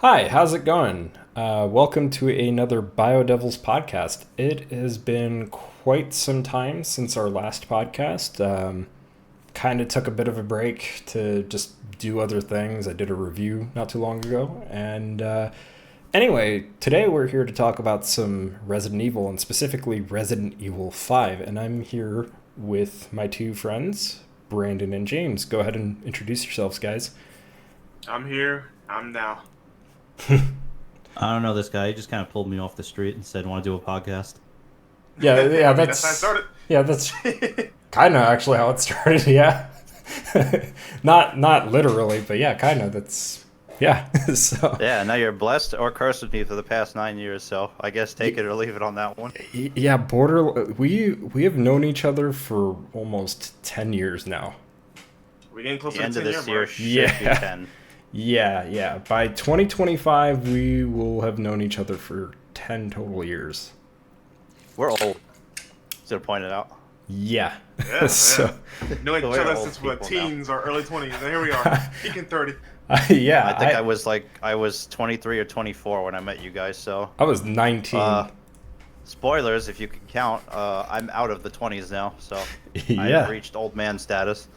Hi, how's it going? Welcome to another BioDevils podcast. It has been quite some time since our last podcast. Kind of took a bit of a break to just do other things. I did a review not too long ago. And anyway, today we're here to talk about some Resident Evil and specifically Resident Evil 5. And I'm here with my two friends, Brandon and James. Go ahead and introduce yourselves, guys. I'm here. I'm now. I don't know this guy. He just kind of pulled me off the street and said, "Want to do a podcast?" Yeah, That's how I started. Yeah, that's kind of actually how it started. Yeah, not literally, but yeah, kind of. That's yeah. So Yeah, now you're blessed or cursed with me for the past 9 years, so I guess take it or leave it on that one. yeah, we have known each other for almost 10 years now. We're getting closer The to end 10 of year this year mark. should Yeah. be 10. Yeah. By 2025, we will have known each other for 10 total years. We're old. Should have pointed out. Yeah. Yeah, So Knowing each We're other old since we're people now. teens or early 20s, and here we are, peaking 30. yeah, I think I was 23 or 24 when I met you guys, so I was 19. spoilers if you can count. I'm out of the 20s now, so Yeah. I've reached old man status.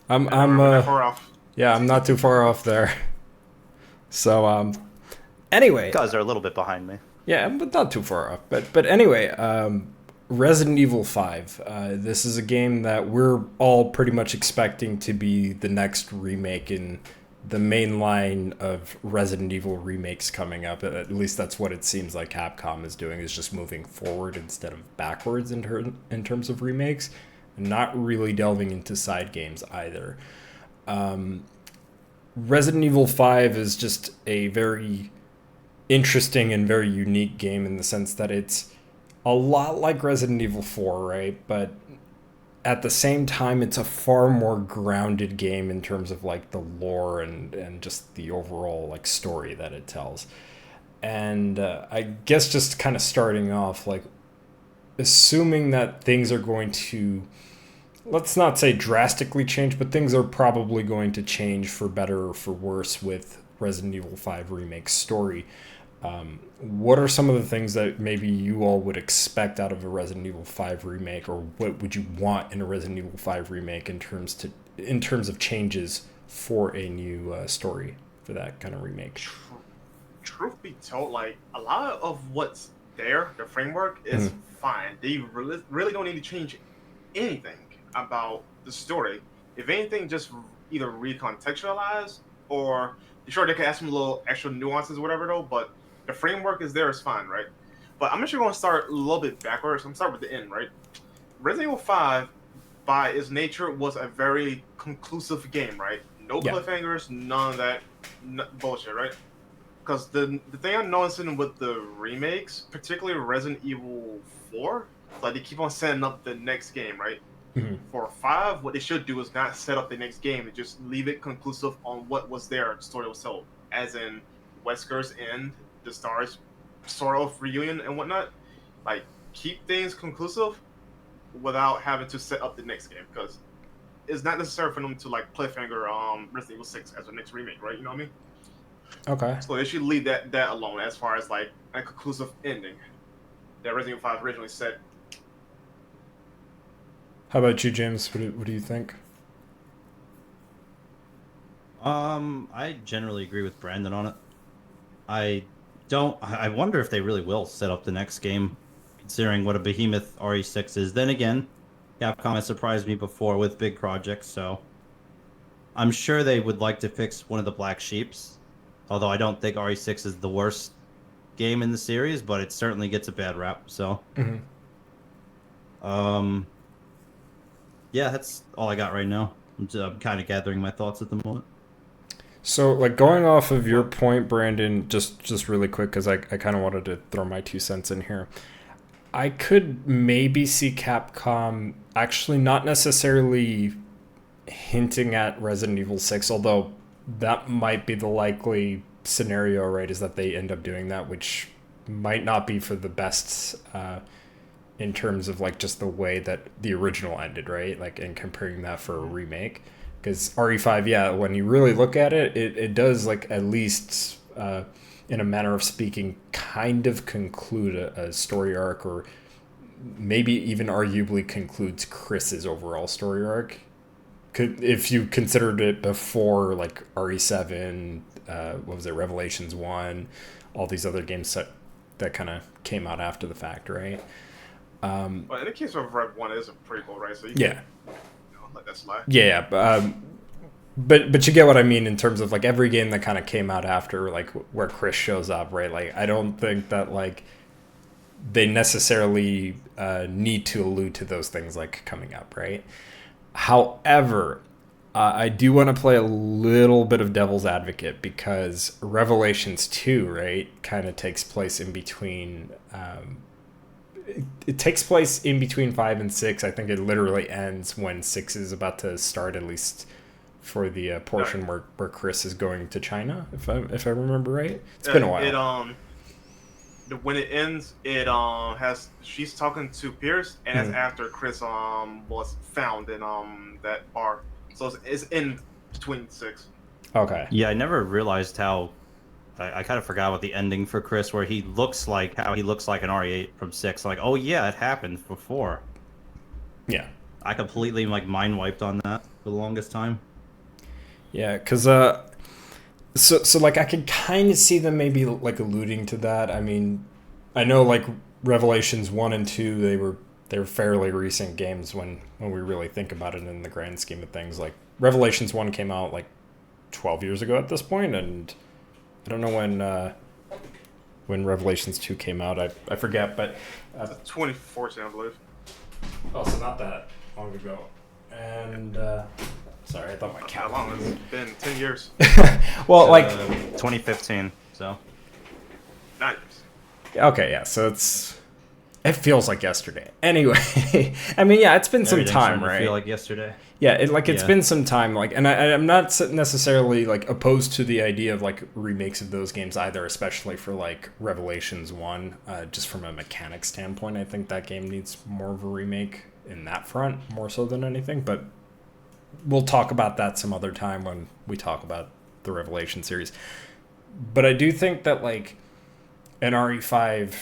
I'm We're not far off. Yeah, I'm not too far off there. So, anyway, Guys are a little bit behind me. yeah, but not too far off. But anyway, Resident Evil 5. This is a game that we're all pretty much expecting to be the next remake in the main line of Resident Evil remakes coming up. At least that's what it seems like Capcom is doing, is just moving forward instead of backwards in terms of remakes, and not really delving into side games either. Resident Evil 5 is just a very interesting and very unique game in the sense that it's a lot like Resident Evil 4, right? But at the same time, it's a far more grounded game in terms of like the lore and just the overall like story that it tells. And I guess just kind of starting off, like assuming that things are going to, let's not say drastically change, but things are probably going to change for better or for worse with Resident Evil 5 Remake story. What are some of the things that maybe you all would expect out of a Resident Evil 5 remake, or what would you want in a Resident Evil 5 remake in terms of changes for a new story for that kind of remake? Truth be told, like, a lot of what's there, the framework, is fine. They really don't need to change anything about the story. If anything, just either recontextualize, or sure, they can add some little extra nuances or whatever, though, but the framework is there, is fine, right? But I'm actually going to start a little bit backwards. I'm going to start with the end, right? Resident Evil 5, by its nature, was a very conclusive game, right? No Yeah. cliffhangers, none of that bullshit, right? Because the thing I'm noticing with the remakes, particularly Resident Evil 4, like they keep on setting up the next game, right? For 5, what they should do is not set up the next game and just leave it conclusive on what was there, the story was told. As in Wesker's End, the Stars sort of reunion and whatnot. Like, keep things conclusive without having to set up the next game, because it's not necessary for them to like cliffhanger Resident Evil 6 as a next remake, right? You know what I mean? Okay. So they should leave that alone as far as like a conclusive ending that Resident Evil 5 originally set. How about you, James? What do you think? I generally agree with Brandon on it. I wonder if they really will set up the next game, considering what a behemoth RE6 is. Then again, Capcom has surprised me before with big projects, so I'm sure they would like to fix one of the black sheeps. Although I don't think RE6 is the worst game in the series, but it certainly gets a bad rap. So, yeah, that's all I got right now. I'm kind of gathering my thoughts at the moment. So, like, going off of your point, Brandon, just really quick, because I kind of wanted to throw my 2 cents in here. I could maybe see Capcom actually not necessarily hinting at Resident Evil 6, although that might be the likely scenario, right, is that they end up doing that, which might not be for the best in terms of, like, just the way that the original ended, right? Like, and comparing that for a remake. Because RE5, yeah, when you really look at it, it does, like, at least in a manner of speaking, kind of conclude a story arc, or maybe even arguably concludes Chris's overall story arc. If you considered it before, like RE7, what was it, Revelations 1, all these other games that kind of came out after the fact, right? Well, in the case of Rev 1, it is a prequel, right? So you Yeah. let that slide. Yeah, but you get what I mean in terms of like every game that kind of came out after, like where Chris shows up, right? Like I don't think that like they necessarily need to allude to those things like coming up, right? However, I do want to play a little bit of devil's advocate, because Revelations 2, right, kind of takes place in between. It takes place in between 5 and 6. I think it literally ends when 6 is about to start, at least for the portion where Chris is going to China, if I remember right. It's been a while. When it ends, it has she's talking to Pierce, and it's after Chris was found in that bar, so it's in between 6. Okay. Yeah, I never realized how. I kind of forgot about the ending for Chris, where he looks like an RE8 from 6. Like, oh yeah, it happened before. Yeah. I completely like mind wiped on that for the longest time. Yeah, because so like I could kind of see them maybe like alluding to that. I mean, I know like Revelations 1 and 2, they were fairly recent games when we really think about it in the grand scheme of things. Like Revelations 1 came out like 12 years ago at this point, and I don't know when Revelations 2 came out. I forget, but 2014, I believe. Oh, so not that long ago. And sorry, I thought my cat. How long has it been? 10 years. Well, like 2015. So 9 years. Okay, yeah. So it feels like yesterday. Anyway, I mean, yeah, it's been some time, right? Feel like yesterday. Yeah, it's been some time. Like, and I'm not necessarily like opposed to the idea of like remakes of those games either, especially for like Revelations 1. Just from a mechanic standpoint, I think that game needs more of a remake in that front, more so than anything. But we'll talk about that some other time when we talk about the Revelation series. But I do think that like an RE5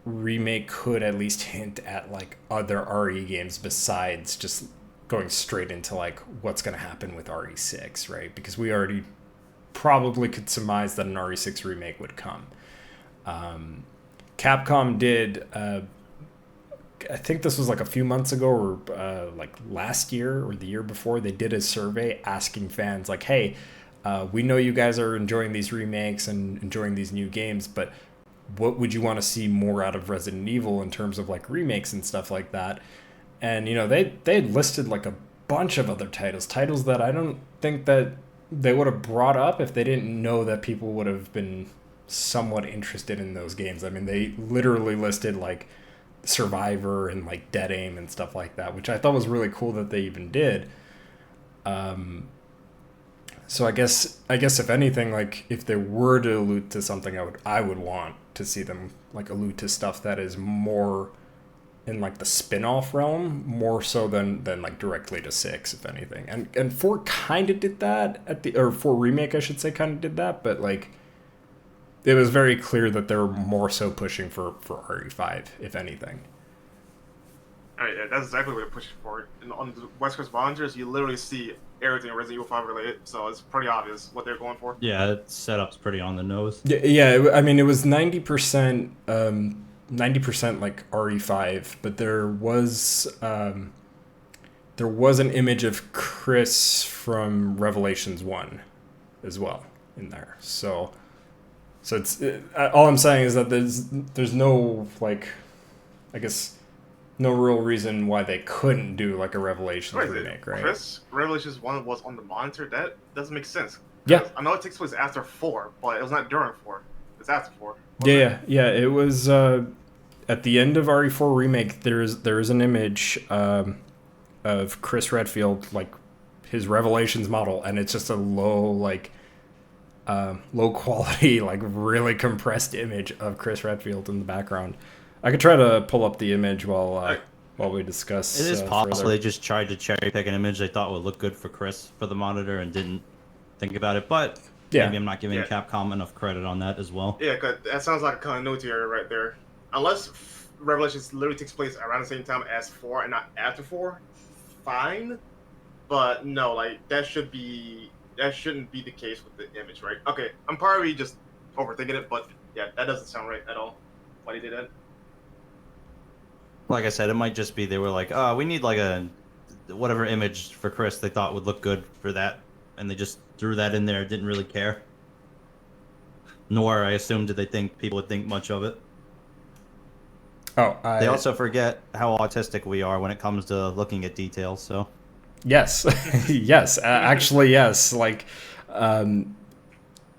remake could at least hint at like other RE games besides just going straight into like what's going to happen with RE6, right? Because we already probably could surmise that an RE6 remake would come. Capcom did, I think this was like a few months ago, or like last year or the year before, they did a survey asking fans like, hey, we know you guys are enjoying these remakes and enjoying these new games, but what would you want to see more out of Resident Evil in terms of like remakes and stuff like that? And, you know, they had listed like a bunch of other titles that I don't think that they would have brought up if they didn't know that people would have been somewhat interested in those games. I mean, they literally listed like Survivor and like Dead Aim and stuff like that, which I thought was really cool that they even did. So I guess if anything, like if they were to allude to something, I would want to see them like allude to stuff that is more in like the spin-off realm, more so than like directly to 6, if anything. And 4 kind of did that or 4 Remake, I should say, kind of did that, but like it was very clear that they were more so pushing for RE5, if anything. All right, yeah, that's exactly what they're pushing for. And on the West Coast Volunteers, you literally see everything Resident Evil 5 related, so it's pretty obvious what they're going for. Yeah, the setup's pretty on the nose. Yeah. I mean, it was 90%, 90% like RE5, but there was an image of Chris from Revelations 1 as well in there. So it's all I'm saying is that there's no like, I guess, no real reason why they couldn't do like a Revelations remake, right? Chris, Revelations 1 was on the monitor. That doesn't make sense. Yeah. I know it takes place after 4, but it was not during 4. It's after 4. Yeah. It was at the end of RE4 Remake. There is an image of Chris Redfield, like his Revelations model, and it's just a low quality, like really compressed image of Chris Redfield in the background. I could try to pull up the image while we discuss. It is possible further. they just tried to cherry pick an image they thought would look good for Chris for the monitor and didn't think about it. But Yeah. Maybe I'm not giving Yeah. Capcom enough credit on that as well. Yeah, 'cause that sounds like a continuity error right there. Unless Revelations literally takes place around the same time as 4 and not after 4, fine. But no, like that shouldn't be the case with the image, right? Okay, I'm probably just overthinking it, but yeah, that doesn't sound right at all. Why did he do that? Like I said, it might just be they were like, oh, we need like a whatever image for Chris they thought would look good for that, and they just threw that in there. Didn't really care. Nor, I assume, did they think people would think much of it. Oh, They also forget how autistic we are when it comes to looking at details. So yes, yes, actually, yes. Like,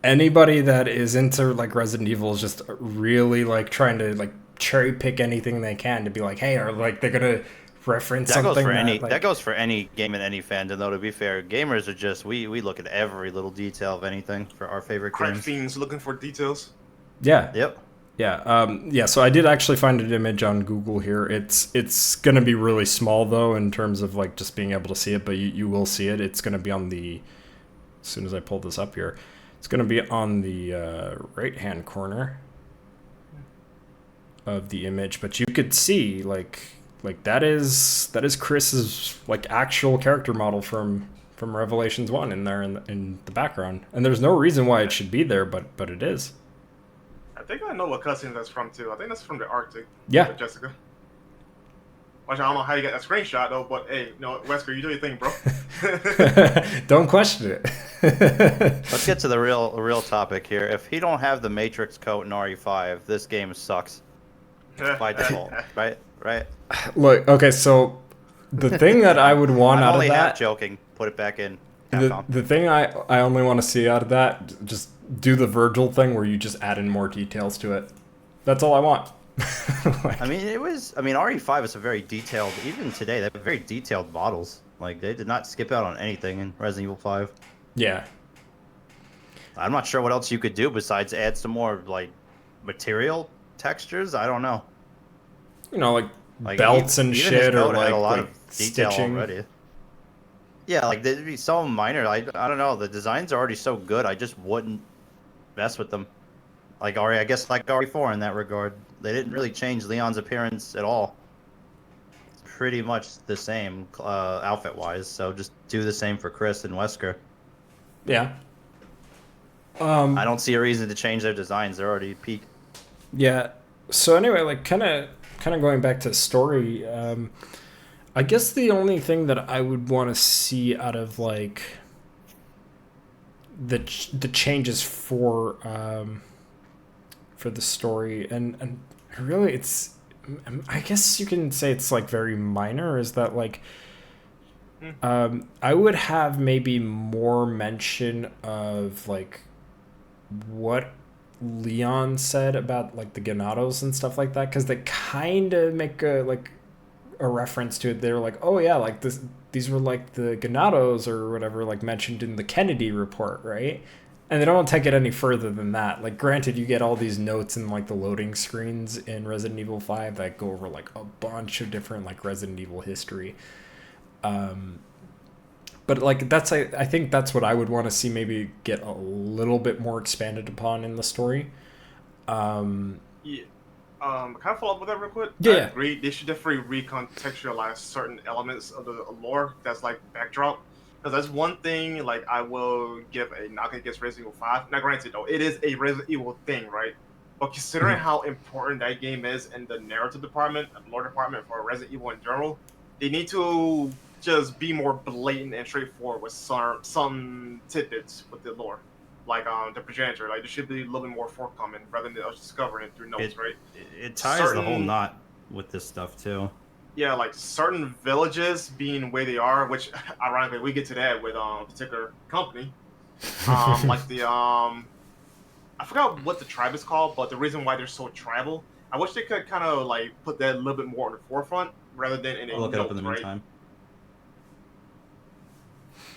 anybody that is into like Resident Evil is just really like trying to like cherry pick anything they can to be like, hey, are like they're gonna reference That goes something for that, any like, that goes for any game in any fandom. Though, to be fair, gamers are just we look at every little detail of anything for our favorite Crack games. fiends looking for details. yeah. Yep. Yeah, so I did actually find an image on Google here. It's gonna be really small though in terms of like just being able to see it, but you will see it. It's gonna be on the, as soon as I pull this up here, it's gonna be on the right hand corner of the image. But you could see like that is Chris's like actual character model from Revelations 1 in there in the background, and there's no reason why it should be there, but it is. I think I know what cutscene that's from too. I think that's from the Arctic. Yeah. With Jessica. Which I don't know how you get that screenshot though, but hey, Wesker, you do your thing, bro. Don't question it. Let's get to the real topic here. If he don't have the Matrix coat in RE5, this game sucks by default, right? Right. Look, okay, so the thing that I would want I'm out of only half that, joking. Put it back in. the Capcom. thing I only want to see out of that, just do the Virgil thing where you just add in more details to it. That's all I want. Like, I mean, RE5 is a very detailed. Even today, they have very detailed models. Like they did not skip out on anything in Resident Evil 5. yeah. I'm not sure what else you could do besides add some more like material textures. I don't know. You know, like Like belts and even his shit, or code had like, a lot like of detail stitching. already. Yeah, like they'd be so minor. I don't know. The designs are already so good. I just wouldn't mess with them. Like I guess like RE4 in that regard. They didn't really change Leon's appearance at all. It's pretty much the same outfit-wise. So just do the same for Chris and Wesker. Yeah. I don't see a reason to change their designs. They're already peak. Yeah. So anyway, like kind of going back to story, I guess the only thing that I would want to see out of like the changes for the story, and really it's, I guess you can say it's like very minor, is that like I would have maybe more mention of like what Leon said about like the Ganados and stuff like that, because they kind of make a reference to it. They're like, oh yeah, like these were like the Ganados or whatever, like mentioned in the Kennedy report, right? And they don't take it any further than that. Like, granted, you get all these notes in like the loading screens in Resident Evil 5 that go over like a bunch of different like Resident Evil history. But like I think that's what I would want to see maybe get a little bit more expanded upon in the story. Yeah. Can I follow up with that real quick? Yeah. I agree. They should definitely recontextualize certain elements of the lore that's like backdrop. Because that's one thing, like, I will give a knock against Resident Evil 5. Now, granted, though, it is a Resident Evil thing, right? But considering how important that game is in the narrative department and lore department for Resident Evil in general, they need to just be more blatant and straightforward with some tidbits with the lore. Like the progenitor, like there should be a little bit more forthcoming rather than us discovering it through notes, right? It ties the whole knot with this stuff too. Yeah, like certain villages being where they are, which ironically we get to that with a particular company. Like the I forgot what the tribe is called, but the reason why they're so tribal, I wish they could kind of like put that a little bit more on the forefront rather than in a I'll look it note, up in the right? meantime.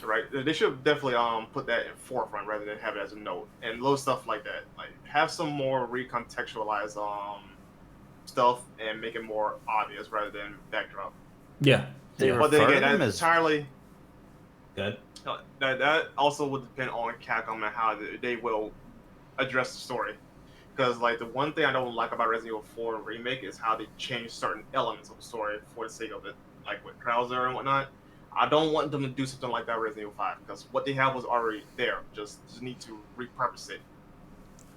Right, they should definitely put that in forefront rather than have it as a note and little stuff like that. Like have some more recontextualized stuff and make it more obvious rather than backdrop. Yeah. They But then refer again, them that's as entirely. Good. That also would depend on Capcom and how they will address the story. Because like the one thing I don't like about Resident Evil 4 Remake is how they change certain elements of the story for the sake of it, like with Krauser and whatnot. I don't want them to do something like that with Resident Evil 5 because what they have was already there. Just need to repurpose it.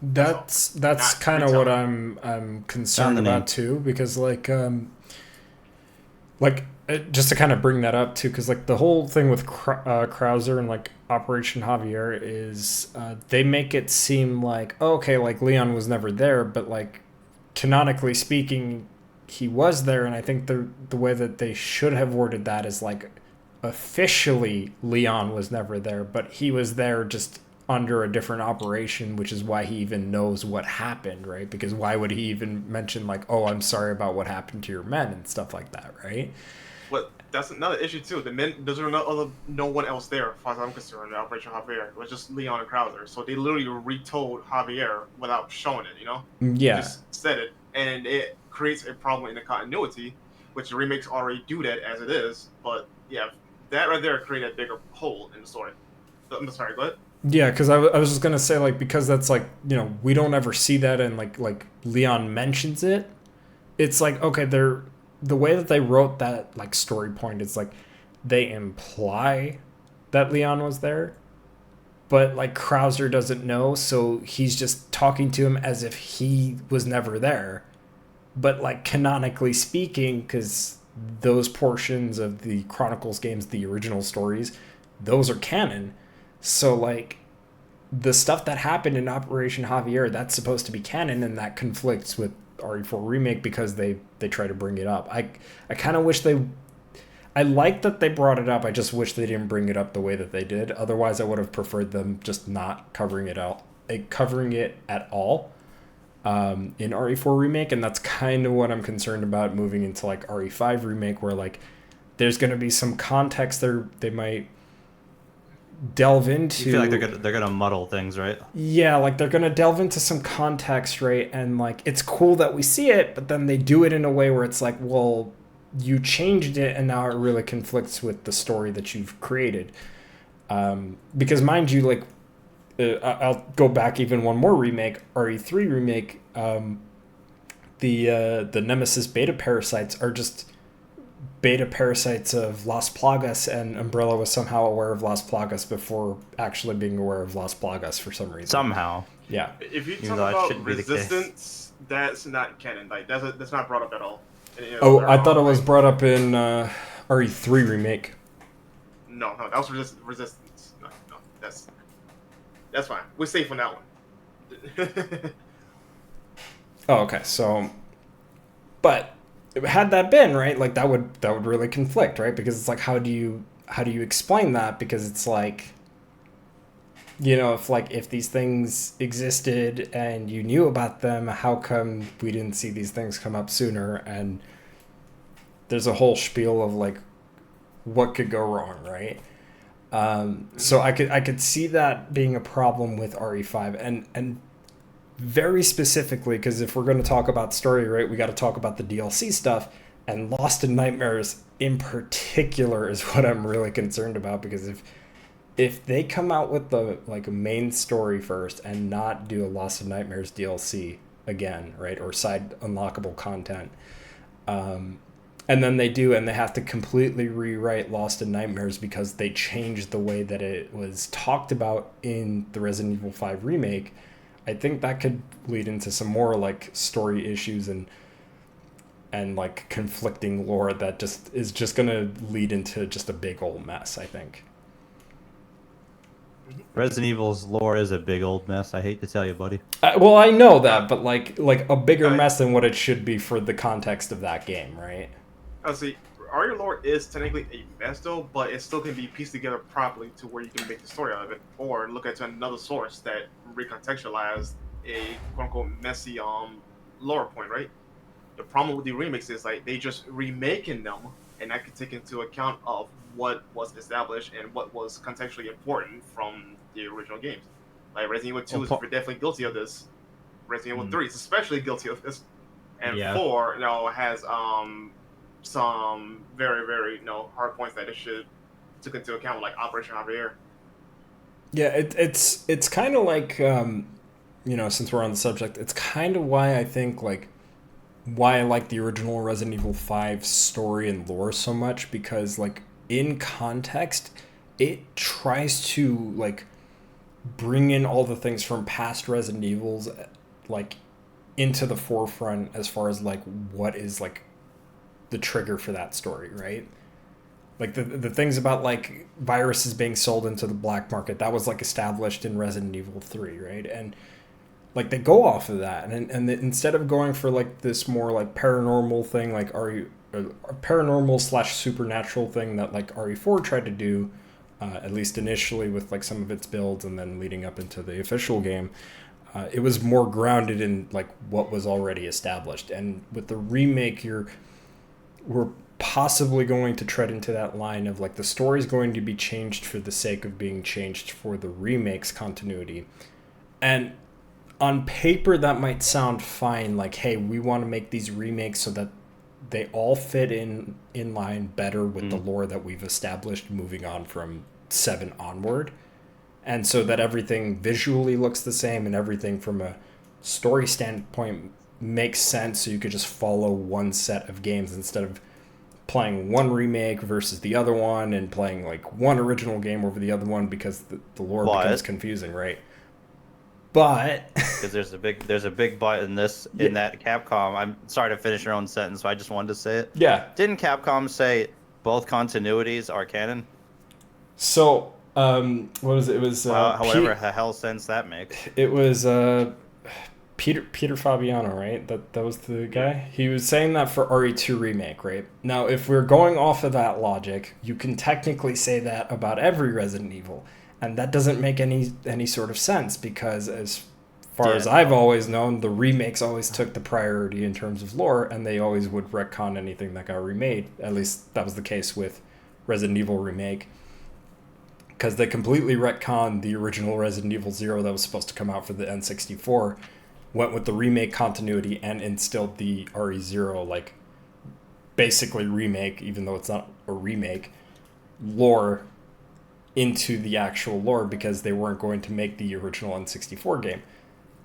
That's Not kind of what retelling. I'm concerned Found the name. about too, because just to kind of bring that up too, because like the whole thing with Krauser and like Operation Javier is they make it seem like, oh, okay, like Leon was never there, but like canonically speaking, he was there, and I think the way that they should have worded that is like officially Leon was never there, but he was there just under a different operation, which is why he even knows what happened, right? Because why would he even mention like, oh, I'm sorry about what happened to your men and stuff like that, right? But that's another issue too. The men, there's no one else there, as far as I'm concerned. The Operation Javier it was just Leon and Krauser, so they literally retold Javier without showing it. Yeah. Just said it, and it creates a problem in the continuity, which the remakes already do that as it is. But yeah, that right there created a bigger hole in the story. I'm sorry, go ahead. Yeah, because I was just gonna say like, because that's like, we don't ever see that, and like Leon mentions it. It's like, okay, the way that they wrote that like story point is like they imply that Leon was there, but like Krauser doesn't know, so he's just talking to him as if he was never there. But like canonically speaking, because those portions of the Chronicles games, the original stories, those are canon. So like the stuff that happened in Operation Javier, that's supposed to be canon, and that conflicts with RE4 Remake because they try to bring it up. I kind of wish I like that they brought it up. I just wish they didn't bring it up the way that they did. Otherwise, I would have preferred them just not covering it at all in RE4 Remake, and that's kind of what I'm concerned about moving into like RE5 Remake, where like there's going to be some context there they might delve into. You feel like they're gonna muddle things, right? Yeah, like they're gonna delve into some context, right? And like it's cool that we see it, but then they do it in a way where it's like, well, you changed it, and now it really conflicts with the story that you've created. Because mind you, like I'll go back even one more remake, RE3 remake. The Nemesis beta parasites are just beta parasites of Las Plagas, and Umbrella was somehow aware of Las Plagas before actually being aware of Las Plagas for some reason. Somehow. Yeah. If you Even talk though that about shouldn't be the case. resistance, that's not canon. Like that's not brought up at all. Oh, I thought it was brought up in RE3 remake. No, that was resistance. No, that's fine. We're safe on that one. Oh, okay. So, but had that been right, like that would really conflict, right? Because it's like, how do you explain that? Because it's like, if these things existed and you knew about them, how come we didn't see these things come up sooner? And there's a whole spiel of like what could go wrong, right? So I could see that being a problem with RE5, and very specifically, because if we're going to talk about story, right, we got to talk about the DLC stuff, and Lost in Nightmares in particular is what I'm really concerned about, because if they come out with the like main story first and not do a Lost in Nightmares DLC again, right, or side unlockable content, and then they do, and they have to completely rewrite Lost in Nightmares because they changed the way that it was talked about in the Resident Evil 5 remake, I think that could lead into some more like story issues and like conflicting lore that is just going to lead into just a big old mess, I think. Resident Evil's lore is a big old mess. I hate to tell you, buddy. Well, I know that, but like a bigger mess than what it should be for the context of that game, right? See, Aria lore is technically a mess though, but it still can be pieced together properly to where you can make the story out of it, or look at another source that recontextualized a quote unquote messy lore point, right? The problem with the remakes is like they just remaking them, and that could take into account of what was established and what was contextually important from the original games. Like Resident Evil 2 is definitely guilty of this. Resident Evil 3 is especially guilty of this, and 4 has some very, very hard points that it should took into account with like Operation Javier. Yeah, it's kind of like since we're on the subject, it's kind of why I think like why I like the original Resident Evil 5 story and lore so much, because like in context it tries to like bring in all the things from past Resident Evils like into the forefront as far as like what is like the trigger for that story, right? Like the things about like viruses being sold into the black market, that was like established in Resident Evil 3, right? And like they go off of that, and instead of going for like this more like paranormal thing, like paranormal slash supernatural thing that like RE4 tried to do, at least initially with like some of its builds, and then leading up into the official game, it was more grounded in like what was already established. And with the remake, we're possibly going to tread into that line of like the story's going to be changed for the sake of being changed for the remake's continuity. And on paper that might sound fine, like, hey, we want to make these remakes so that they all fit in line better with the lore that we've established moving on from 7 onward, and so that everything visually looks the same and everything from a story standpoint makes sense, so you could just follow one set of games instead of playing one remake versus the other one and playing like one original game over the other one, because the lore becomes confusing, right? But because there's a big but in this, in that Capcom. I'm sorry to finish your own sentence, but I just wanted to say it. Yeah. Didn't Capcom say both continuities are canon? So what was it? It was however the hell sense that makes. It was Peter Fabiano, right? That was the guy. He was saying that for RE2 remake, right? Now, if we're going off of that logic, you can technically say that about every Resident Evil. And that doesn't make any sort of sense, because as far as I've always known, the remakes always took the priority in terms of lore, and they always would retcon anything that got remade. At least that was the case with Resident Evil Remake, because they completely retconned the original Resident Evil 0 that was supposed to come out for the N64, went with the remake continuity, and instilled the RE0, like, basically remake, even though it's not a remake, lore into the actual lore, because they weren't going to make the original N64 game.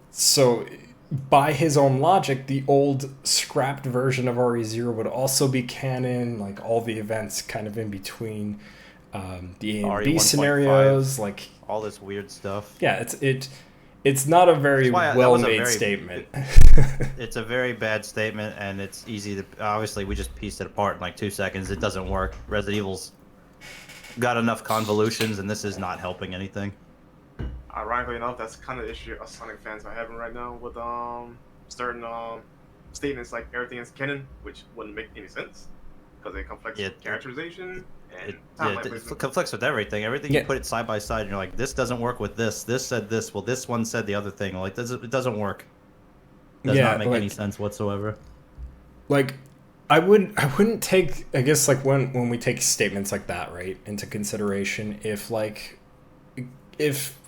So by his own logic, the old scrapped version of RE0 would also be canon, like all the events kind of in between the A and B scenarios, like all this weird stuff. Yeah, it's not a very well-made statement. It's a very bad statement, and it's easy to, obviously we just pieced it apart in like 2 seconds. It doesn't work. Resident Evil's got enough convolutions, and this is not helping anything. Ironically enough, that's kind of the issue us Sonic fans are having right now with certain statements like everything is canon, which wouldn't make any sense because it conflicts with characterization and it conflicts with everything. Everything you put it side by side, and you're like, this doesn't work with this. This said this. Well, this one said the other thing. Like, it doesn't work. Does not make any sense whatsoever. Like, I wouldn't take, I guess, like when we take statements like that, right, into consideration, if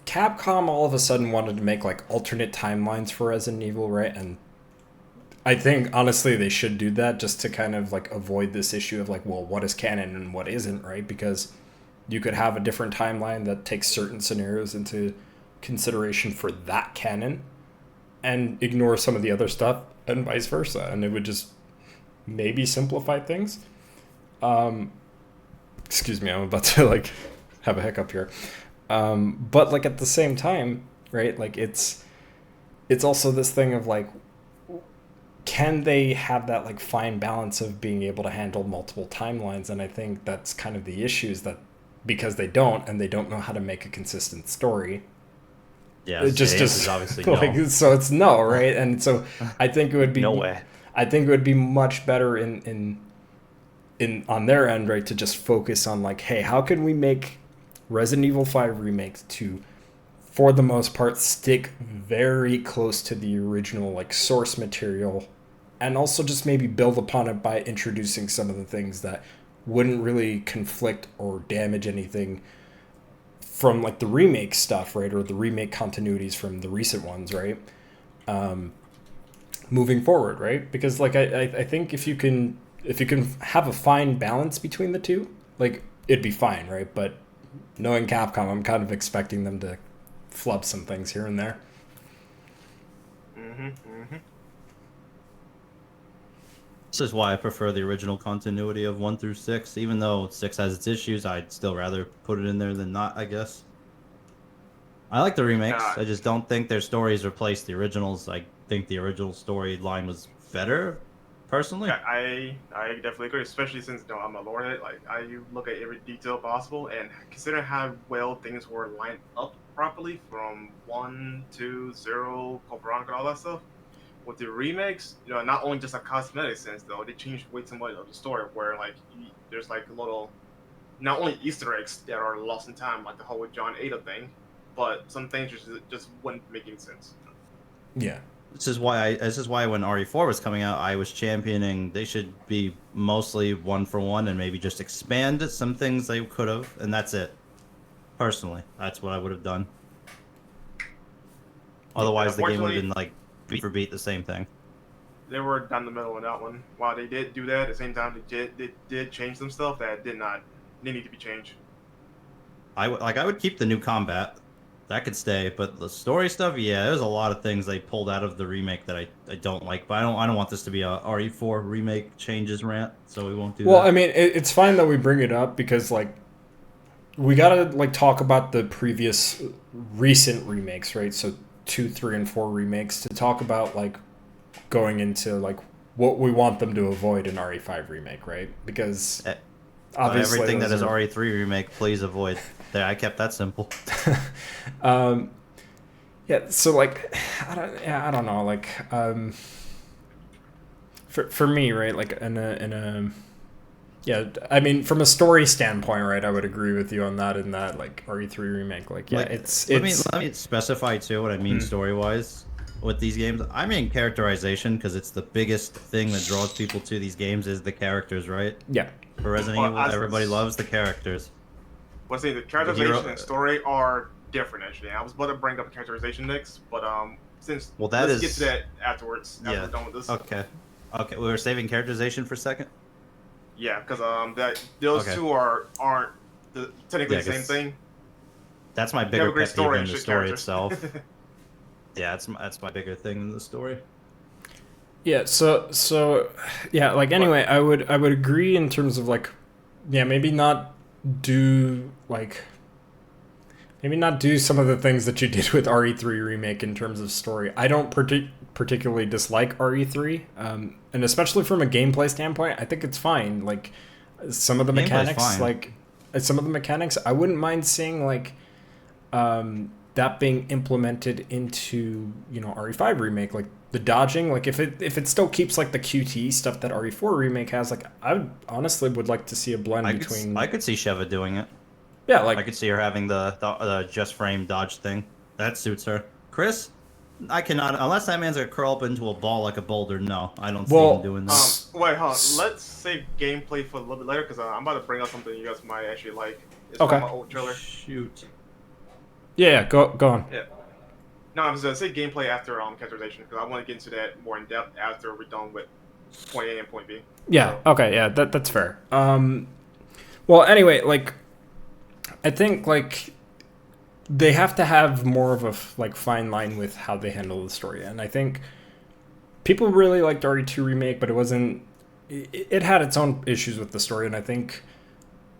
Capcom all of a sudden wanted to make like alternate timelines for Resident Evil, right, and I think honestly they should do that just to kind of like avoid this issue of like, well, what is canon and what isn't, right? Because you could have a different timeline that takes certain scenarios into consideration for that canon and ignore some of the other stuff, and vice versa, and it would just maybe simplify things. Excuse me, I'm about to like have a hiccup here. But like at the same time, right, like it's also this thing of like, can they have that like fine balance of being able to handle multiple timelines? And I think that's kind of the issue, is that because they don't, and they don't know how to make a consistent story. Yeah, it just obviously like, no. So it's no, right? And so I think it would be no way. I think it would be much better in on their end, right, to just focus on like, hey, how can we make Resident Evil 5 Remake to, for the most part, stick very close to the original like source material, and also just maybe build upon it by introducing some of the things that wouldn't really conflict or damage anything from like the remake stuff, right, or the remake continuities from the recent ones, right? Moving forward, right? Because like I think if you can have a fine balance between the two, like it'd be fine, right? But knowing Capcom, I'm kind of expecting them to flub some things here and there. This is why I prefer the original continuity of 1 through 6. Even though 6 has its issues, I'd still rather put it in there than not, I guess. I like the remakes. I just don't think their stories replace the originals. I think the original storyline was better, personally. Yeah, I definitely agree, especially since I'm a lore head. Like I look at every detail possible, and considering how well things were lined up properly from 1, 2, 0, Code Veronica, and all that stuff. With the remakes, not only just a cosmetic sense though, they changed way too much of the story. Where like there's like little, not only Easter eggs that are lost in time, like the whole John Ada thing, but some things just wouldn't make any sense. Yeah. This is why when RE4 was coming out, I was championing they should be mostly 1 for 1 and maybe just expand some things they could have, and that's it. Personally, that's what I would have done. Otherwise, the game would have been like beat for beat the same thing. They were down the middle on that one. While they did do that, at the same time they did change some stuff that didn't need to be changed. I would keep the new combat. That could stay, but the story stuff, yeah, there's a lot of things they pulled out of the remake that I don't like. But I don't want this to be a RE4 remake changes rant, so we won't do that. Well, I mean, it's fine that we bring it up because like we gotta like talk about the previous recent remakes, right? So 2, 3, and 4 remakes to talk about like going into like what we want them to avoid in RE5 remake, right? Because obviously everything that is RE3 remake, please avoid. There, I kept that simple. Yeah, so like I don't know, like for me, right, like in a yeah, I mean from a story standpoint, right, I would agree with you on that in that like RE3 remake, like yeah, it's let me specify too what I mean story wise with these games. I mean characterization, because it's the biggest thing that draws people to these games is the characters, right? Yeah. For Resident Evil, everybody loves the characters. Well, see, the characterization and story are different actually. I was about to bring up characterization next, but since let's get to that afterwards. After we're done with this. Okay, we were saving characterization for a second. Yeah, because those two aren't technically the same thing. That's my bigger pet peeve than the story itself. Yeah, that's my bigger thing than the story. Yeah, so yeah, like anyway, I would agree in terms of like, yeah, maybe not do some of the things that you did with RE3 remake in terms of story. I don't particularly dislike RE3, and especially from a gameplay standpoint, I think it's fine. Like some of the mechanics, I wouldn't mind seeing like that being implemented into RE5 remake, like the dodging, like if it still keeps like the QTE stuff that RE4 remake has, like I honestly would like to see a blend between. I could see Sheva doing it. Yeah, like I could see her having the just frame dodge thing. That suits her. Chris, I cannot, unless that man's gonna curl up into a ball like a boulder. No, I don't see him doing that. Wait, hold on. Let's save gameplay for a little bit later because I'm about to bring up something you guys might actually like. It's okay. From my old trailer. Shoot. Yeah, go on. Yeah. No, I was gonna say gameplay after characterization because I want to get into that more in depth after we're done with point A and point B. Yeah. So. Okay. Yeah. That's fair. Well, anyway, like, I think like they have to have more of a like fine line with how they handle the story, and I think people really liked RE2 remake, but it wasn't. It had its own issues with the story, and I think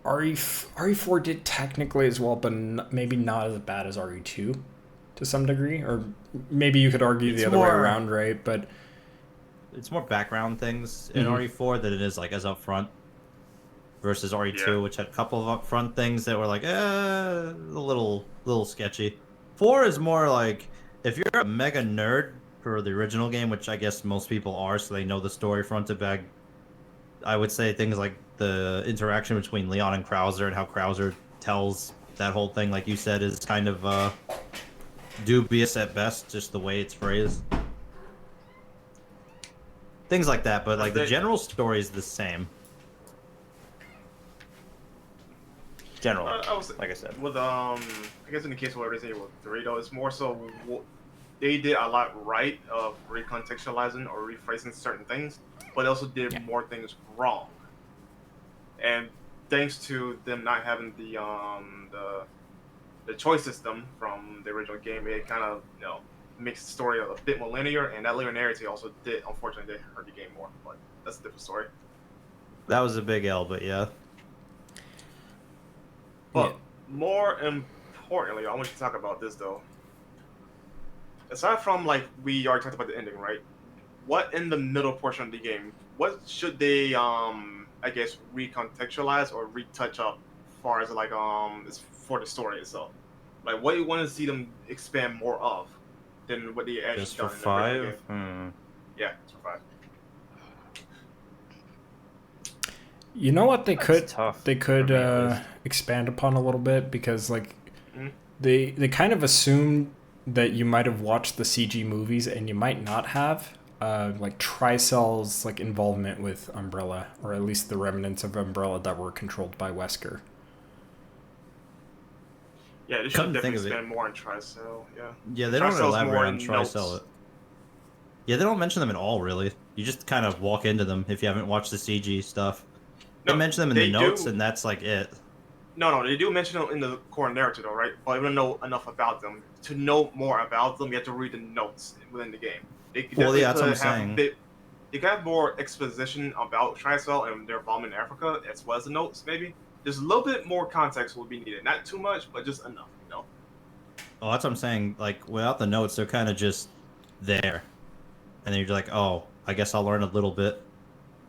RE4 did technically as well, but maybe not as bad as RE2 to some degree, or maybe you could argue the other way around, right? But it's more background things in RE4 than it is like as upfront versus RE2, which had a couple of upfront things that were like a little sketchy. 4 is more like if you're a mega nerd for the original game, which I guess most people are, so they know the story front to back. I would say things like the interaction between Leon and Krauser and how Krauser tells that whole thing, like you said, is kind of dubious at best, just the way it's phrased. Things like that, but like the general story is the same. General, like I said, with I guess in the case of Resident Evil 3, though, it's more so they did a lot right of recontextualizing or rephrasing certain things, but they also did more things wrong. And thanks to them not having the choice system from the original game, it kind of makes the story a bit more linear, and that linearity also did unfortunately hurt the game more. But that's a different story. That was a big L, but yeah. But more importantly, I want you to talk about this though. Aside from like we already talked about the ending, right? What in the middle portion of the game? What should they I guess recontextualize or retouch up, as far as like is for the story itself? Like what you want to see them expand more of than what they actually Just for done in the original 5? game. Yeah, just for 5. You know what they That's could tough they could for me, at least. expand upon a little bit, because like Mhm. they kind of assumed that you might have watched the CG movies and you might not have, like Tricell's like involvement with Umbrella, or at least the remnants of Umbrella that were controlled by Wesker. Yeah, they should Come to definitely think of it. expand more on Tricell. Yeah. Yeah, they don't Tricell's more elaborate on in notes. Tricell. Yeah, they don't mention them at all, really. You just kind of walk into them if you haven't watched the CG stuff. They No, mention them in they the notes, do. and that's like it. No, they do mention them in the core narrative, though, right? But you don't know enough about them. To know more about them, you have to read the notes within the game. They could Well, yeah, definitely that's what I'm have saying. you can have more exposition about Tricell and their involvement in Africa, as well as the notes, maybe. There's a little bit more context will be needed. Not too much, but just enough, Oh, that's what I'm saying. Like, without the notes, they're kind of just there. And then you're like, oh, I guess I'll learn a little bit.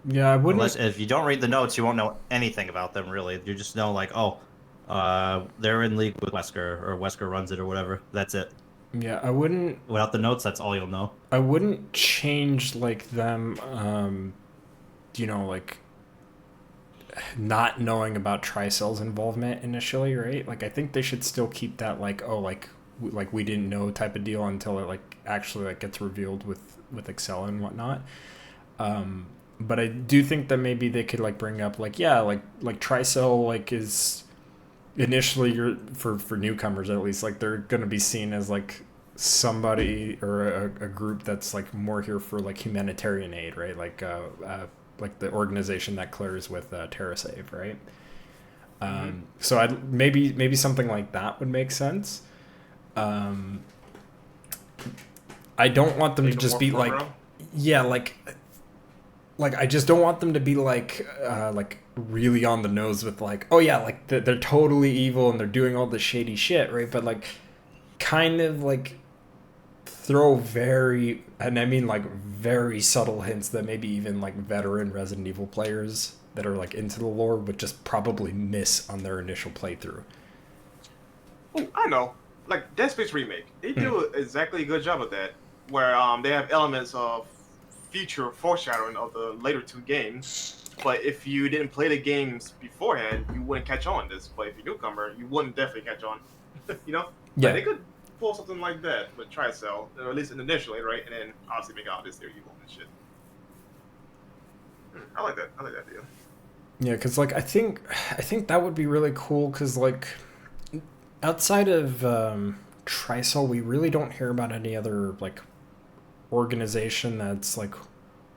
Yeah, I wouldn't. Unless if you don't read the notes, you won't know anything about them really. You just know like, oh, they're in league with Wesker, or Wesker runs it, or whatever. That's it. Yeah, I wouldn't. Without the notes, that's all you'll know. I wouldn't change like them. Like not knowing about Tricell's involvement initially, right? Like I think they should still keep that like, oh, like we didn't know type of deal until it like actually like gets revealed with Excel and whatnot. But I do think that maybe they could like bring up like, yeah, like Tricell like is initially, you're for newcomers at least, like they're gonna be seen as like somebody or a group that's like more here for like humanitarian aid, right? Like the organization that clears with TerraSave, right? So I'd maybe something like that would make sense. I don't want them to just be like, yeah, like I just don't want them to be like really on the nose with like, oh yeah, like they're totally evil and they're doing all this shady shit, right? But like kind of like throw very, and I mean like very subtle hints that maybe even like veteran Resident Evil players that are like into the lore would just probably miss on their initial playthrough. Oh, I know. Like Dead Space Remake, they do exactly a good job of that, where they have elements of future foreshadowing of the later 2 games. But if you didn't play the games beforehand, you wouldn't catch on this. But if you're a newcomer, you wouldn't definitely catch on. Yeah. Like, they could pull something like that with Tricell, or at least initially, right? And then obviously make out this their evil and shit. I like that. I like that idea. Yeah, because like I think that would be really cool, because like outside of Tricell, we really don't hear about any other like organization that's like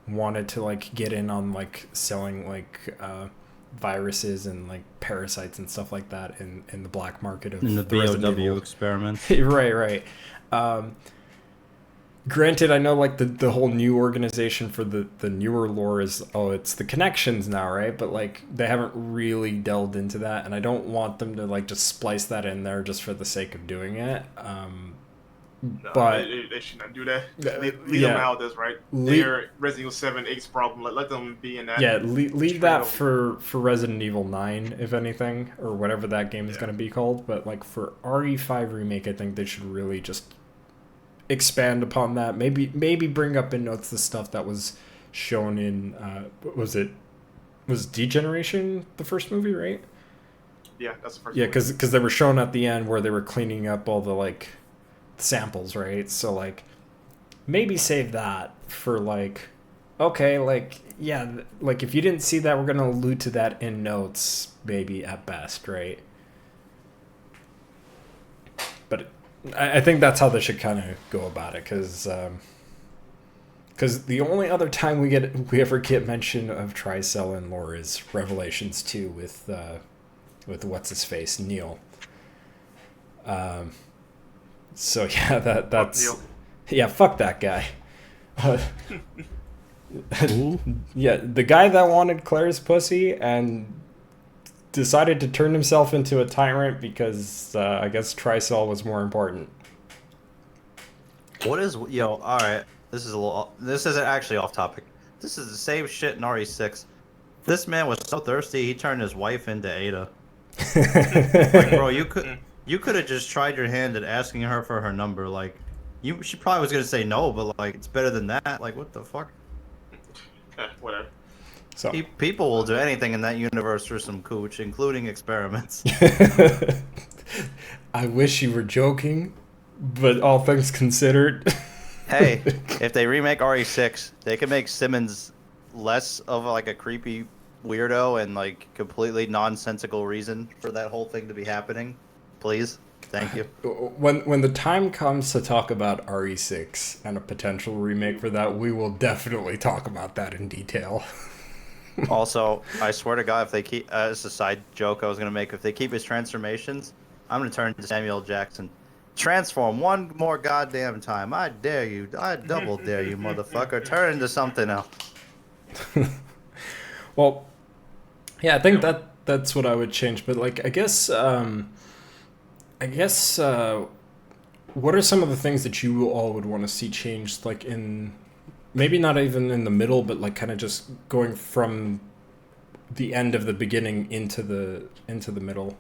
wanted to like get in on like selling like viruses and like parasites and stuff like that in the black market of In the Resident BOW Evil. experiments. right. Granted, I know like the whole new organization for the newer lore is, oh, it's the Connections now, right? But like they haven't really delved into that, and I don't want them to like just splice that in there just for the sake of doing it. No, But they should not do that. Leave yeah. them out of this, right? They're Resident Evil 7, 8's problem. Let them be in that. Yeah, leave that over. for Resident Evil 9, if anything, or whatever that game is going to be called. But like for RE5 Remake, I think they should really just expand upon that. Maybe bring up in notes the stuff that was shown in was Degeneration the first movie, right? Yeah, that's the first. Yeah, movie. because they were shown at the end where they were cleaning up all the like samples, right? So like maybe save that for like, okay, like yeah, like if you didn't see that, we're gonna allude to that in notes maybe at best, right? But I think that's how they should kind of go about it, because Because the only other time we ever get mention of Tricell in lore is Revelations 2 with what's his face, Neil. So yeah, that's Neil. yeah, fuck that guy. Yeah, the guy that wanted Claire's pussy and decided to turn himself into a tyrant because I guess Tricell was more important. What is all right? This isn't actually off topic. This is the same shit in RE6. This man was so thirsty he turned his wife into Ada. Like, bro, you could have just tried your hand at asking her for her number. Like, she probably was gonna say no, but like it's better than that. Like, what the fuck? Whatever. So People will do anything in that universe for some cooch, including experiments. I wish you were joking, but all things considered. Hey, if they remake RE6, they can make Simmons less of like a creepy weirdo and like completely nonsensical reason for that whole thing to be happening. Please. Thank you. When the time comes to talk about RE6 and a potential remake for that, we will definitely talk about that in detail. Also, I swear to God, if they keep it's a side joke I was gonna make. If they keep his transformations, I'm gonna turn to Samuel Jackson. Transform one more goddamn time. I dare you. I double dare you, motherfucker. Turn into something else. Well, yeah, I think that's what I would change. But like, I guess, what are some of the things that you all would want to see changed? Like in maybe not even in the middle, but like kind of just going from the end of the beginning into the middle,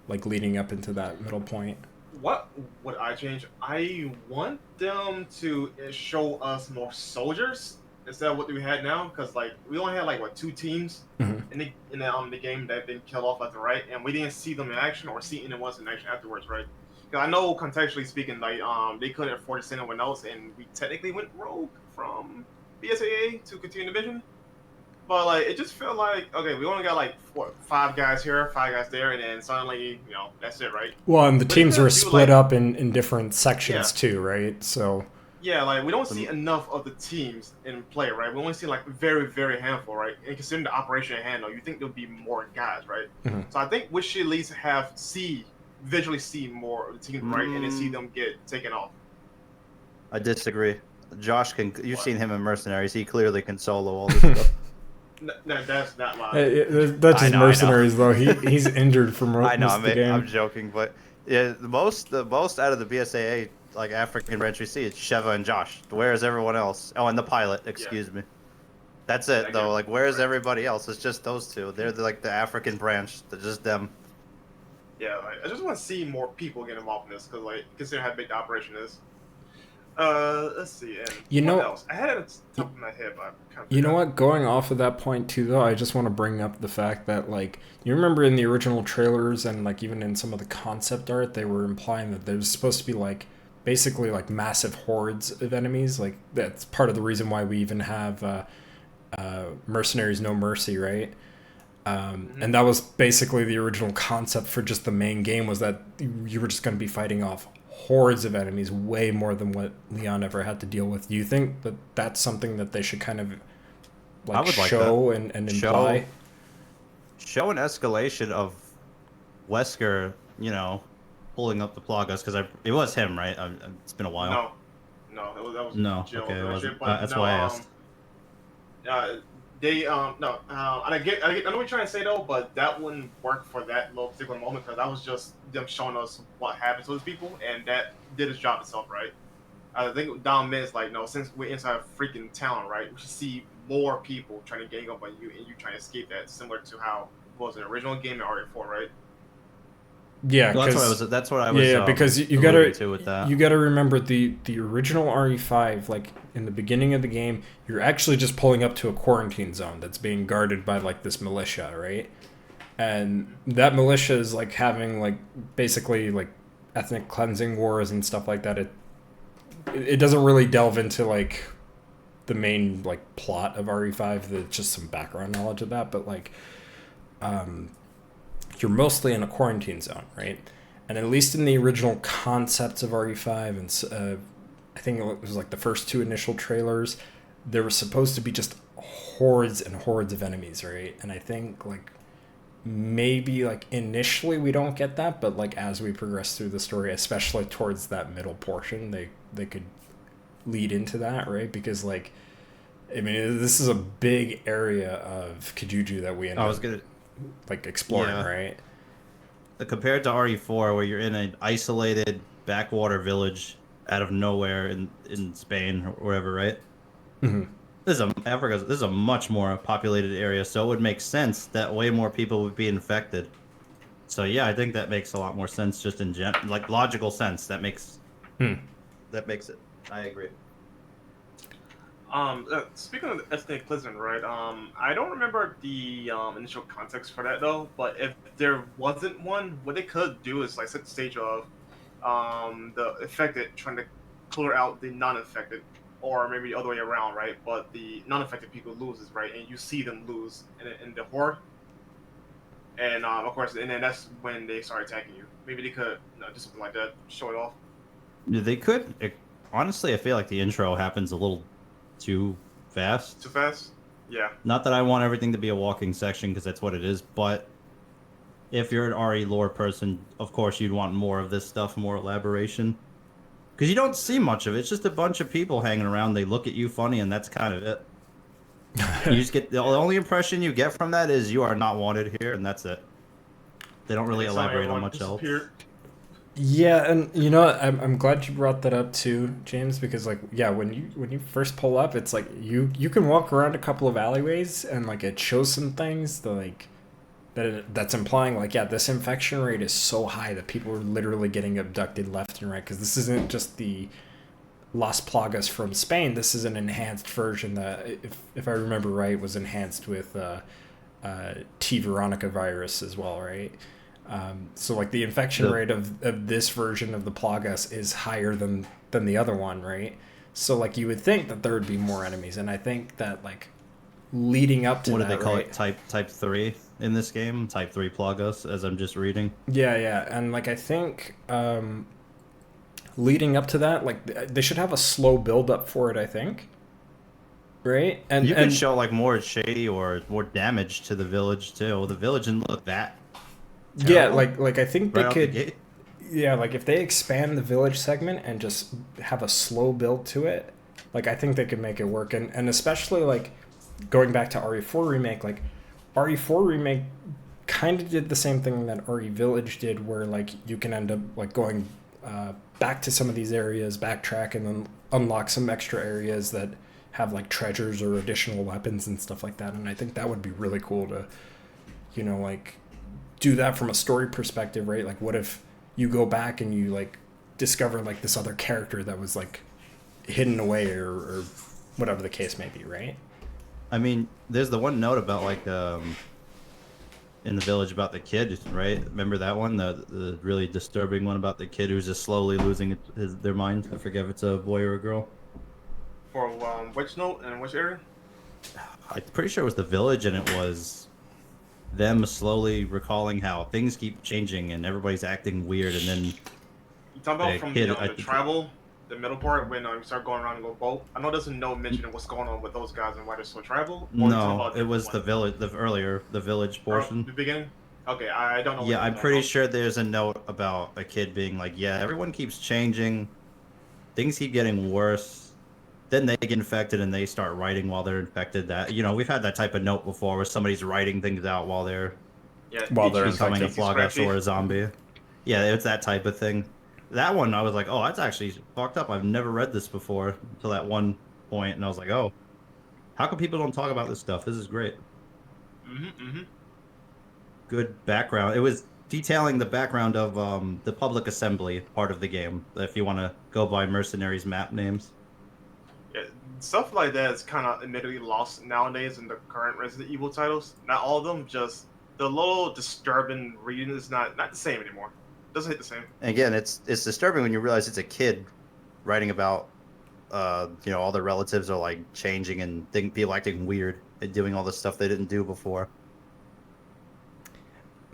like leading up into that middle point. What would I change? I want them to show us more soldiers instead of what we had now, because like we only had like what 2 teams in the game that have been killed off left and right, and we didn't see them in action or see anyone in action afterwards, right? Because I know contextually speaking, like they couldn't afford to send anyone else, and we technically went rogue from BSAA to continue division. But like it just felt like, okay, we only got like 5 guys here, 5 guys there, and then suddenly, that's it, right? Well, and the But teams were because split up in different sections too, right? So yeah, like we don't see enough of the teams in play, right? We only see like very, very handful, right? And considering the operation at hand, though, you think there'll be more guys, right? So I think we should at least visually see more of the teams, right, and then see them get taken off. I disagree. Josh you've seen him in Mercenaries. He clearly can solo all this stuff. No, that's not mine. That's just Mercenaries, though. He's injured for most of the game. I'm joking, but yeah, the most out of the BSAA like African branch we see is Sheva and Josh. Where is everyone else? Oh, and the pilot. Excuse me. That's it though. Like, where is everybody else? It's just those 2. They're like the African branch. They're just them. Yeah, like, I just want to see more people get involved in this because, like, considering how big the operation is. Let's see. And what else? I had it at the top of my head, but I can't. You know what? Going off of that point too, though, I just want to bring up the fact that, like, you remember in the original trailers and like even in some of the concept art, they were implying that there's supposed to be like basically like massive hordes of enemies. Like that's part of the reason why we even have Mercenaries No Mercy, right? And that was basically the original concept for just the main game, was that you were just going to be fighting off hordes of enemies, way more than what Leon ever had to deal with. Do you think that that's something that they should kind of like show and imply? Show an escalation of Wesker, pulling up the Plagas, because it was him, right? It's been a while. No, that was no. Jill. Okay, it wasn't. But That's why I asked. I get. I know what you're trying to say though, but that wouldn't work for that little particular moment because that was just them showing us what happens to those people, and that did its job itself, right? I think Dom Miz like, no, since we're inside a freaking town, right, we should see more people trying to gang up on you and you trying to escape that, similar to how it was in the original game in RE4, right? Yeah, well, that's what I was. Yeah, because you gotta remember the original RE5, like in the beginning of the game, you're actually just pulling up to a quarantine zone that's being guarded by like this militia, right? And that militia is like having like basically like ethnic cleansing wars and stuff like that. It doesn't really delve into like the main like plot of RE5. There's just some background knowledge of that, but like you're mostly in a quarantine zone, right? And at least in the original concepts of RE5, and I think it was like the first 2 initial trailers, there was supposed to be just hordes and hordes of enemies, right? And I think like maybe like initially we don't get that, but like as we progress through the story, especially towards that middle portion, they could lead into that, right? Because like, I mean, this is a big area of Kijuju that we end up like exploring, right? Compared to RE4, where you're in an isolated backwater village out of nowhere in Spain or wherever, right? Mm-hmm. This is a much more populated area, so it would make sense that way more people would be infected. So yeah, I think that makes a lot more sense, just in like logical sense. That makes it. I agree. Speaking of ethnic cleansing, right? I don't remember the initial context for that though. But if there wasn't one, what they could do is like set the stage of the affected trying to clear out the non-affected, or maybe the other way around, right? But the non-affected people loses, right? And you see them lose in the horde, and of course, and then that's when they start attacking you. Maybe they could, do something like that, show it off. They could. Honestly, I feel like the intro happens a little too fast. Too fast? Yeah. Not that I want everything to be a walking section, because that's what it is, but if you're an RE lore person, of course you'd want more of this stuff, more elaboration. Because you don't see much of it. It's just a bunch of people hanging around. They look at you funny, and that's kind of it. You just get the only impression you get from that is you are not wanted here, and that's it. They don't really elaborate on much else. Yeah, and you know, I'm glad you brought that up too, James, because like, yeah, when you first pull up, it's like you can walk around a couple of alleyways and like it shows some things that like that's implying like, yeah, this infection rate is so high that people are literally getting abducted left and right, because this isn't just the Las Plagas from Spain. This is an enhanced version that, if I remember right, was enhanced with T. Veronica virus as well, right? So like the infection rate of this version of the Plagas is higher than the other one, right? So like you would think that there would be more enemies, and I think that like leading up to what that, do they call right? it? Type 3 in this game? Type 3 Plagas, as I'm just reading. Yeah, and like I think leading up to that, like they should have a slow build up for it, I think. Right? And you could show like more shady or more damage to the village too. The village didn't look that terrible. Yeah, like I think right they could. Yeah, like if they expand the village segment and just have a slow build to it, like I think they could make it work. And especially like going back to RE4 Remake, like RE4 Remake kind of did the same thing that RE Village did, where like you can end up like going back to some of these areas, backtrack, and then unlock some extra areas that have like treasures or additional weapons and stuff like that. And I think that would be really cool to, you know, like do that from a story perspective, right? Like what if you go back and you like discover like this other character that was like hidden away or whatever the case may be, right? I mean, there's the one note about like in the village about the kid, right? Remember that one, the really disturbing one about the kid who's just slowly losing their mind. I forget if it's a boy or a girl. For which note and which area? I'm pretty sure it was the village, and it was them slowly recalling how things keep changing and everybody's acting weird, and then You talking about from kid, the tribal, the middle part when you start going around and go boat? I know there's no mention of what's going on with those guys and why they're so tribal. No, it was the village, the village portion. The beginning? Okay, I don't know. Yeah, I'm pretty sure there's a note about a kid being like, yeah, everyone keeps changing, things keep getting worse. Then they get infected and they start writing while they're infected. That, you know, we've had that type of note before where somebody's writing things out while they're becoming a Plagas or a zombie. Yeah, it's that type of thing. That one, I was like, oh, that's actually fucked up. I've never read this before until that one point, and I was like, oh, how come people don't talk about this stuff? This is great. Good background. It was detailing the background of the public assembly part of the game, if you want to go by mercenaries map names. Yeah, stuff like that is kind of admittedly lost nowadays in the current Resident Evil titles. Not all of them, just the little disturbing reading is not the same anymore. Doesn't hit the same. Again, it's disturbing when you realize it's a kid writing about, all their relatives are like changing and people acting weird and doing all the stuff they didn't do before.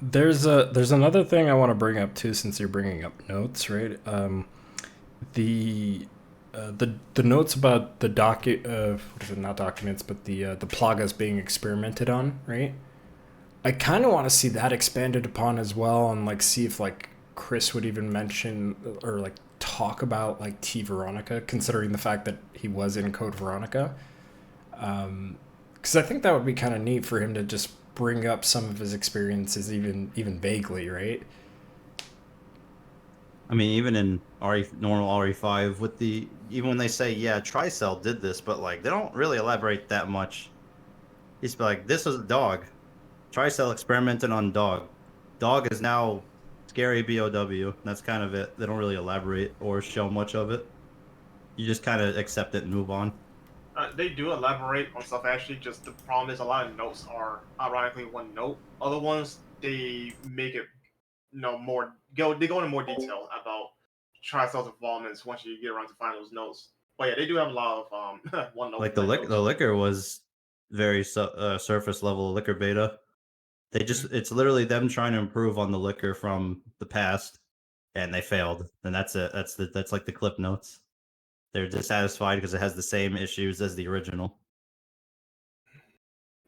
There's another thing I want to bring up too, since you're bringing up notes, right? the notes about the what is it, not documents, but the plagas being experimented on, right? I kind of want to see that expanded upon as well, and like see if like Chris would even mention or like talk about like T Veronica, considering the fact that he was in Code Veronica. Because I think that would be kind of neat for him to just bring up some of his experiences, even vaguely, right? I mean, even in normal RE5, even when they say, yeah, Tricell did this, but like they don't really elaborate that much. He's like, this was a dog. Tricell experimented on dog. Dog is now scary BOW. That's kind of it. They don't really elaborate or show much of it. You just kind of accept it and move on. They do elaborate on stuff actually. Just the problem is a lot of notes are ironically one note. Other ones they make it more they go into more detail about Tricell's involvements once you get around to find those notes. But yeah, they do have a lot of one note. Like the liquor was very surface level liquor beta. It's literally them trying to improve on the liquor from the past, and they failed. And that's it. That's like the clip notes. They're dissatisfied because it has the same issues as the original.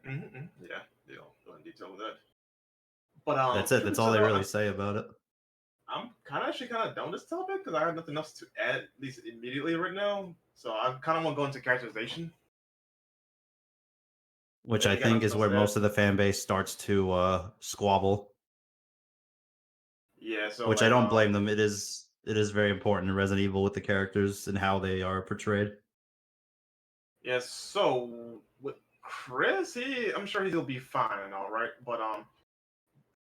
Mm-hmm. Yeah, they don't go in detail with that. But that's it. That's all they really say about it. I'm kind of done with this topic because I have nothing else to add, at least immediately right now. So I kind of want to go into characterization, which I think is where most of the fan base starts to squabble. Yeah, so which I don't blame them. It is very important in Resident Evil with the characters and how they are portrayed. Yeah, so with Chris, I'm sure he'll be fine and all right, but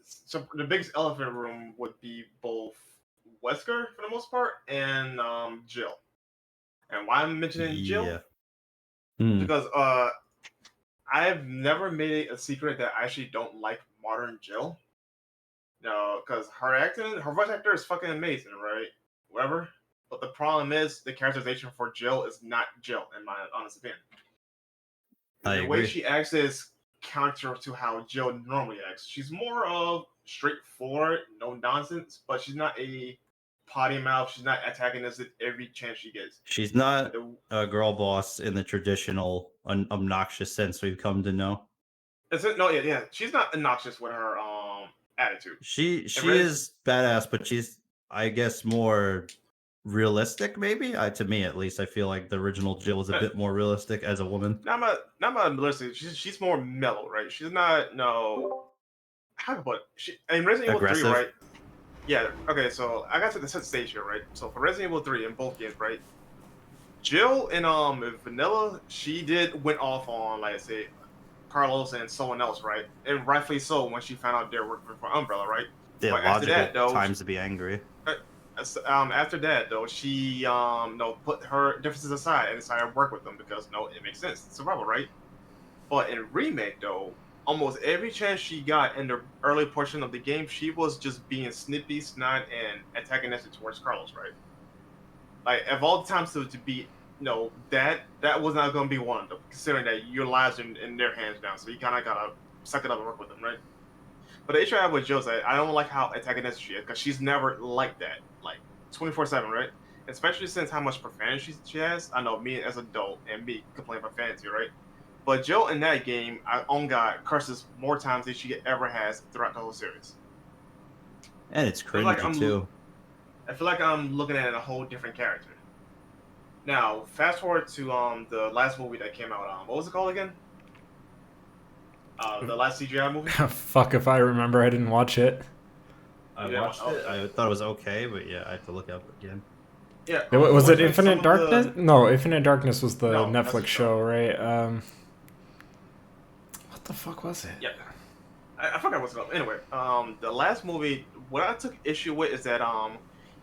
so the biggest elephant in the room would be both Wesker for the most part and Jill. And why I'm mentioning Jill? Because I've never made it a secret that I actually don't like modern Jill. No, because her voice actor is fucking amazing, right? Whatever. But the problem is the characterization for Jill is not Jill, in my honest opinion. The way she acts is counter to how Jill normally acts. She's more of straightforward, no nonsense, but she's not a potty mouth. She's not antagonistic every chance she gets. She's not a girl boss in the traditional obnoxious sense we've come to know. Yeah. She's not obnoxious with her attitude. She is badass, but she's, I guess, more realistic, maybe. To me, at least, I feel like the original Jill was a bit more realistic as a woman. Not realistic. She's more mellow, right? She's not how to put it? She in Resident Evil 3, right? Yeah. Okay, so I got to the set stage here, right? So for Resident Evil 3 in both games, right? Jill and Vanilla, she went off on, like, say, Carlos and someone else, right? And rightfully so when she found out they're working for Umbrella, right? Yeah, but logical times to be angry. After that, though, she put her differences aside and decided to work with them because it makes sense. It's survival, right? But in Remake, though, almost every chance she got in the early portion of the game, she was just being snippy, snide, and antagonistic towards Carlos, right? Like, of all the times to be, that was not going to be one of them, considering that your lives are in their hands now, so you kind of got to suck it up and work with them, right? But the issue I have with Jill is I don't like how antagonistic she is, because she's never like that, like 24/7, right? Especially since how much profanity she has. I know me as an adult and me complaining about fantasy, right? But Jill in that game, on God, curses more times than she ever has throughout the whole series. And it's cringy too. I feel like I'm looking at a whole different character. Now, fast forward to the last movie that came out. What was it called again? The last CGI movie? Fuck if I remember. I didn't watch it. I watched it. I thought it was okay, but yeah, I have to look up again. Yeah. Was it Infinite Darkness? No, Infinite Darkness was the Netflix show, right? What the fuck was it? Yeah. I forgot what's called. Anyway, the last movie, what I took issue with is that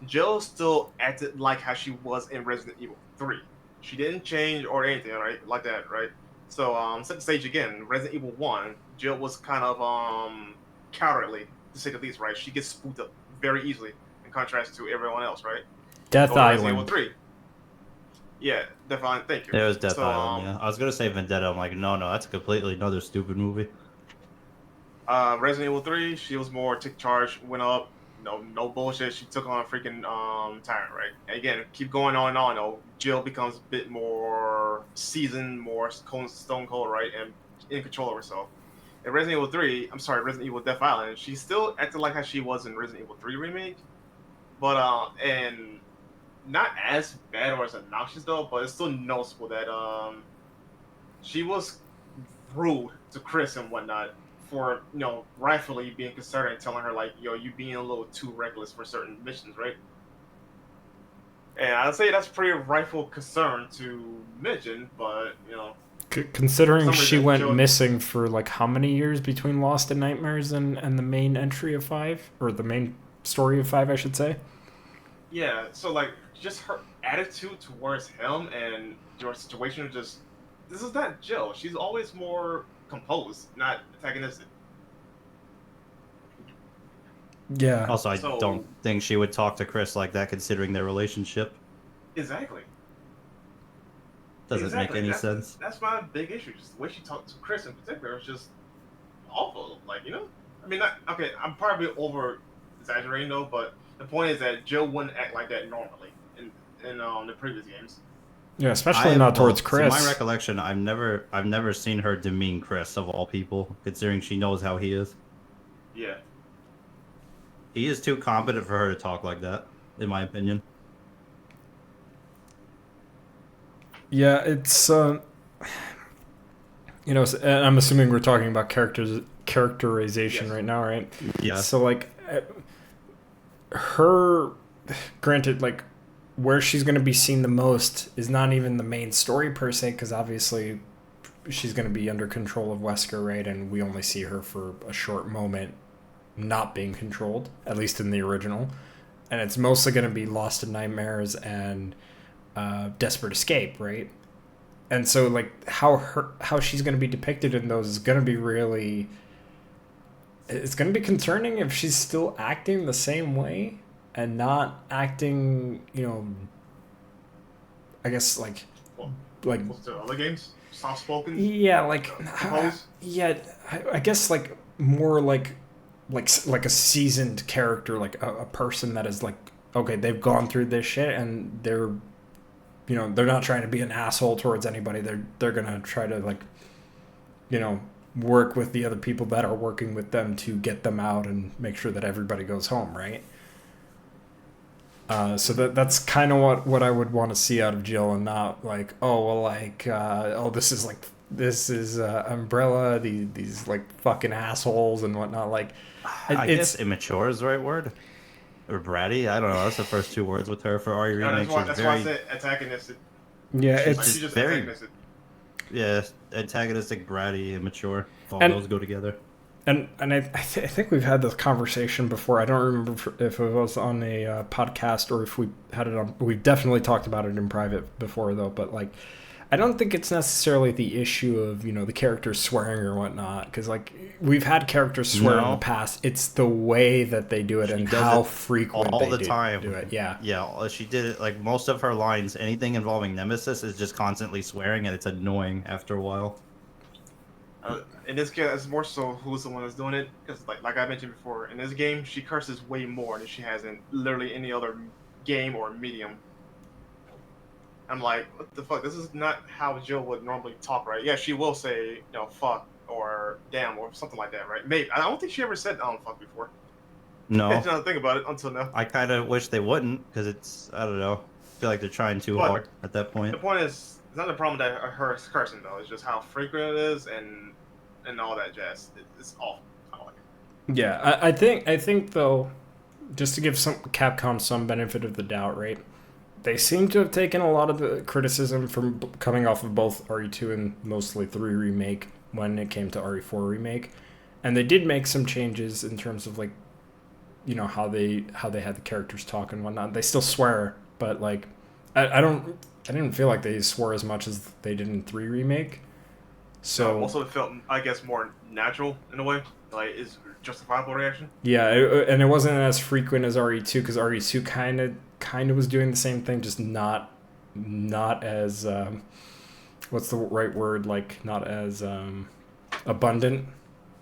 Jill still acted like how she was in Resident Evil 3. She didn't change or anything, right? Like that, right? So, set the stage again. Resident Evil 1, Jill was kind of cowardly, to say the least, right? She gets spooked up very easily in contrast to everyone else, right? Death Island. Resident Evil 3. Yeah, Death Island. Thank you. It was Death Island. Yeah, I was gonna say Vendetta. I'm like, no, that's completely another stupid movie. Resident Evil 3, she was more take charge, went up, no bullshit. She took on a freaking tyrant, right? And again, keep going on and on. Though Jill becomes a bit more seasoned, more stone cold, right, and in control of herself. In Resident Evil Death Island, she still acted like how she was in Resident Evil 3 remake, but and not as bad or as obnoxious though. But it's still noticeable that she was rude to Chris and whatnot for rightfully being concerned and telling her like, yo, you being a little too reckless for certain missions, right? And I'd say that's pretty rightful concern to mention, but Considering she went Joe... missing for like how many years between Lost in Nightmares and the main entry of 5, or the main story of 5, I should say. Yeah, so like just her attitude towards him and your situation, just this is not Jill. She's always more composed, not antagonistic. Yeah. Also, I don't think she would talk to Chris like that, considering their relationship. Exactly. Doesn't make any sense. That's my big issue. Just the way she talked to Chris in particular is just awful. Like, I mean, okay, I'm probably over exaggerating though, but the point is that Jill wouldn't act like that normally in the previous games. Yeah, especially not towards Chris. To my recollection, I've never seen her demean Chris, of all people, considering she knows how he is. Yeah. He is too competent for her to talk like that, in my opinion. Yeah, it's and I'm assuming we're talking about characterization right now, right? Yeah. So like her, granted, like where she's going to be seen the most is not even the main story per se, because obviously she's going to be under control of Wesker, right? And we only see her for a short moment not being controlled, at least in the original. And it's mostly going to be Lost in Nightmares and Desperate Escape, right? And so like how she's going to be depicted in those is going to be really, it's going to be concerning if she's still acting the same way and not acting, I guess like What's the other games? Soft spoken? Yeah, like I guess like more like a seasoned character, like a person that is like, okay, they've gone through this shit and they're not trying to be an asshole towards anybody. They're gonna try to like, work with the other people that are working with them to get them out and make sure that everybody goes home, right? So that's kind of what I would want to see out of Jill, and not like, this is Umbrella, these like fucking assholes and whatnot. Like, I guess immature is the right word, or bratty. I don't know. That's the first 2 words with her for RE Remake. That's why I said antagonistic. Yeah, it's just very antagonistic. Yeah, antagonistic, bratty, immature. All those go together. And I think we've had this conversation before. I don't remember if it was on a podcast or if we had it on. We've definitely talked about it in private before, though. But like, I don't think it's necessarily the issue of the characters swearing or whatnot, because like we've had characters swear in the past. It's the way that they do it and how frequent all the they time do it. Yeah, yeah. She did it like most of her lines. Anything involving Nemesis is just constantly swearing, and it's annoying after a while. In this case, it's more so who's the one that's doing it, because like I mentioned before, in this game she curses way more than she has in literally any other game or medium. I'm like, what the fuck? This is not how Jill would normally talk, right? Yeah, she will say, fuck or damn or something like that, right? Maybe. I don't think she ever said fuck before. No. I didn't know think about it until now. I kind of wish they wouldn't, because it's, I don't know, I feel like they're trying too hard at that point. The point is, it's not the problem that her cursing though. It's just how frequent it is and all that jazz. It's awful. I don't like it. Yeah, I think though, just to give Capcom some benefit of the doubt, right? They seem to have taken a lot of the criticism from coming off of both RE2 and mostly 3 Remake when it came to RE4 Remake, and they did make some changes in terms of like, how they had the characters talk and whatnot. They still swear, but like, I didn't feel like they swore as much as they did in 3 Remake. So also it felt, I guess, more natural in a way. Like, is justifiable reaction. Yeah, and it wasn't as frequent as RE2, because RE2 kind of was doing the same thing, just not as what's the right word, like not as abundant,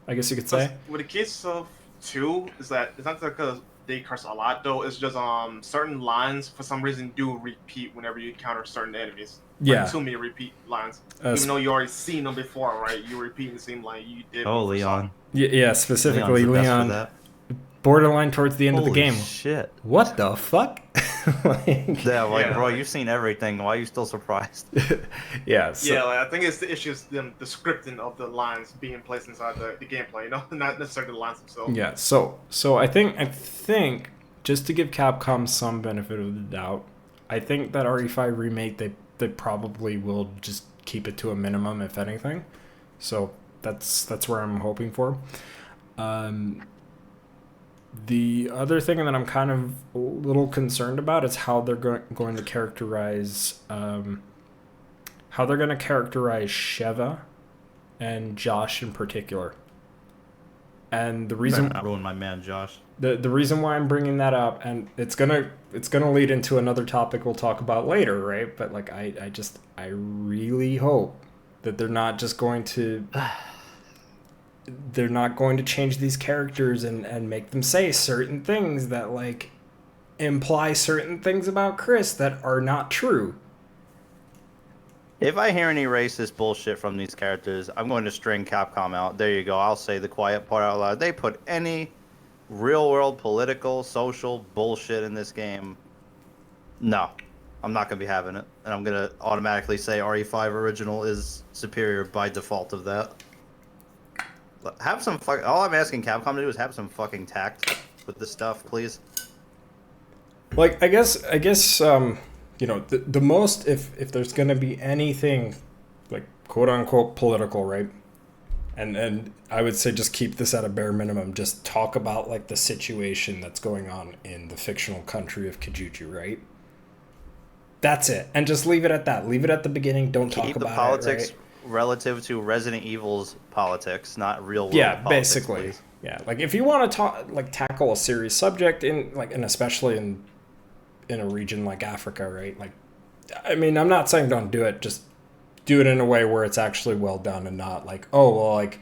I guess you could say. With the case of 2 is that it's not because they curse a lot though. It's just certain lines for some reason do repeat whenever you encounter certain enemies. Yeah. Like, too many repeat lines. Even though you already seen them before, right? You repeating the same line you did. Oh, when you Leon. Yeah, specifically Leon's the best for Leon. that. Borderline towards the end of the Holy game. shit. What the fuck? Like, Yeah, like, Yeah, bro, like- you've seen everything. Why are you still surprised? yeah. So, Yeah, like, I think it's the issues the scripting of the lines being placed inside the gameplay, you know, not necessarily the lines themselves. Yeah, so I think just to give Capcom some benefit of the doubt, I think that RE5 remake they probably will just keep it to a minimum if anything. So that's where I'm hoping for. The other thing that I'm kind of a little concerned about is how they're going to characterize Sheva and Josh in particular. And the reason I ruined my man Josh. the reason why I'm bringing that up, and it's gonna lead into another topic we'll talk about later, right? But like I really hope that they're not going to change these characters and make them say certain things that like imply certain things about Chris that are not true. If I hear any racist bullshit from these characters, I'm going to string Capcom out. There you go. I'll say the quiet part out loud. They put any real-world political, social bullshit in this game. No, I'm not going to be having it. And I'm going to automatically say RE5 original is superior by default of that. Have some all I'm asking Capcom to do is have some fucking tact with this stuff, please. Like I guess you know, the most, if there's going to be anything like quote unquote political, right? And I would say just keep this at a bare minimum. Just talk about like the situation that's going on in the fictional country of Kijuju, right? That's it. And just leave it at that. Leave it at the beginning. Don't talk Keep about the politics it, right? relative to Resident Evil's politics, not real world Yeah, politics, basically. please. Yeah, like if you want to tackle a serious subject and especially in a region like Africa, right? Like, I mean, I'm not saying don't do it. Just do it in a way where it's actually well done and not like, oh, well, like,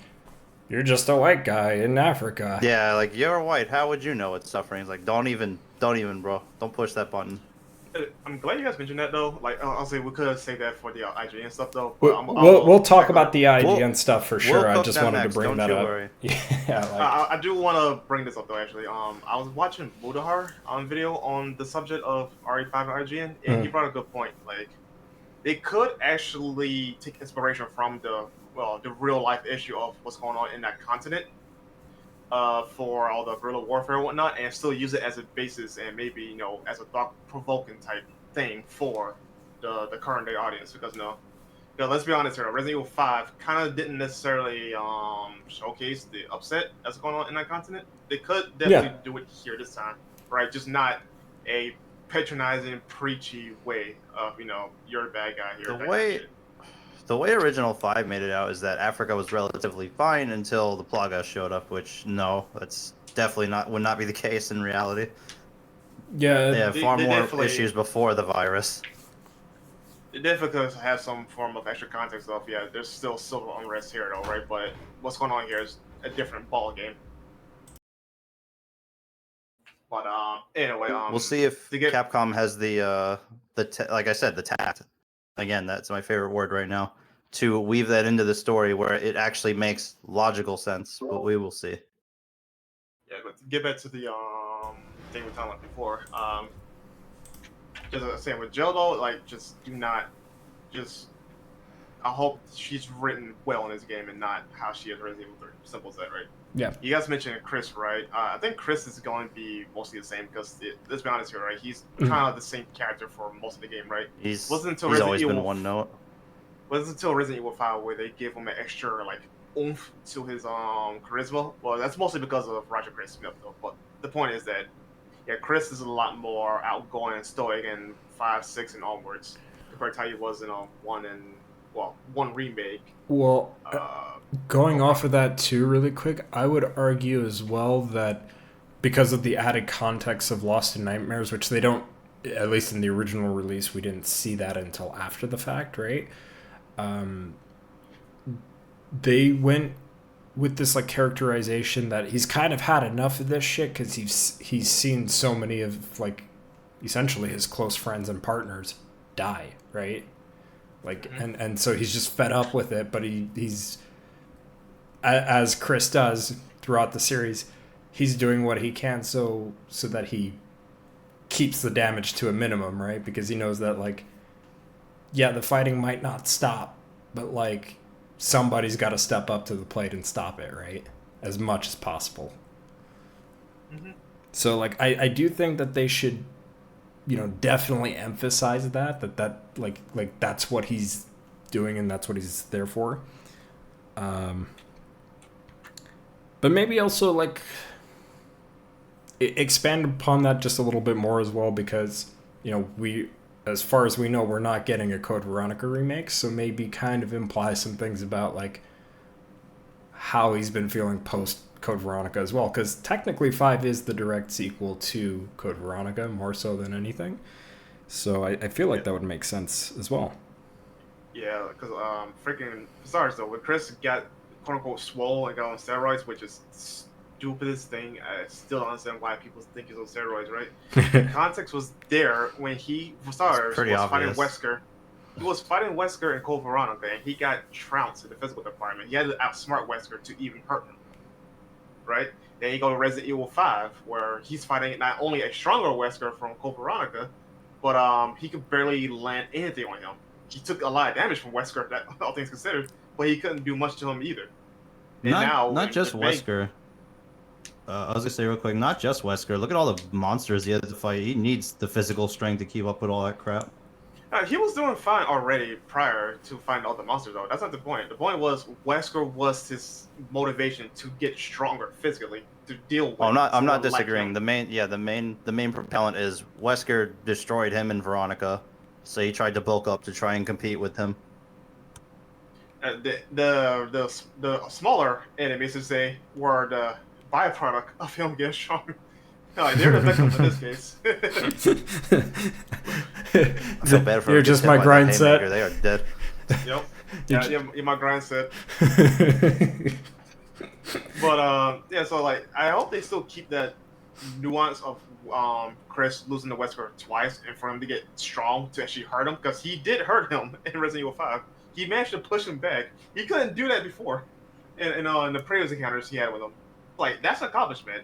you're just a white guy in Africa. Yeah, like, you're white. How would you know it's suffering? It's like, don't even, bro. Don't push that button. I'm glad you guys mentioned that though. Like, I'll say we could have saved that for the IGN stuff though. But We'll talk about the IGN We'll- stuff for we'll sure. I cook just that wanted next, to bring don't that you up. worry. Yeah, like, I do want to bring this up though. Actually, I was watching Mudahar on video on the subject of RE5 and IGN, and he brought a good point. Like, they could actually take inspiration from the real life issue of what's going on in that continent, for all the guerrilla warfare and whatnot, and still use it as a basis and maybe, you know, as a thought provoking type thing for the current day audience. Because let's be honest here, Resident Evil 5 kind of didn't necessarily showcase the upset that's going on in that continent. They could definitely do it here this time, right? Just not a patronizing, preachy way of, you know, you're a bad guy here. The way original 5 made it out is that Africa was relatively fine until the Plaga showed up, which no, that's definitely would not be the case in reality. yeah, They have far they more definitely- issues before the virus. It definitely could have some form of extra context of, yeah, there's still civil unrest here though, right? But what's going on here is a different ball game. But anyway, We'll see if to get- Capcom has like I said, the tact. Again, that's my favorite word right now. To weave that into the story where it actually makes logical sense, but we will see. Yeah, but to get back to the thing we were talking about before, just saying with Jill though, like, just do not, just, I hope she's written well in this game and not how she is Resident Evil 3. Simple as that, right? Yeah. You guys mentioned Chris, right? I think Chris is going to be mostly the same because, let's be honest here, right? He's kind of the same character for most of the game, right? He's Wasn't until always Resident been Evil- one note. Wasn't until Resident Evil 5 where they gave him an extra, like, oomph to his charisma. Well, that's mostly because of Roger Craig Smith, though. But the point is that, yeah, Chris is a lot more outgoing and stoic in 5, 6, and onwards compared to how he was in 1 remake. well, going off of that too, really quick, I would argue as well that because of the added context of Lost in Nightmares, which they don't, at least in the original release, we didn't see that until after the fact, right? They went with this like characterization that he's kind of had enough of this shit because he's seen so many of like essentially his close friends and partners die, right? Like, and so he's just fed up with it, but he's as Chris does throughout the series, he's doing what he can so that he keeps the damage to a minimum, right? Because he knows that like, yeah, the fighting might not stop, but like somebody's got to step up to the plate and stop it, right? As much as possible. Mm-hmm. So like, I do think that they should, you know, definitely emphasize that like that's what he's doing and that's what he's there for. But maybe also like expand upon that just a little bit more as well, because, you know, we, as far as we know, we're not getting a Code Veronica remake, so maybe kind of imply some things about like how he's been feeling post Code Veronica as well, because technically 5 is the direct sequel to Code Veronica more so than anything. So I feel like that would make sense as well. Yeah, because freaking stars though, when Chris got quote unquote swole and got on steroids, which is stupidest thing. I still don't understand why people think he's on steroids, right? The context was there when he, for starters, was fighting Wesker. He was fighting Wesker in Code Veronica, and he got trounced in the physical department. He had to outsmart Wesker to even hurt him, right? Then you go to Resident Evil 5, where he's fighting not only a stronger Wesker from Code Veronica, but he could barely land anything on him. He took a lot of damage from Wesker, that, all things considered, but he couldn't do much to him either. And not just Wesker. I was gonna say real quick, not just Wesker. Look at all the monsters he had to fight. He needs the physical strength to keep up with all that crap. He was doing fine already prior to finding all the monsters, though. That's not the point. The point was Wesker was his motivation to get stronger physically to deal with. I'm not disagreeing. Like the main propellant is Wesker destroyed him and Veronica, so he tried to bulk up to try and compete with him. The smaller enemies, to say, were the byproduct of him getting stronger. No, they're the victims in this case. I feel bad for You're just my grind set. They are dead. Yep. Yeah, you're my grind set. But yeah, so like I hope they still keep that nuance of Chris losing to Wesker twice, and for him to get strong to actually hurt him, because he did hurt him in Resident Evil 5. He managed to push him back. He couldn't do that before, in the previous encounters he had with him. Like, that's an accomplishment.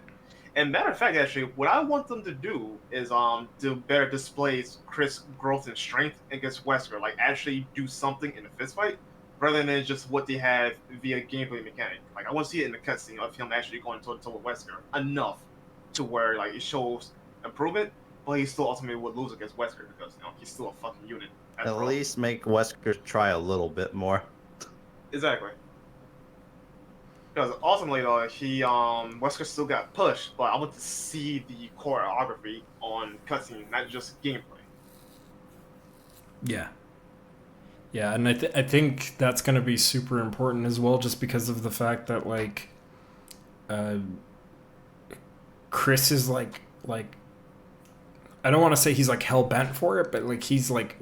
And matter of fact, actually, what I want them to do is to better display Chris' growth and strength against Wesker. Like, actually do something in the fist fight, rather than just what they have via gameplay mechanic. Like, I want to see it in the cutscene of him actually going toe-to-toe with Wesker enough to where, like, it shows improvement, but he still ultimately would lose against Wesker because, you know, he's still a fucking unit. At least make Wesker try a little bit more. Exactly. Because ultimately, though, Wesker still got pushed, but I want to see the choreography on cutscene, not just gameplay. Yeah. Yeah, and I think that's going to be super important as well, just because of the fact that, like, Chris is, like, I don't want to say he's, like, hell-bent for it, but, like, he's, like,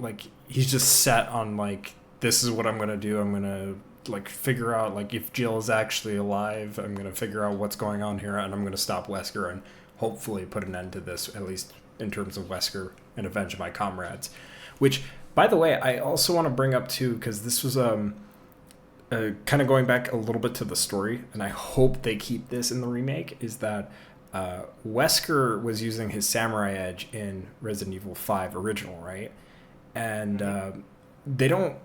he's just set on, like, this is what I'm going to do. I'm going to, like, figure out, like, if Jill is actually alive, I'm going to figure out what's going on here, and I'm going to stop Wesker and hopefully put an end to this, at least in terms of Wesker, and avenge my comrades. Which, by the way, I also want to bring up, too, because this was kind of going back a little bit to the story, and I hope they keep this in the remake, is that Wesker was using his samurai edge in Resident Evil 5 original, right? And they don't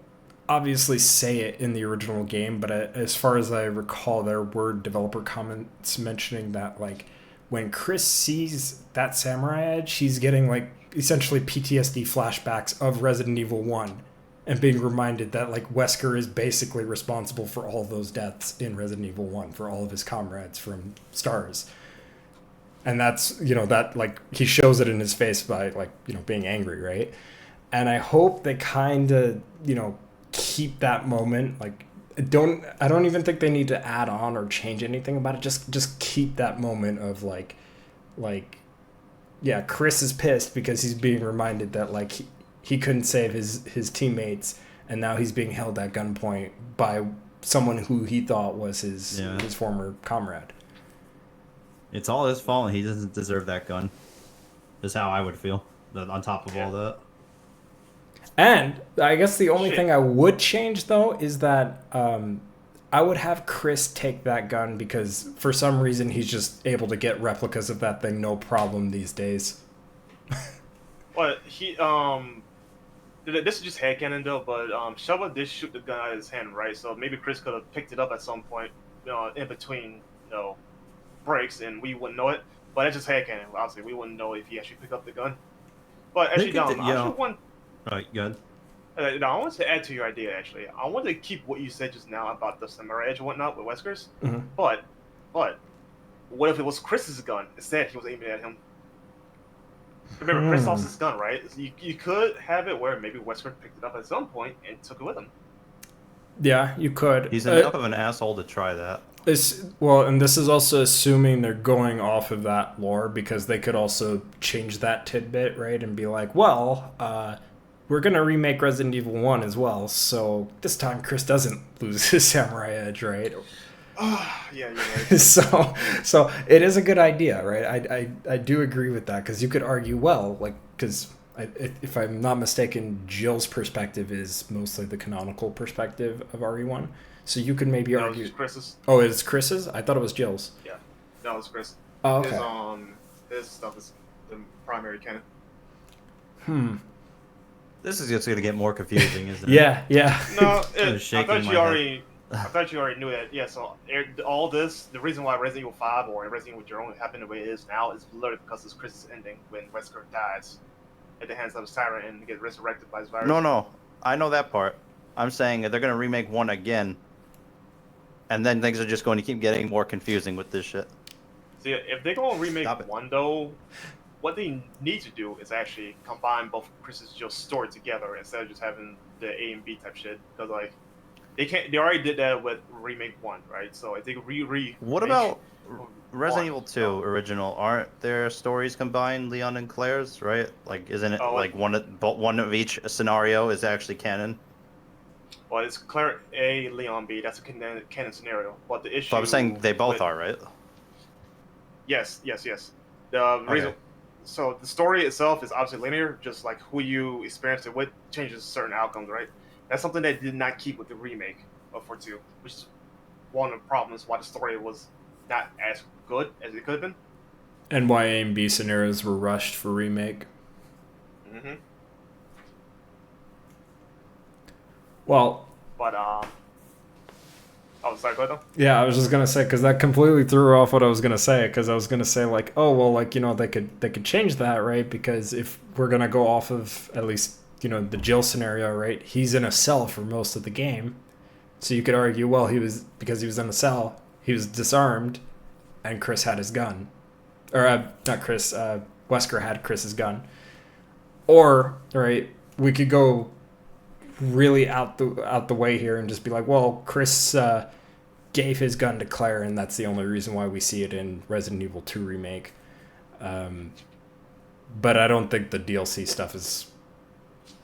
obviously say it in the original game, but as far as I recall, there were developer comments mentioning that, like, when Chris sees that samurai edge, he's getting, like, essentially PTSD flashbacks of Resident Evil 1 and being reminded that, like, Wesker is basically responsible for all those deaths in Resident Evil 1, for all of his comrades from STARS. And that's, you know, that, like, he shows it in his face by, like, you know, being angry, right? And I hope they kind of, you know, keep that moment. Like, I don't even think they need to add on or change anything about it. Just keep that moment of, like, yeah, Chris is pissed because he's being reminded that, like, he couldn't save his teammates, and now he's being held at gunpoint by someone who he thought was his Yeah. his former comrade. It's all his fault, and he doesn't deserve that gun. Is how I would feel. On top of Yeah. all that. And I guess the only Shit. thing I would change though is that I would have Chris take that gun because for some reason he's just able to get replicas of that thing no problem these days. But he this is just headcanon though. But Shovel did shoot the gun out of his hand, right? So maybe Chris could have picked it up at some point, in between, breaks, and we wouldn't know it. But that's just headcanon. Obviously, we wouldn't know if he actually picked up the gun. But actually, could, I actually want. Alright, good. No, I wanted to add to your idea. Actually, I wanted to keep what you said just now about the samurai edge and whatnot with Wesker's. Mhm. But, what if it was Chris's gun instead? He was aiming at him. Remember, Chris lost his gun, right? So you could have it where maybe Wesker picked it up at some point and took it with him. Yeah, you could. He's enough of an asshole to try that. And this is also assuming they're going off of that lore because they could also change that tidbit, right? And be like, well, we're going to remake Resident Evil 1 as well, so this time Chris doesn't lose his samurai edge, right? Yeah, you're right. So it is a good idea, right? I do agree with that because you could argue, well, like, because if I'm not mistaken, Jill's perspective is mostly the canonical perspective of RE1. So you could maybe No, argue. it's Chris's. Oh, it's Chris's? I thought it was Jill's. Yeah, no, it's Chris. Oh, okay. His stuff is the primary canon. This is just going to get more confusing, isn't it? Yeah, yeah. No, Kinda I shaking thought my you head. already. I thought you already knew that. Yeah. So all this, the reason why Resident Evil 5 or Resident Evil Zero happened the way it is now is literally because it's Chris's ending when Wesker dies at the hands of his tyrant and gets resurrected by his virus. No. I know that part. I'm saying that they're going to remake 1 again. And then things are just going to keep getting more confusing with this shit. See, if they're gonna remake Stop it. 1 though, what they need to do is actually combine both Chris's Jill's story together instead of just having the A and B type shit. Because like they already did that with remake 1, right? So if they could What about Resident Evil 2 original? Aren't their stories combined, Leon and Claire's, right? Like, isn't it like one of each scenario is actually canon? Well, it's Claire A, Leon B. That's a canon scenario. But the issue. So I'm saying they both with- are, right? Yes. The reason. Okay. So the story itself is obviously linear, just like who you experience it with changes certain outcomes, right? That's something they did not keep with the remake of 4-2, which is one of the problems why the story was not as good as it could have been. And why A and B scenarios were rushed for remake. Mm-hmm. Well, But sorry, go ahead though. yeah, I was just gonna say because that completely threw off what I was gonna say because I was gonna say like, oh well, like they could change that, right? Because if we're gonna go off of at least the Jill scenario, right? He's in a cell for most of the game, so you could argue, well, because he was in a cell, he was disarmed, and Chris had his gun, or not Chris, Wesker had Chris's gun, or right, we could go really out the way here and just be like, well, Chris gave his gun to Claire, and that's the only reason why we see it in Resident Evil 2 remake. But I don't think the DLC stuff is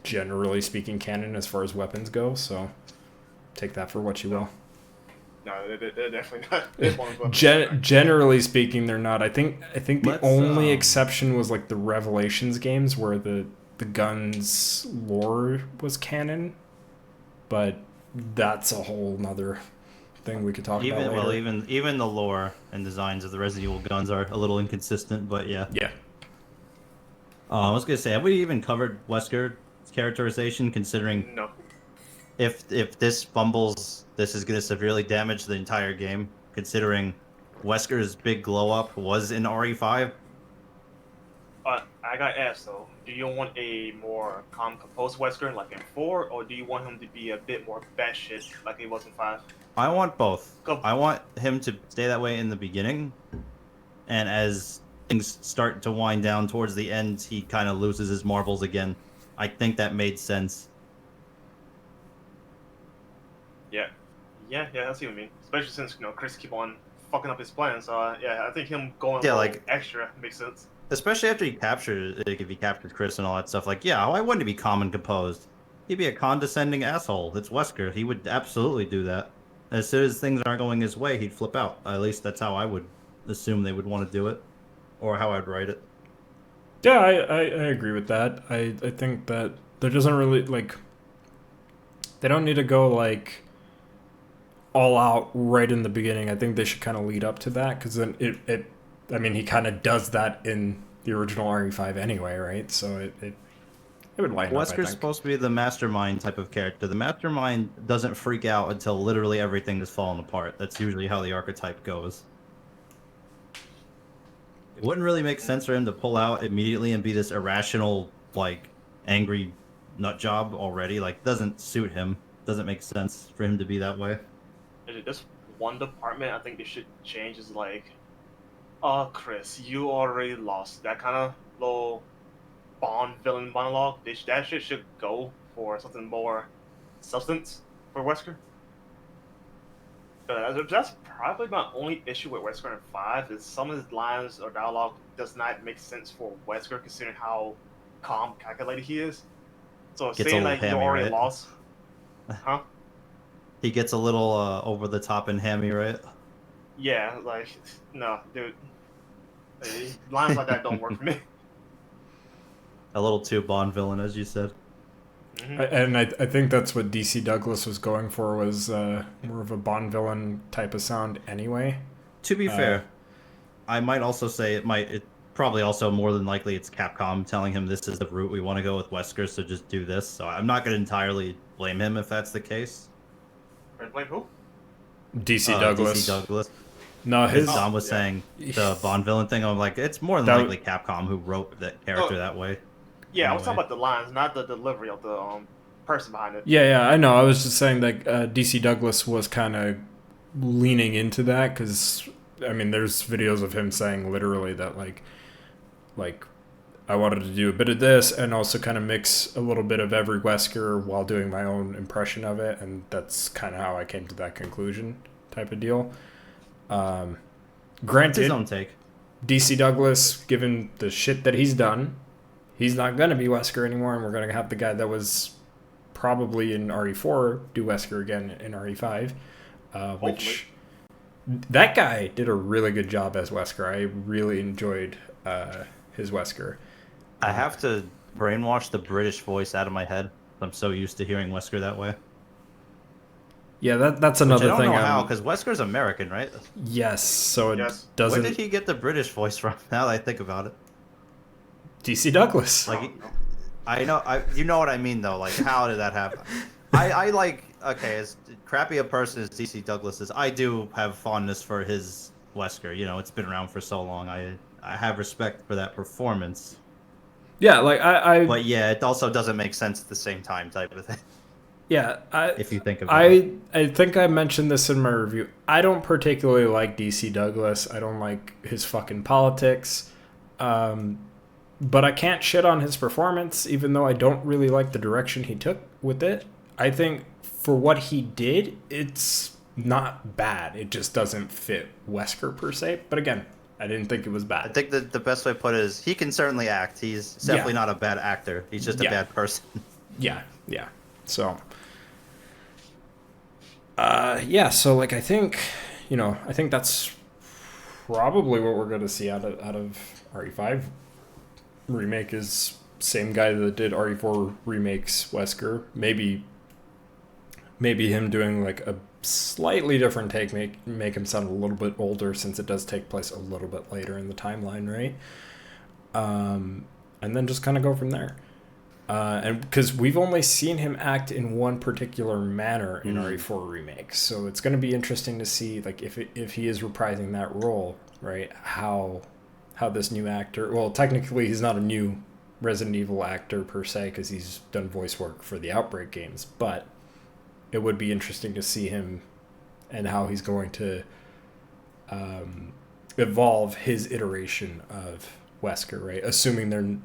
generally speaking canon as far as weapons go, so take that for what you will. No, they're definitely not. It's one of them. Generally speaking, they're not. I think the Let's, only exception was like the Revelations games where the gun's lore was canon, but that's a whole nother thing we could talk about later. Even the lore and designs of the Resident Evil guns are a little inconsistent, but yeah. Yeah. I was gonna say, have we even covered Wesker's characterization? Considering No. if this fumbles, this is gonna severely damage the entire game. Considering Wesker's big glow up was in RE5. I got asked though. Do you want a more calm, composed Wesker like in 4, or do you want him to be a bit more batshit like he was in 5? I want both. Go. I want him to stay that way in the beginning, and as things start to wind down towards the end, he kind of loses his marbles again. I think that made sense. Yeah, I see what you mean. Especially since Chris keep on fucking up his plans. So yeah, I think him going Yeah, a little like- extra makes sense. Especially after he captured, like, if he captured Chris and all that stuff. Like, yeah, why wouldn't he be calm and composed? He'd be a condescending asshole. It's Wesker. He would absolutely do that. As soon as things aren't going his way, he'd flip out. At least that's how I would assume they would want to do it, or how I'd write it. Yeah, I agree with that. I think that there doesn't really, like, they don't need to go, like, all out right in the beginning. I think they should kind of lead up to that, because then I mean, he kind of does that in the original RE5 anyway, right? So it would line up, I Wesker's think. supposed to be the mastermind type of character. The mastermind doesn't freak out until literally everything is falling apart. That's usually how the archetype goes. It wouldn't really make sense for him to pull out immediately and be this irrational, like, angry nut job already. Like, doesn't suit him. Doesn't make sense for him to be that way. This one department I think they should change is like, Chris, you already lost. That kind of little Bond villain monologue. That shit should go for something more substance for Wesker. That's probably my only issue with Wesker in 5 is some of his lines or dialogue does not make sense for Wesker considering how calm, calculated he is. So Gets saying a little like you hammy, already right? lost, huh? He gets a little over the top and hammy, right? Yeah, like no, dude. Lines like that don't work for me. A little too Bond villain, as you said. And I think that's what DC Douglas was going for, was more of a Bond villain type of sound anyway. To be fair, I might also say it probably also more than likely it's Capcom telling him this is the route we want to go with Wesker, so just do this. So I'm not going to entirely blame him if that's the case. Blame who? DC Douglas. DC Douglas. No, As his Dom was saying, the Bond villain thing, I'm like, it's more than likely Capcom who wrote that character that way. Yeah, I was talking about the lines, not the delivery of the person behind it. Yeah, I know. I was just saying that DC Douglas was kind of leaning into that, because, I mean, there's videos of him saying literally that, like I wanted to do a bit of this and also kind of mix a little bit of every Wesker while doing my own impression of it, and that's kind of how I came to that conclusion type of deal. Granted, His own take. DC Douglas, given the shit that he's done, he's not going to be Wesker anymore, and we're going to have the guy that was probably in RE4 do Wesker again in RE5, which that guy did a really good job as Wesker. I really enjoyed his Wesker. I have to brainwash the British voice out of my head. I'm so used to hearing Wesker that way. Yeah, that's another Which I thing. don't know how, because Wesker's American, right? Yes, so it doesn't. Where did he get the British voice from? Now that I think about it, DC Douglas. like, I know, you know what I mean though. Like, how did that happen? I like, okay, as crappy a person as DC Douglas is, I do have fondness for his Wesker. You know, it's been around for so long. I have respect for that performance. Yeah, like But yeah, it also doesn't make sense at the same time, type of thing. Yeah, if you think about it. I think I mentioned this in my review. I don't particularly like DC Douglas. I don't like his fucking politics. But I can't shit on his performance, even though I don't really like the direction he took with it. I think for what he did, it's not bad. It just doesn't fit Wesker per se. But again, I didn't think it was bad. I think the best way to put it is he can certainly act. He's definitely not a bad actor. He's just a bad person. Yeah. So, so like I think that's probably what we're going to see out of RE5 remake is same guy that did RE4 remakes Wesker. Maybe him doing like a slightly different take, make him sound a little bit older, since it does take place a little bit later in the timeline, right? And then just kind of go from there. And because we've only seen him act in one particular manner in RE4 remake, so it's going to be interesting to see, like, if he is reprising that role, right? How this new actor, well, technically he's not a new Resident Evil actor per se, because he's done voice work for the Outbreak games, but it would be interesting to see him and how he's going to evolve his iteration of Wesker, right? Assuming they're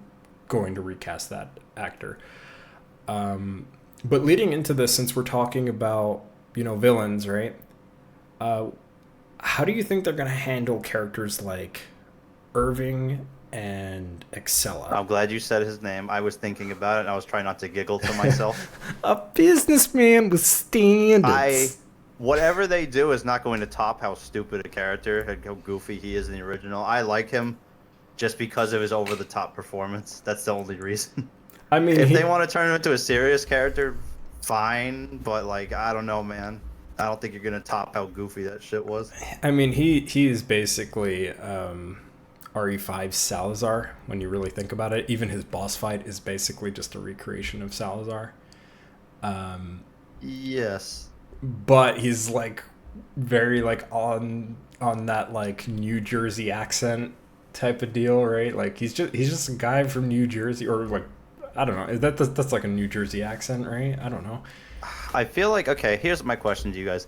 going to recast that actor. But leading into this, since we're talking about, villains, right? How do you think they're going to handle characters like Irving and Excella? I'm glad you said his name. I was thinking about it, and I was trying not to giggle to myself. A businessman with standards. I whatever they do is not going to top how stupid a character and how goofy he is in the original. I like him just because of his over-the-top performance. That's the only reason. I mean, If they want to turn him into a serious character, fine. But like, I don't know, man. I don't think you're gonna top how goofy that shit was. I mean, he is basically RE5 Salazar when you really think about it. Even his boss fight is basically just a recreation of Salazar. Yes. But he's like very like on that like New Jersey accent type of deal, right? Like he's just a guy from New Jersey, or like I don't know. That's like a New Jersey accent, right? I don't know. I feel like, okay, here's my question to you guys.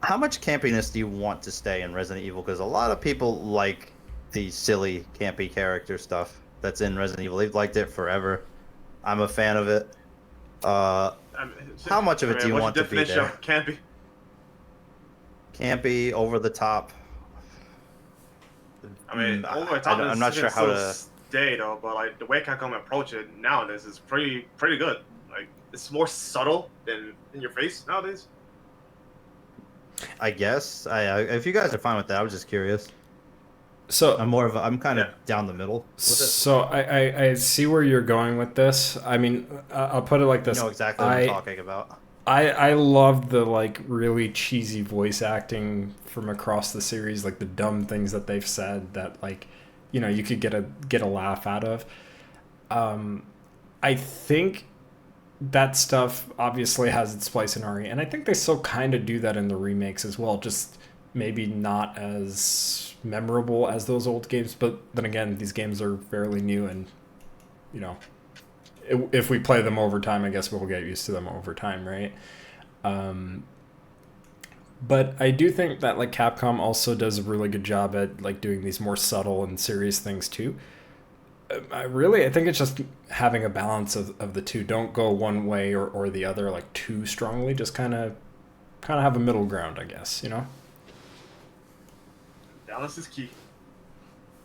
How much campiness do you want to stay in Resident Evil? Because a lot of people like the silly, campy character stuff that's in Resident Evil. They've liked it forever. I'm a fan of it. How much of it do you want to be there? Campy. Campy, over the top. I mean, over the top. I'm not sure how to stay though, but like the way Capcom approach it nowadays is pretty good. Like it's more subtle than in your face nowadays. I guess. If you guys are fine with that, I was just curious. So I'm kind of down the middle with it. So I see where you're going with this. I mean, I'll put it like this. You know exactly what I'm talking about. I love the like really cheesy voice acting from across the series, like the dumb things that they've said that like, you know, you could get a laugh out of. I think that stuff obviously has its place in RE, and I think they still kind of do that in the remakes as well, just maybe not as memorable as those old games, but then again, these games are fairly new, and you know, if we play them over time, I guess we'll get used to them over time, right? But I do think that like Capcom also does a really good job at like doing these more subtle and serious things too. I think it's just having a balance of the two. Don't go one way or the other like too strongly. Just kind of have a middle ground, I guess, you know? Balance is key.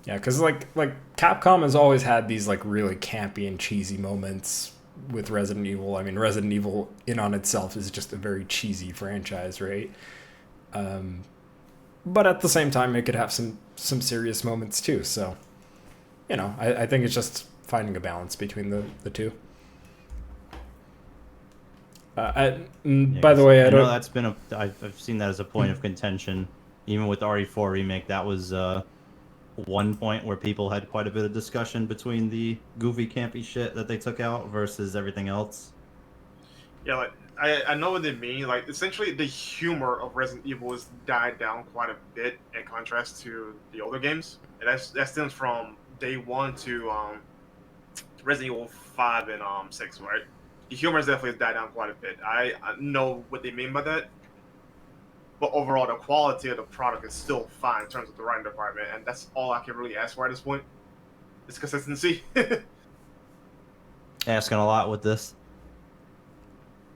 Yeah, because like Capcom has always had these like really campy and cheesy moments with Resident Evil. I mean, Resident Evil in on itself is just a very cheesy franchise, right? But at the same time, it could have some serious moments too. So, you know, I think it's just finding a balance between the two. By the way, I don't know that's been I've seen that as a point of contention, even with RE4 remake. That was one point where people had quite a bit of discussion between the goofy, campy shit that they took out versus everything else. Yeah, like I know what they mean. Like essentially, the humor of Resident Evil has died down quite a bit in contrast to the older games, and that stems from day one to Resident Evil 5 and 6, right? The humor has definitely died down quite a bit. I know what they mean by that, but overall, the quality of the product is still fine in terms of the writing department, and that's all I can really ask for at this point. It's consistency. Asking a lot with this.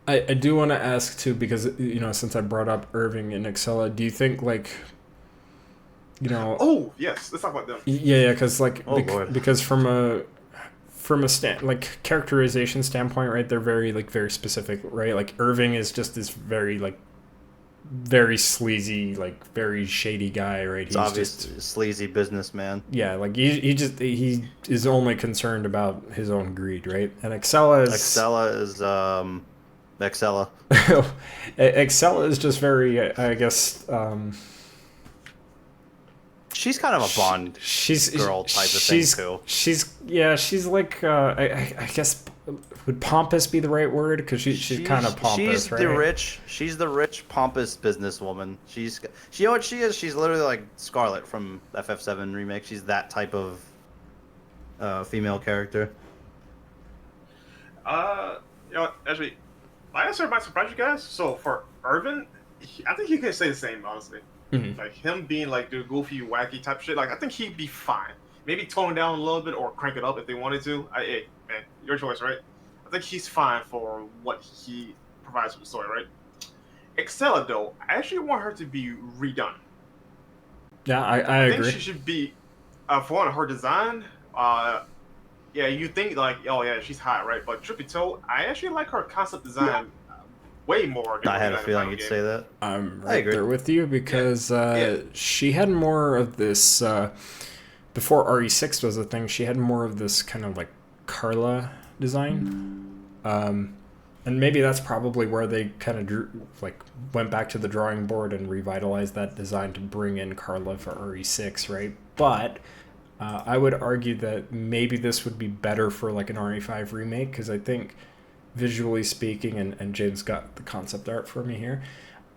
I do want to ask too, because you know, since I brought up Irving and Excella, do you think like, you know? Oh yes, let's talk about them. Yeah, because like because from a like characterization standpoint, right? They're very specific, right? Like Irving is just this very sleazy, like very shady guy, right? He's just sleazy businessman. Yeah, like he is only concerned about his own greed, right? And Excella is just very, I guess. She's kind of a Bond girl type of thing too. She's like I guess, would pompous be the right word? Because she's kind of pompous, right? She's the rich pompous businesswoman. You know what she is? She's literally like Scarlet from FF7 remake. She's that type of female character. You know, actually, my answer might surprise you guys. So for Irvin, I think he could say the same, honestly. Mm-hmm. Like him being like the goofy, wacky type shit. Like I think he'd be fine. Maybe tone down a little bit or crank it up if they wanted to. Hey, man, your choice, right? I think he's fine for what he provides with the story, right? Excella, though, I actually want her to be redone. Yeah, I agree. I think she should be, for one, her design. Yeah, you think like, oh yeah, she's hot, right? But truth be told, I actually like her concept design way more. Than I what had we a got in the feeling final you'd game. say that. I'm I right agree. there with you because Yeah. she had more of this before RE6 was a thing. She had more of this kind of like Carla design, and maybe that's probably where they kind of went back to the drawing board and revitalized that design to bring in Carla for RE6, right? But I would argue that maybe this would be better for like an RE5 remake because I think visually speaking, and James got the concept art for me here.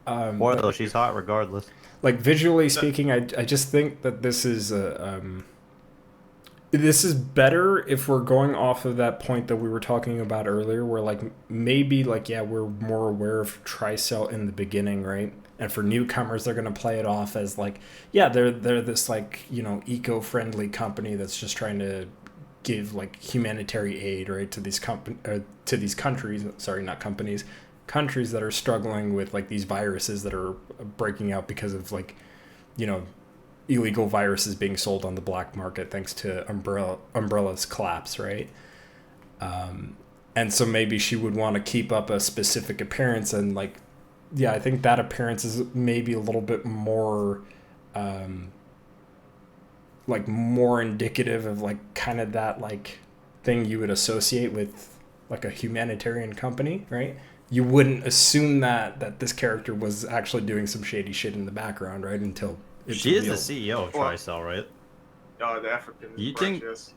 Or though she's hot regardless. Like visually speaking, I just think that this is this is better if we're going off of that point that we were talking about earlier, where like maybe like yeah, we're more aware of Tricell in the beginning, right? And for newcomers, they're gonna play it off as like yeah, they're this like eco-friendly company that's just trying to give like humanitarian aid right to these to these countries. Sorry, not companies. Countries that are struggling with like these viruses that are breaking out because of like illegal viruses being sold on the black market thanks to Umbrella's collapse, right? And so maybe she would want to keep up a specific appearance, and like yeah, I think that appearance is maybe a little bit more like more indicative of like kind of that like thing you would associate with like a humanitarian company, right? You wouldn't assume that this character was actually doing some shady shit in the background, right? Until it's She is revealed. the CEO of Well- Tricell, right? The African You branch, think- yes.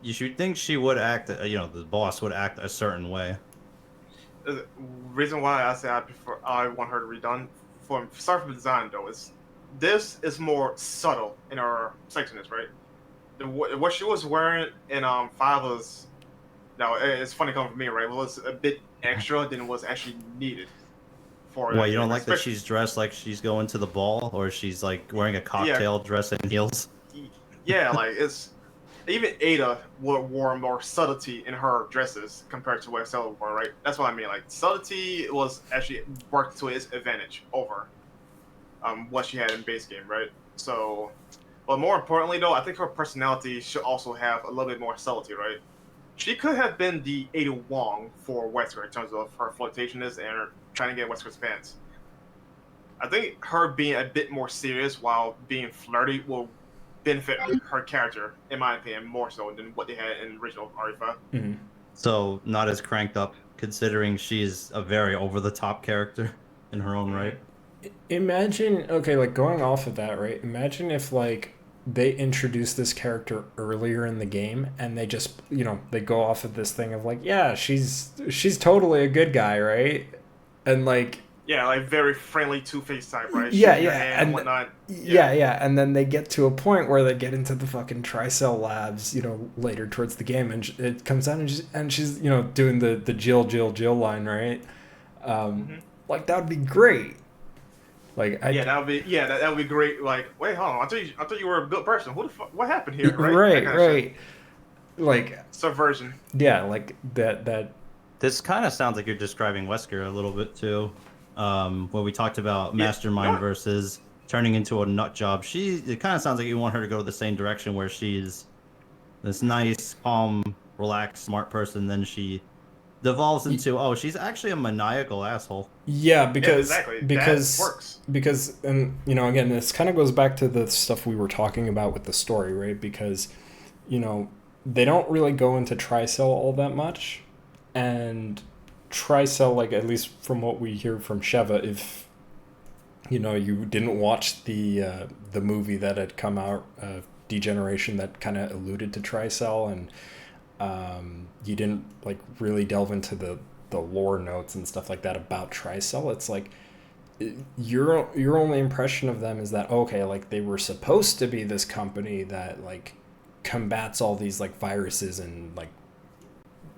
You should think she would act, the boss would act a certain way. The reason why I say I want her to redone start from the design though is this is more subtle in her sexiness, right? What she was wearing in Five was now it's funny coming from me, right? Was a bit extra than was actually needed for. Well, you don't like that especially- she's dressed like she's going to the ball, or she's like wearing a cocktail dress and heels? Yeah, like it's even Ada wore more subtlety in her dresses compared to what Stella wore, right? That's what I mean. Like subtlety was actually worked to its advantage over what she had in base game, right? So, but more importantly, though, I think her personality should also have a little bit more subtlety, right? She could have been the Ada Wong for Wesker in terms of her flirtatiousness and her trying to get Wesker's pants. I think her being a bit more serious while being flirty will benefit her character, in my opinion, more so than what they had in original RE5. Mm-hmm. So not as cranked up, considering she's a very over-the-top character in her own right. Imagine, okay, like going off of that, right? Imagine if like they introduced this character earlier in the game and they just, they go off of this thing of like, yeah, she's totally a good guy, right? And like Yeah, like very friendly Two-Face type, right? Yeah, Shaking your yeah, hand and whatnot. yeah, and then they get to a point where they get into the fucking Tricell labs, later towards the game, and it comes out and she's doing the Jill line, right? Like that would be great. Like that would be great. Like, wait, hold on, I thought you were a good person. Who the fuck? What happened here? right, That kind of right. shit. Like Subversion. yeah, like that. This kind of sounds like you're describing Wesker a little bit too. When we talked about Mastermind no. versus turning into a nut job, it kind of sounds like you want her to go the same direction where she's this nice, calm, relaxed, smart person. Then she devolves into she's actually a maniacal asshole. Yeah, because exactly. because that works. because and again, this kind of goes back to the stuff we were talking about with the story, right? Because they don't really go into Tricell all that much, and Tricell, like at least from what we hear from Sheva, if you didn't watch the movie that had come out, Degeneration, that kind of alluded to Tricell, and you didn't like really delve into the lore notes and stuff like that about Tricell. It's like your only impression of them is that okay, like they were supposed to be this company that like combats all these like viruses and like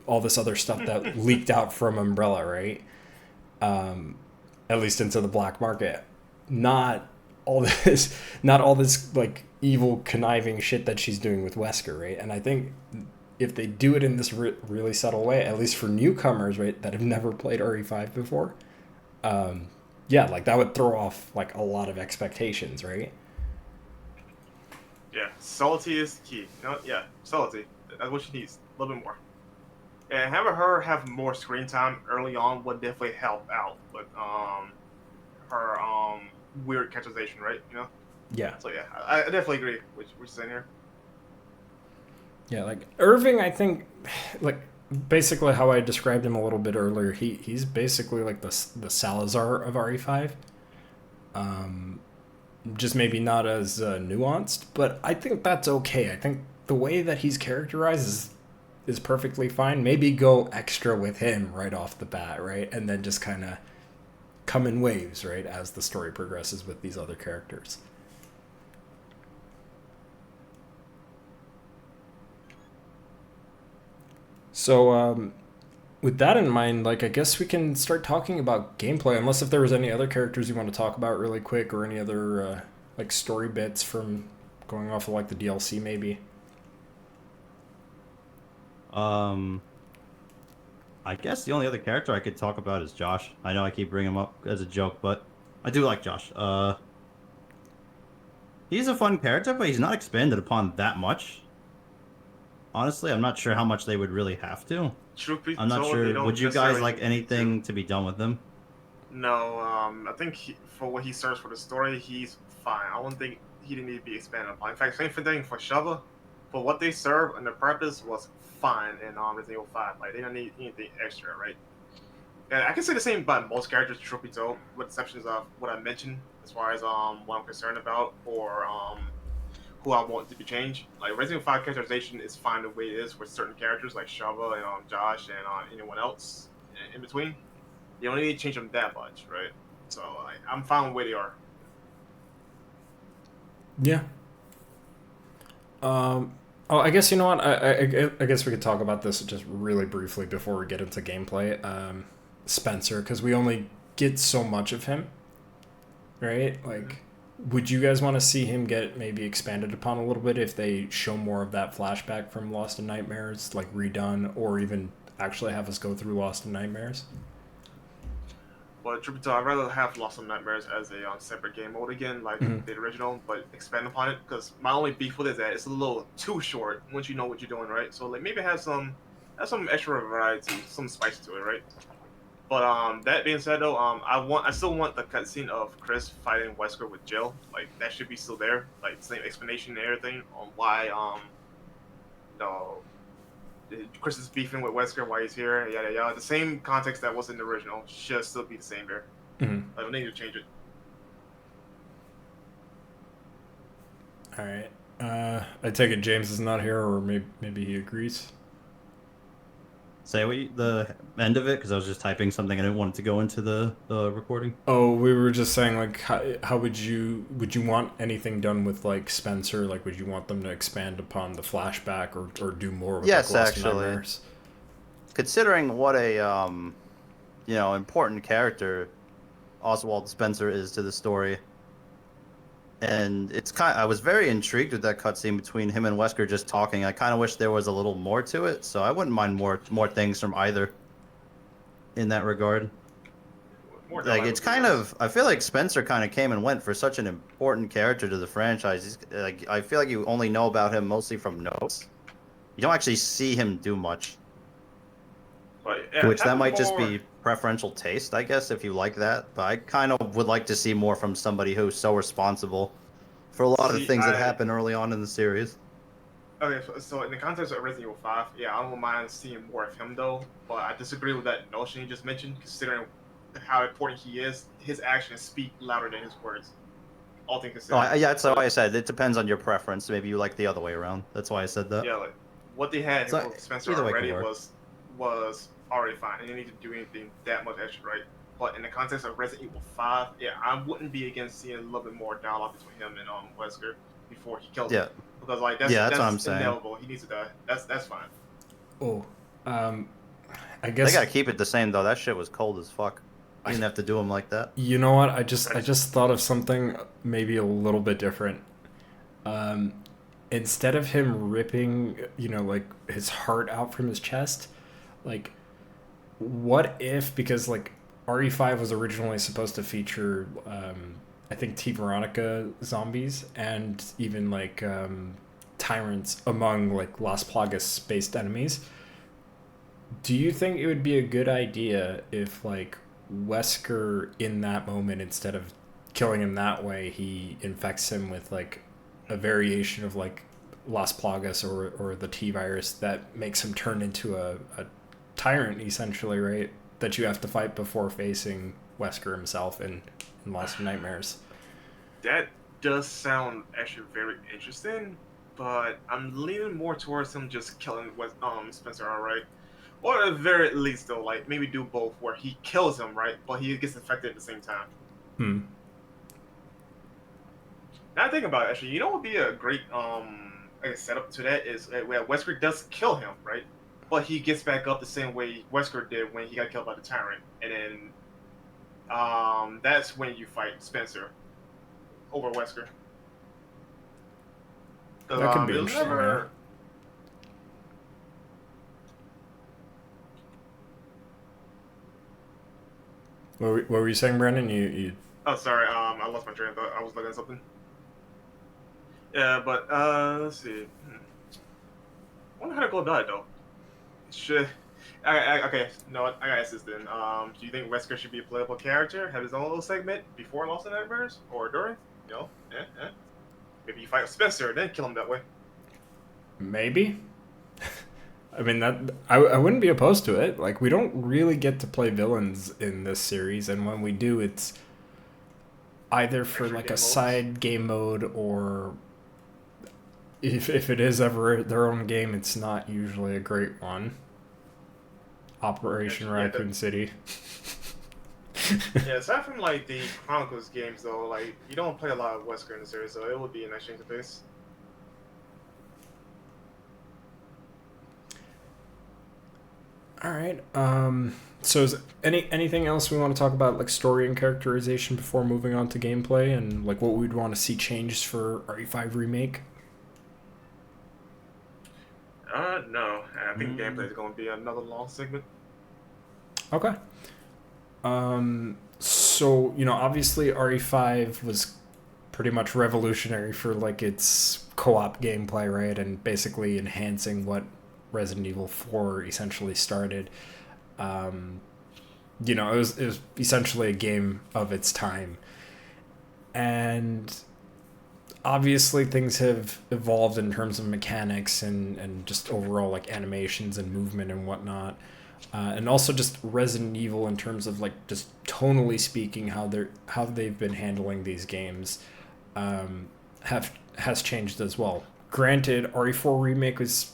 all this other stuff that leaked out from Umbrella, right? At least into the black market. Not all this like evil conniving shit that she's doing with Wesker, right? And I think if they do it in this really subtle way, at least for newcomers, right, that have never played RE5 before, like that would throw off like a lot of expectations, right? Yeah, subtlety is key. Subtlety. That's what she needs. A little bit more. And having her have more screen time early on would definitely help out with her weird characterization, right? You know. Yeah. So yeah, I definitely agree with what you're saying here. Yeah, like Irving, I think, like basically how I described him a little bit earlier. He's basically like the Salazar of RE5. Just maybe not as nuanced, but I think that's okay. I think the way that he's characterized is perfectly fine. Maybe go extra with him right off the bat, right, and then just kind of come in waves, right, as the story progresses with these other characters. So, with that in mind, like I guess we can start talking about gameplay. Unless if there was any other characters you want to talk about really quick, or any other like story bits from going off of like the DLC, maybe. Um, I guess the only other character I could talk about is Josh. I know I keep bringing him up as a joke, but I do like Josh. He's a fun character, but he's not expanded upon that much. Honestly, I'm not sure how much they would really have to. Truth be I'm not told, they sure. don't Would you guys necessarily like need to. anything to be done with him? No, I think for what he serves for the story, he's fine. I don't think he didn't need to be expanded upon. In fact, same thing for Shova. For what they serve and the purpose was fine in Resident Evil 5. Like, they don't need anything extra, right? And I can say the same about most characters, truth be told, with exceptions of what I mentioned, as far as what I'm concerned about, or who I want to be changed. Like, Resident Evil 5 characterization is fine the way it is with certain characters, like Shova and Josh and anyone else in between. You don't need to change them that much, right? So like, I'm fine with where they are. Yeah. Oh, I guess you know what? I guess we could talk about this just really briefly before we get into gameplay. Spencer, because we only get so much of him, right? Like, would you guys want to see him get maybe expanded upon a little bit if they show more of that flashback from Lost in Nightmares, like redone, or even actually have us go through Lost in Nightmares? But truth be told, I'd rather have Lost in Nightmares as a separate game mode again, like Mhm. the original, but expand upon it. Because my only beef with it is that it's a little too short once you know what you're doing, right? So like maybe have some extra variety, some spice to it, right? But that being said though, I still want the cutscene of Chris fighting Wesker with Jill. Like that should be still there, like same explanation and everything on why you know Chris is beefing with Wesker, why he's here, yada yada. The same context that was in the original should still be the same here. Mhm. I don't need to change it. All right. I take it James is not here, or maybe he agrees. Say the end of it, because I was just typing something. I didn't want it to go into the recording. Oh, we were just saying like how would you want anything done with like Spencer? Like, would you want them to expand upon the flashback or do more with Yes, like Lost in actually. Nightmares? Considering what a important character Oswald Spencer is to the story, and I was very intrigued with that cutscene between him and Wesker just talking. I kind of wish there was a little more to it, so I wouldn't mind more things from either in that regard. More Like, it's kind nice. of, I feel like Spencer kind of came and went for such an important character to the franchise. Like, I feel like you only know about him mostly from notes. You don't actually see him do much. But, yeah, Which that having might just more- be preferential taste, I guess, if you like that. But I kind of would like to see more from somebody who's so responsible for a lot of the things that happen early on in the series. Okay, so in the context of Resident Evil 5, yeah, I don't mind seeing more of him though, but I disagree with that notion you just mentioned, considering how important he is. His actions speak louder than his words. All things considered. Yeah, that's why I said it depends on your preference. Maybe you like the other way around. That's why I said that. Yeah, like what they had So, with Spencer either way already can work. was already fine. They didn't need to do anything that much extra, right? But in the context of Resident Evil 5, yeah, I wouldn't be against seeing a little bit more dialogue between him and Wesker before he kills him. Because like that's what I'm saying. inevitable. He needs to die. That's fine. Oh, I They guess gotta keep it the same though. That shit was cold as fuck. You didn't have to do him like that. you know what? I just thought of something maybe a little bit different. Instead of him ripping, like his heart out from his chest, like, what if, because like RE5 was originally supposed to feature, I think T Veronica zombies and even like tyrants among like Las Plagas based enemies. Do you think it would be a good idea if, like, Wesker in that moment, instead of killing him that way, he infects him with, like, a variation of, like, Las Plagas or the T virus that makes him turn into a tyrant, essentially, right? That you have to fight before facing Wesker himself in Lost in Nightmares. That does sound actually very interesting, but I'm leaning more towards him just killing Spencer, alright? Or at the very least, though, like maybe do both, where he kills him, right, but he gets infected at the same time. Hmm. Now I think about it, actually, you know what would be a great I guess setup to that is where Wesker does kill him, right? But he gets back up the same way Wesker did when he got killed by the Tyrant, and then that's when you fight Spencer over Wesker. Because That could be it was interesting, never. What were you saying, Brandon? You Oh, sorry. I lost my train of thought. I was looking at something. Yeah, but let's see. I wonder how to go about it though. Should okay? No, I gotta ask this then. Do you think Wesker should be a playable character, have his own little segment before Lost in Nightmares or during? You know, maybe you fight Spencer, then kill him that way. maybe. I mean, that I wouldn't be opposed to it. Like, we don't really get to play villains in this series, and when we do, it's either for Extra like game a modes. side game mode, or if it is ever their own game, it's not usually a great one. Operation Actually, yeah, Raccoon City. yeah. Aside from like the Chronicles games, though, like you don't play a lot of Wesker in the series, so it would be a nice change of pace. All right. So is anything else we want to talk about, like story and characterization, before moving on to gameplay, and like what we'd want to see changed for RE5 remake? No. I think gameplay is going to be another long segment. Okay. So, obviously RE5 was pretty much revolutionary for like its co-op gameplay, right? And basically enhancing what Resident Evil 4 essentially started. It was essentially a game of its time. And obviously things have evolved in terms of mechanics and just overall like animations and movement and whatnot. And also just Resident Evil in terms of like just tonally speaking, how they've been handling these games has changed as well. Granted, RE4 remake was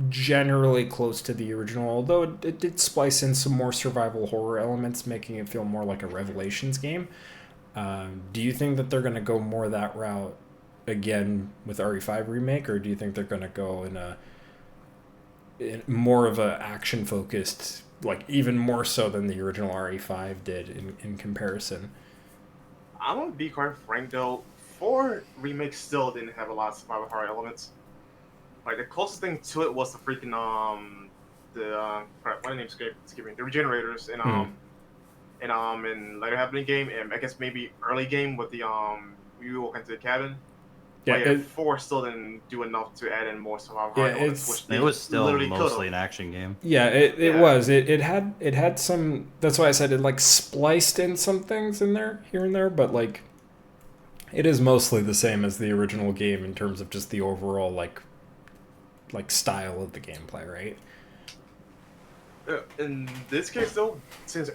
generally close to the original, although it did splice in some more survival horror elements, making it feel more like a Revelations game. Do you think that they're going to go more that route again with RE5 remake, or do you think they're going to go in more of a action focused, like even more so than the original RE5 did in comparison? I'm gonna be quite frank though. 4 remake still didn't have a lot of survival horror elements. Like the closest thing to it was the freaking crap, what name escaping the regenerators in later happening game, and I guess maybe early game with the you walk into the cabin. Yeah, But yeah, 4 still didn't do enough to add in more survival horror Yeah, elements, it's- which they It was still literally mostly could've. an action game. yeah, it Yeah. was. It had some. That's why I said it like spliced in some things in there here and there, but like it is mostly the same as the original game in terms of just the overall like style of the gameplay, right? In this case, though, since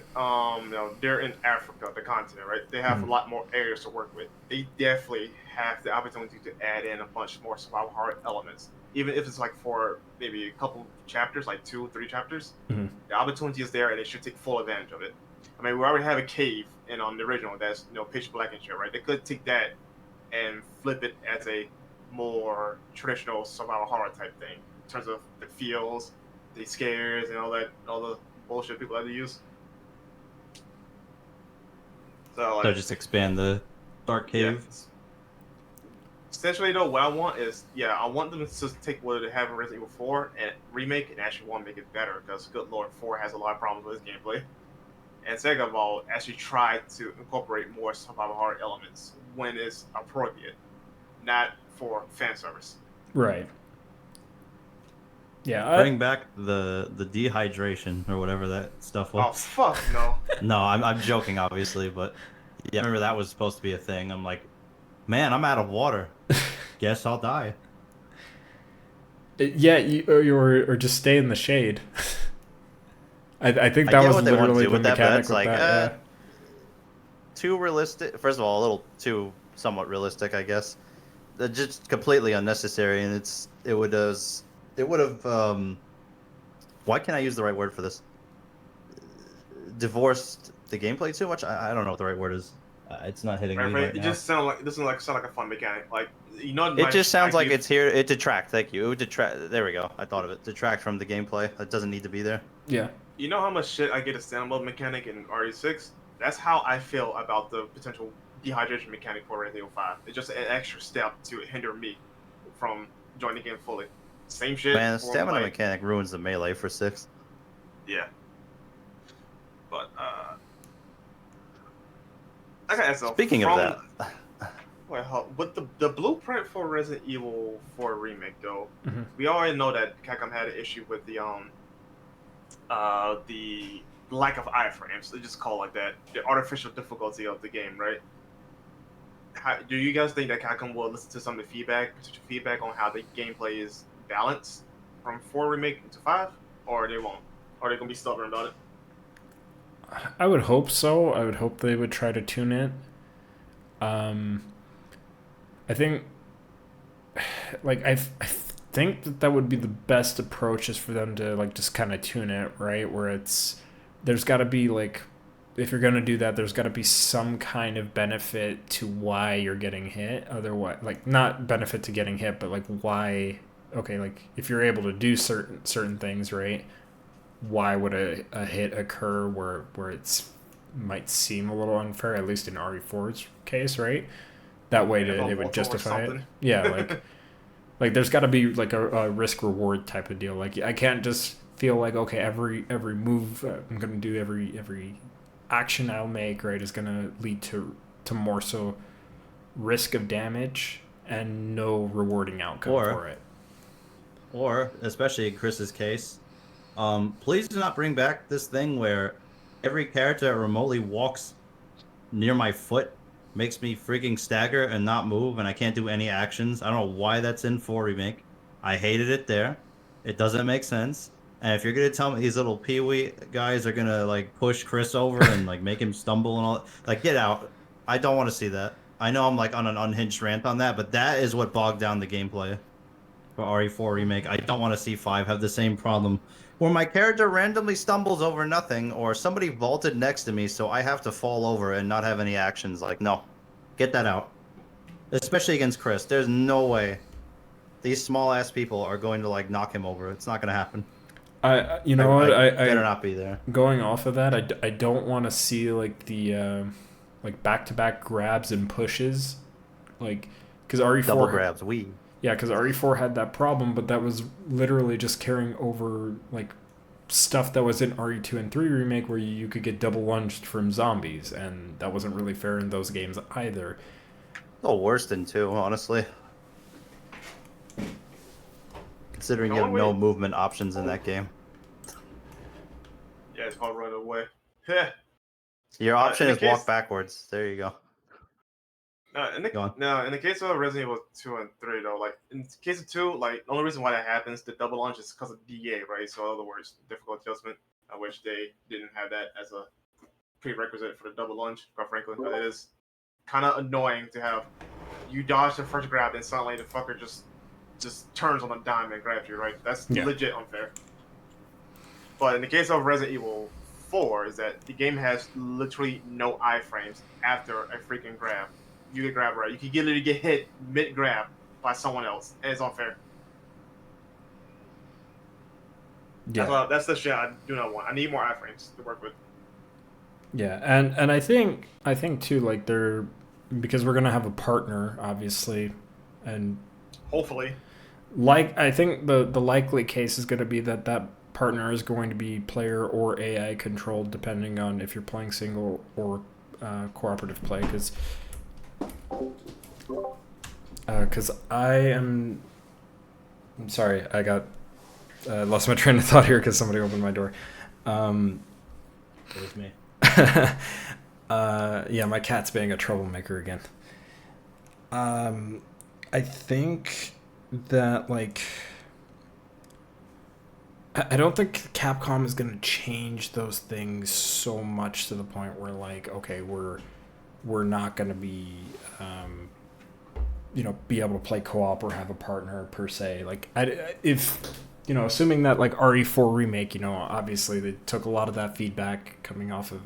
they're in Africa, the continent, right? They have a lot more areas to work with. They definitely have the opportunity to add in a bunch more survival horror elements, even if it's like for maybe a couple chapters, like 2, 3 chapters. Mhm. The opportunity is there, and they should take full advantage of it. I mean, we already have a cave in the original that's pitch black and shit, right? They could take that and flip it as a more traditional survival horror type thing in terms of the feels, the scares, and all the bullshit people like to use. So So like, just expand the dark yeah. cave. Essentially, though, what I want is, I want them to take what they have in Resident Evil 4 and remake, and actually want to make it better, because good lord, 4 has a lot of problems with its gameplay. And second of all, actually try to incorporate more survival horror elements when it's appropriate, not for fan service. Right. Yeah. Bring back the dehydration or whatever that stuff Oh was. fuck no. No, I'm joking, obviously, but yeah, I remember that was supposed to be a thing. I'm like, man, I'm out of water. Guess I'll die. Yeah, or just stay in the shade. I think I that get was what they want to literally do the with that, but mechanic that's with like that. Yeah. too realistic. First of all, a little too somewhat realistic, I guess. Just completely unnecessary, and it would have why can't I use the right word for this? Divorced the gameplay too much. I don't know what the right word is. It's not hitting me right It now. just sound like a fun mechanic. Like you know, It just sounds like it's here. It detract. Thank you. It would detract. There we go. I thought of it. Detract from the gameplay. It doesn't need to be there. Yeah. You know how much shit I get a stand mode mechanic in RE6? That's how I feel about the potential dehydration mechanic for Resident Evil 5. It's just an extra step to hinder me from joining the game fully. Same shit. Man, the for, stamina like, mechanic ruins the melee for 6. Yeah. But I gotta ask though, Speaking of that, wait, with the blueprint for Resident Evil 4 remake though, Mhm. we already know that Capcom had an issue with the lack of iframes. They just call it like that, the artificial difficulty of the game, right? Do you guys think that Capcom will listen to some of the potential feedback on how the gameplay is balanced from 4 remake into 5, or they won't? Or they gonna be stubborn about it? I would hope so. I would hope they would try to tune it. I think, like, I think that would be the best approach is for them to, like, just kind of tune it, right? Where there's got to be, like, if you're going to do that, there's got to be some kind of benefit to why you're getting hit. Otherwise, like, not benefit to getting hit, but, like, why, okay, like, if you're able to do certain things, right? Why would a hit occur where it's might seem a little unfair, at least in RE4's case, right? That way it would justify it. Yeah, like there's got to be like a risk reward type of deal. Like I can't just feel like okay every move I'm gonna do, every action I'll make, right, is gonna lead to more so risk of damage and no rewarding outcome for it. Or especially in Chris's case, please do not bring back this thing where every character that remotely walks near my foot makes me freaking stagger and not move, and I can't do any actions. I don't know why that's in 4 Remake. I hated it there. It doesn't make sense. And if you're gonna tell me these little peewee guys are gonna like push Chris over and like make him stumble and all, like get out. I don't want to see that. I know I'm like on an unhinged rant on that, but that is what bogged down the gameplay for RE4 Remake. I don't want to see 5 have the same problem where my character randomly stumbles over nothing or somebody vaulted next to me so I have to fall over and not have any actions. Like, no. Get that out. Especially against Chris. There's no way these small-ass people are going to, like, knock him over. It's not going to happen. You know what? I better not be there. Going off of that, I don't want to see, like, the, like, back-to-back grabs and pushes. Like, because RE4... Double grabs, Yeah, because RE4 had that problem, but that was literally just carrying over, like, stuff that was in RE2 and 3 Remake where you could get double lunged from zombies, and that wasn't really fair in those games either. Oh, worse than 2, honestly. Considering you have no movement options in that game. Yeah, it's called run away. Yeah. Your option is walk backwards. There you go. In the case of Resident Evil 2 and 3, though, like in the case of 2, like the only reason why that happens, the double launch, is because of DA, right? So in other words, difficult adjustment. I wish they didn't have that as a prerequisite for the double launch, quite frankly. But it is kind of annoying to have you dodge the first grab and suddenly the fucker just turns on a dime and grabs you, right? That's legit unfair. But in the case of Resident Evil 4, is that the game has literally no iframes after a freaking grab. You get grabbed right. You can literally get hit mid-grab by someone else, and it's unfair. Yeah. That's the shit I do not want. I need more iframes to work with. Yeah, and I think too, like because we're gonna have a partner, obviously, and hopefully, like I think the likely case is gonna be that partner is going to be player or AI controlled, depending on if you're playing single or cooperative play, because I'm sorry, I got I lost my train of thought here because somebody opened my door. It was me. Yeah, my cat's being a troublemaker again. I think that, like, I don't think Capcom is going to change those things so much to the point where, like, okay, we're not going to be, be able to play co-op or have a partner per se. Like, if, assuming that, like, RE4 Remake, obviously they took a lot of that feedback coming off of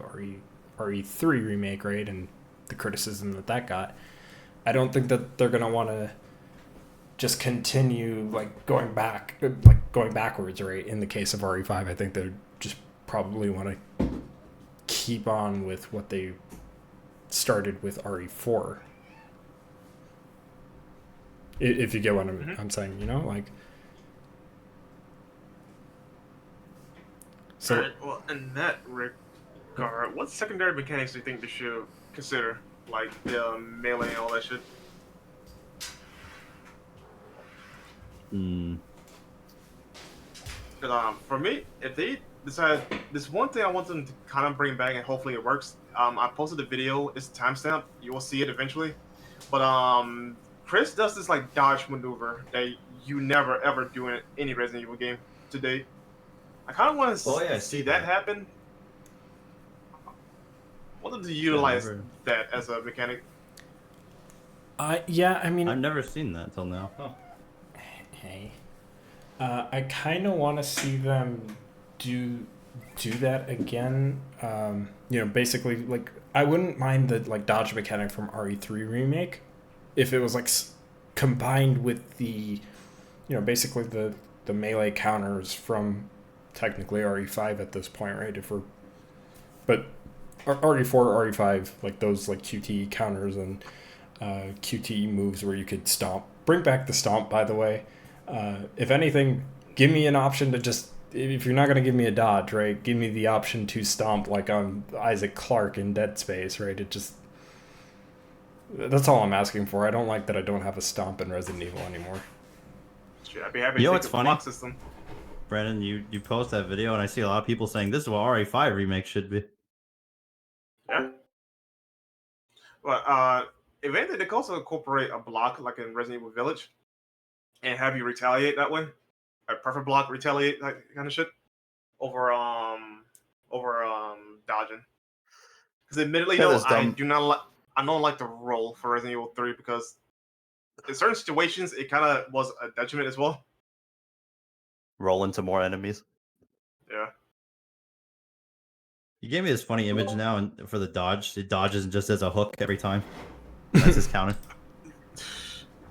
RE3 Remake, right, and the criticism that got. I don't think that they're going to want to just continue going backwards, right? In the case of RE5, I think they just probably want to keep on with what they started with RE4. If you get what I'm saying, So. All right, well, in that regard, what secondary mechanics do you think they should consider, like the melee and all that shit? For me, if they decide, this one thing I want them to kind of bring back, and hopefully it works. I posted a video. It's timestamp. You will see it eventually. But Chris does this like dodge maneuver that you never ever do in any Resident Evil game to date. I kind of want to see that happen. I want them to utilize that as a mechanic. Yeah, I mean, I've never seen that till now. Oh. Hey. I kind of want to see them do that again. Basically, like, I wouldn't mind the like dodge mechanic from RE3 Remake if it was like combined with the, basically the melee counters from technically RE5 at this point, right? But RE4, RE5, like those like QTE counters and QTE moves where you could stomp. Bring back the stomp, by the way. If anything, give me an option to just, if you're not going to give me a dodge, right, give me the option to stomp like I'm Isaac Clarke in Dead Space, right? That's all I'm asking for. I don't like that I don't have a stomp in Resident Evil anymore. Sure, I'd be happy to take the block system. Brandon, you post that video and I see a lot of people saying this is what RE5 Remake should be. Yeah. But if anything, they could also incorporate a block like in Resident Evil Village and have you retaliate that way. A perfect block, retaliate, that kind of shit. Over dodging. Because admittedly, though, I don't like the roll for Resident Evil 3 because in certain situations it kind of was a detriment as well. Roll into more enemies. Yeah. You gave me this funny image now, and for the dodge, it dodges just as a hook every time. That's his counter.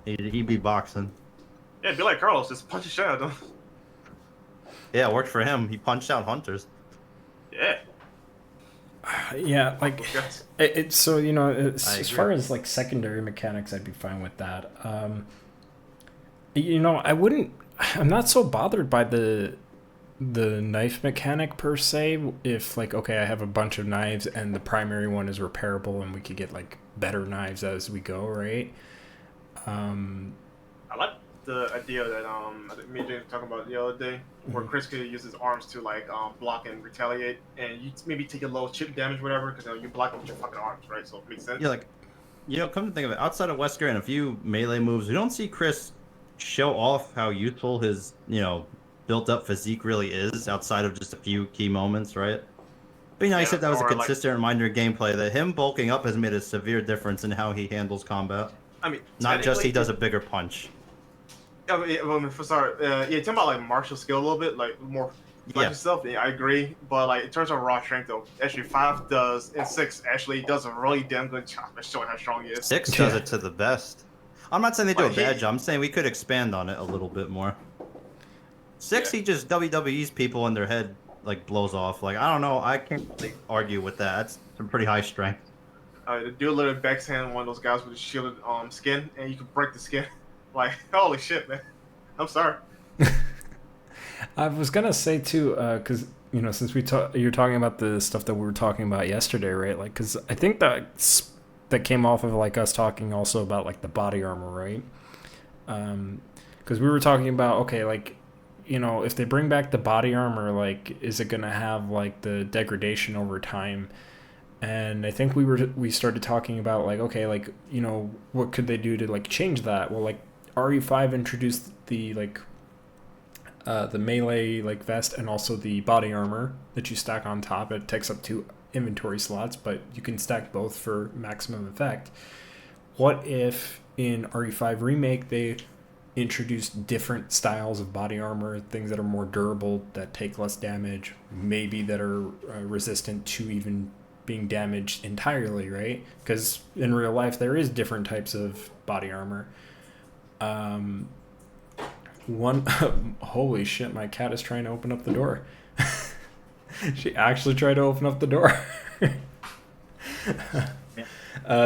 He'd be boxing. Yeah, it'd be like Carlos, just punch a shit out of them. Yeah, it worked for him. He punched out hunters. Yeah. Yeah, like so as far as like secondary mechanics, I'd be fine with that. I'm not so bothered by the knife mechanic per se. If like, okay, I have a bunch of knives and the primary one is repairable and we could get like better knives as we go, right? I like the idea that I think me and James were talking about the other day, where Chris could use his arms to like block and retaliate, and you maybe take a little chip damage, whatever, because you block with your fucking arms, right? So it makes sense. Yeah, like, come to think of it, outside of Wesker and a few melee moves, we don't see Chris show off how useful his built-up physique really is outside of just a few key moments, right? It'd be nice if that was a consistent reminder of gameplay that him bulking up has made a severe difference in how he handles combat. I mean, not just he does a bigger punch. Talking about like martial skill a little bit, like more yourself. Yeah, I agree. But like in terms of raw strength, though, actually 5 does, and 6 actually does a really damn good job of showing how strong he is. 6 does it to the best. I'm not saying they do a bad job. I'm saying we could expand on it a little bit more. 6, he just WWE's people and their head like blows off. Like, I don't know. I can't really argue with that. That's some pretty high strength. Do a little backhand one of those guys with a shielded skin, and you can break the skin. Like, holy shit, man. I'm sorry. I was gonna say too, because since you're talking about the stuff that we were talking about yesterday, right? Like, because I think that came off of like us talking also about like the body armor, right? Because we were talking about, okay, like, if they bring back the body armor, like, is it gonna have like the degradation over time? And I think we started talking about like, okay, like, what could they do to like change that? Well, like RE5 introduced the melee like vest and also the body armor that you stack on top. It takes up 2 inventory slots, but you can stack both for maximum effect. What if in RE5 Remake they introduced different styles of body armor, things that are more durable, that take less damage, maybe that are resistant to even being damaged entirely, right? Because in real life there is different types of body armor. One Holy shit, my cat is trying to open up the door. She actually tried to open up the door.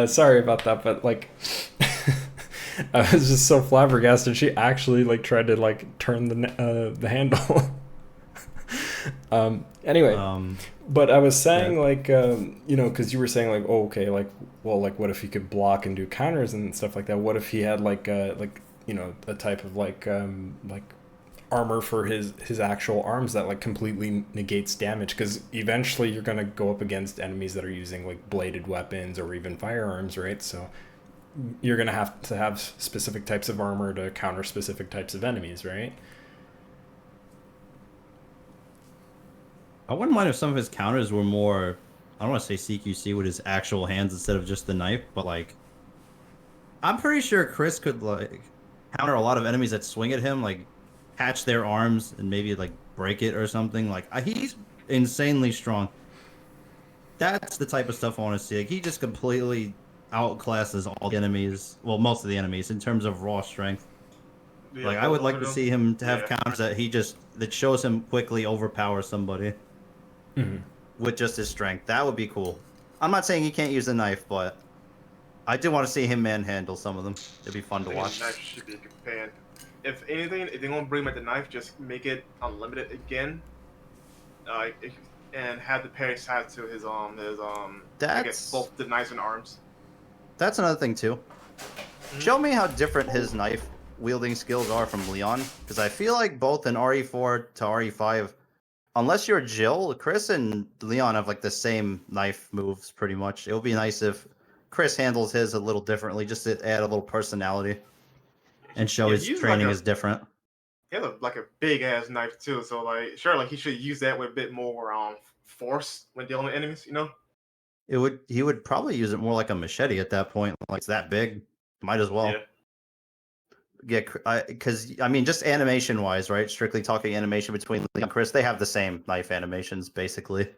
Sorry about that, but like I was just so flabbergasted. She actually like tried to like turn the handle. Anyway, but I was saying like because you were saying like, oh, okay, like, well, like what if he could block and do counters and stuff like that? What if he had like a type of like armor for his actual arms that like completely negates damage? Because eventually you're gonna go up against enemies that are using like bladed weapons or even firearms, right? So you're gonna have to have specific types of armor to counter specific types of enemies, right? I wouldn't mind if some of his counters were more, I don't want to say CQC with his actual hands instead of just the knife, but like, I'm pretty sure Chris could like counter a lot of enemies that swing at him, like catch their arms and maybe like break it or something. Like he's insanely strong. That's the type of stuff I want to see. Like he just completely outclasses all the enemies, well, most of the enemies in terms of raw strength. Yeah, Like I would like to see him to have counters that shows him quickly overpower somebody with just his strength. That would be cool. I'm not saying he can't use a knife, but I do want to see him manhandle some of them. It'd be fun to watch. The knife should be a companion. If anything, if they're gonna bring back the knife, just make it unlimited again. And have the parry side to his I guess both the knives and arms. That's another thing too. Show me how different his knife wielding skills are from Leon, because I feel like both in RE4 to RE5, unless you're Jill, Chris and Leon have like the same knife moves pretty much. It would be nice if Chris handles his a little differently, just to add a little personality and show his training is different. He has like a big ass knife too, so like sure, like he should use that with a bit more force when dealing with enemies, He would probably use it more like a machete at that point. Like it's that big, might as well. Yeah, because I mean, just animation wise, right? Strictly talking animation between Leon and Chris, they have the same knife animations basically.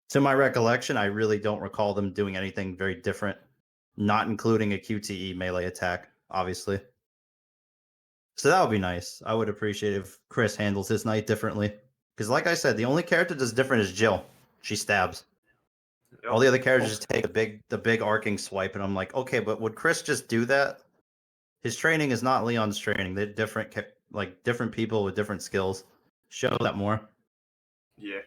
To my recollection, I really don't recall them doing anything very different, not including a QTE melee attack, obviously. So that would be nice. I would appreciate if Chris handles his knife differently. Because like I said, the only character that's different is Jill. She stabs. Yep. All the other characters just take the big arcing swipe, and I'm like, okay, but would Chris just do that? His training is not Leon's training. They're different people with different skills. Show that more. Yeah.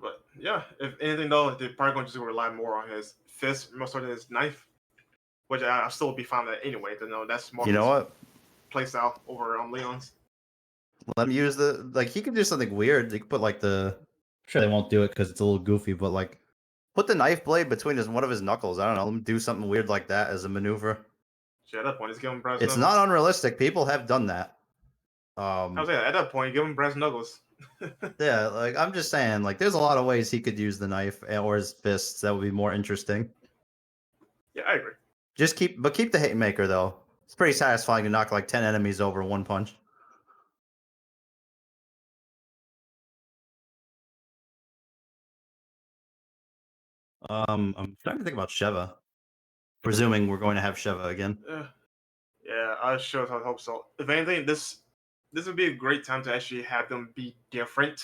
But yeah, if anything though, they're probably going to just rely more on his fist, more so than his knife. Which I still be fine with that anyway. To know that's more. You know what? Playstyle over Leon's. Let him use he could do something weird. They could put Sure, they won't do it because it's a little goofy, but like put the knife blade between one of his knuckles. I don't know. Let him do something weird like that as a maneuver. At that point, just give him brass knuckles. It's not unrealistic. People have done that. I was saying at that point, give him brass knuckles. Yeah, like I'm just saying, like there's a lot of ways he could use the knife or his fists that would be more interesting. Yeah, I agree. Keep the Haymaker though. It's pretty satisfying to knock like 10 enemies over one punch. I'm trying to think about Sheva. Presuming we're going to have Sheva again. Yeah, I sure hope so. If anything, this would be a great time to actually have them be different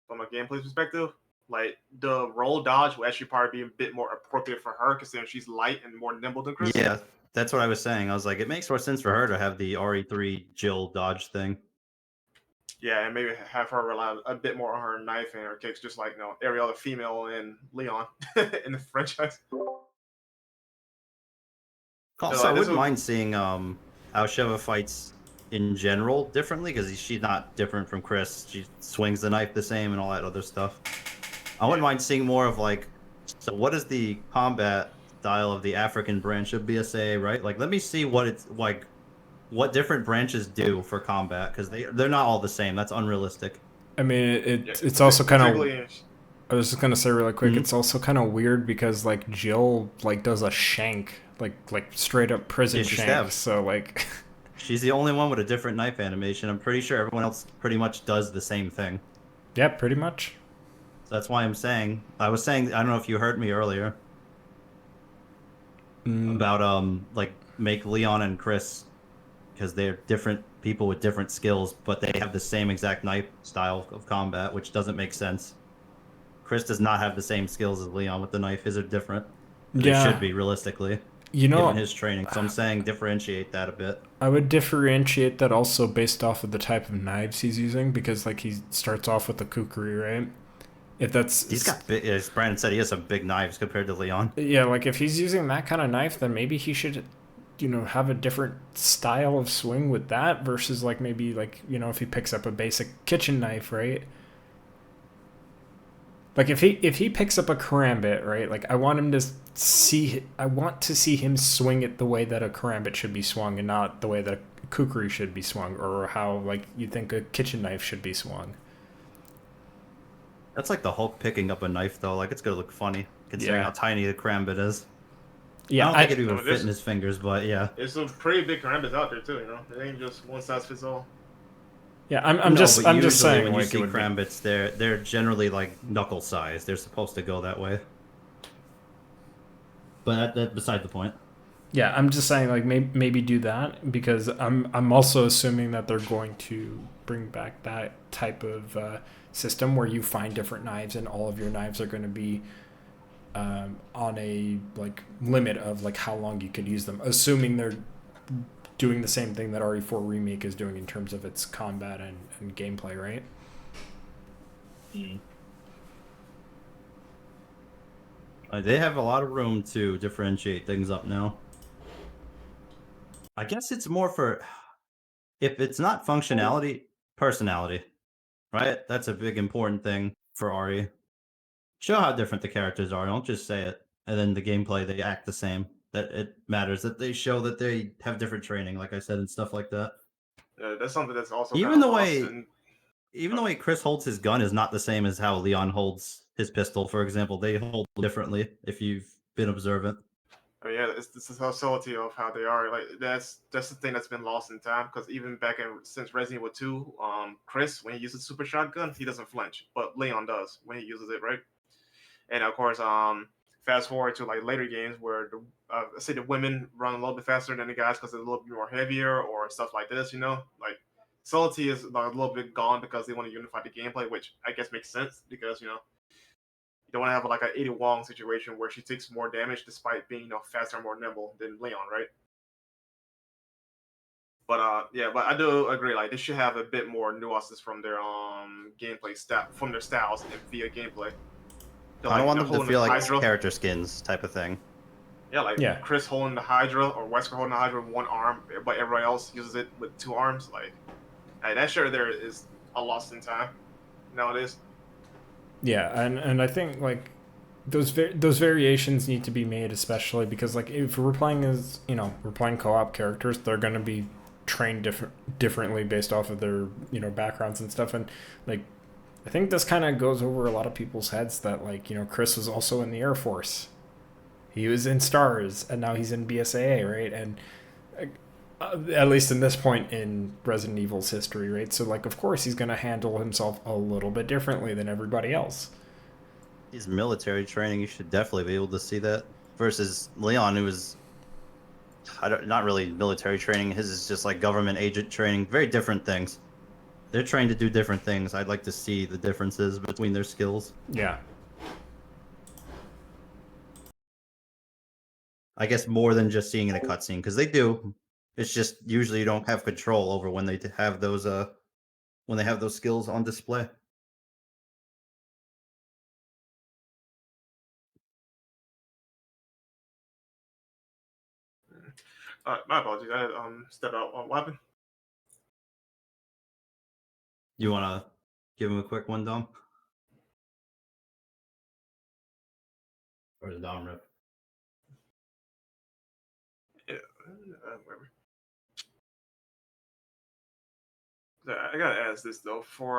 from a gameplay perspective. Like the roll dodge will actually probably be a bit more appropriate for her, considering she's light and more nimble than Chris. Yeah, that's what I was saying. I was like, it makes more sense for her to have the RE3 Jill dodge thing. Yeah, and maybe have her rely a bit more on her knife and her kicks, just like every other female in Leon in the franchise. Also, I wouldn't mind seeing how Sheva fights in general differently because she's not different from Chris. She swings the knife the same and all that other stuff. I wouldn't mind seeing more of like, so what is the combat style of the African branch of BSA, right? Like, let me see what it's like, what different branches do for combat because they're not all the same. That's unrealistic. I mean, it's also kind of. I was just gonna say really quick. Mhm. It's also kind of weird because like Jill like does a shank, like straight up prison Yeah, she shank. stabs. So like, She's the only one with a different knife animation. I'm pretty sure everyone else pretty much does the same thing. yeah, pretty much. So that's why I was saying, I don't know if you heard me earlier about like make Leon and Chris because they're different people with different skills, but they have the same exact knife style of combat, which doesn't make sense. Chris does not have the same skills as Leon with the knife. His are different. But it should Yeah, be realistically, you given know, his training. So I'm saying differentiate that a bit. I would differentiate that also based off of the type of knives he's using because like he starts off with the kukri, right? If He's that's got big, as Brandon said, he has some big knives compared to Leon. yeah, like if he's using that kind of knife, then maybe he should, have a different style of swing with that versus like maybe like if he picks up a basic kitchen knife, right? Like if he picks up a karambit, right? Like I want to see him swing it the way that a karambit should be swung and not the way that a kukri should be swung or how like you think a kitchen knife should be swung. That's like the Hulk picking up a knife, though. Like, it's gonna look funny, considering Yeah. how tiny the Karambit is. I Yeah, don't think it'd No, even fit in his fingers, but yeah. There's some pretty big karambits out there too. It ain't just one size fits all. yeah. I'm No, just but I'm just usually saying when you like it see would be. Karambits, they're generally like knuckle size. They're supposed to go that way. But that's beside the point. Yeah, I'm just saying like maybe do that because I'm also assuming that they're going to bring back that type of system where you find different knives and all of your knives are going to be on a like limit of like how long you could use them, assuming they're doing the same thing that RE4 Remake is doing in terms of its combat and gameplay, right? They have a lot of room to differentiate things up now. I guess it's more for if it's not functionality, personality, right? That's a big important thing for RE. Show how different the characters are. Don't just say it. And then the gameplay, they act the same. That it matters that they show that they have different training, like I said, and stuff like that. That's something that's also kind Even of the lost. way, even the way Chris holds his gun is not the same as how Leon holds his pistol. For example, they hold differently. If you've been observant. I mean, yeah, it's the facility of how they are. Like that's the thing that's been lost in time. Because even back since Resident Evil 2, Chris when he uses super shotgun, he doesn't flinch, but Leon does when he uses it, right? And of course, fast forward to like later games where say the women run a little bit faster than the guys because they're a little bit more heavier or stuff like this. Like subtlety is like, a little bit gone because they want to unify the gameplay, which I guess makes sense because you don't want to have like an 80 Wong situation where she takes more damage despite being faster and more nimble than Leon, right? But yeah, but I do agree. Like they should have a bit more nuances from their from their styles and via gameplay. I don't want them to holding feel the like Hydra. character skins type of thing. Yeah, like Yeah. Chris holding the Hydra or Wesker holding the Hydra with one arm, but everybody else uses it with two arms. Like, hey, that sure there is a lost in time nowadays. Yeah, and I think like those variations need to be made, especially because like if we're playing as we're playing co-op characters, they're gonna be trained differently based off of their backgrounds and stuff, and like I think this kind of goes over a lot of people's heads that like Chris was also in the Air Force, he was in Stars, and now he's in BSAA, right? And at least in this point in Resident Evil's history, right? So like of course he's gonna handle himself a little bit differently than everybody else. His military training, you should definitely be able to see that. Versus Leon, who was not really military training. His is just like government agent training. Very different things. They're trained to do different things. I'd like to see the differences between their skills. Yeah. I guess more than just seeing in a cutscene, because they do. It's just usually you don't have control over when they have those skills on display. My apologies. I stepped out. What happened? You want to give him a quick one, Dom? Or the Dom rip? Yeah, whatever. I gotta ask this though. For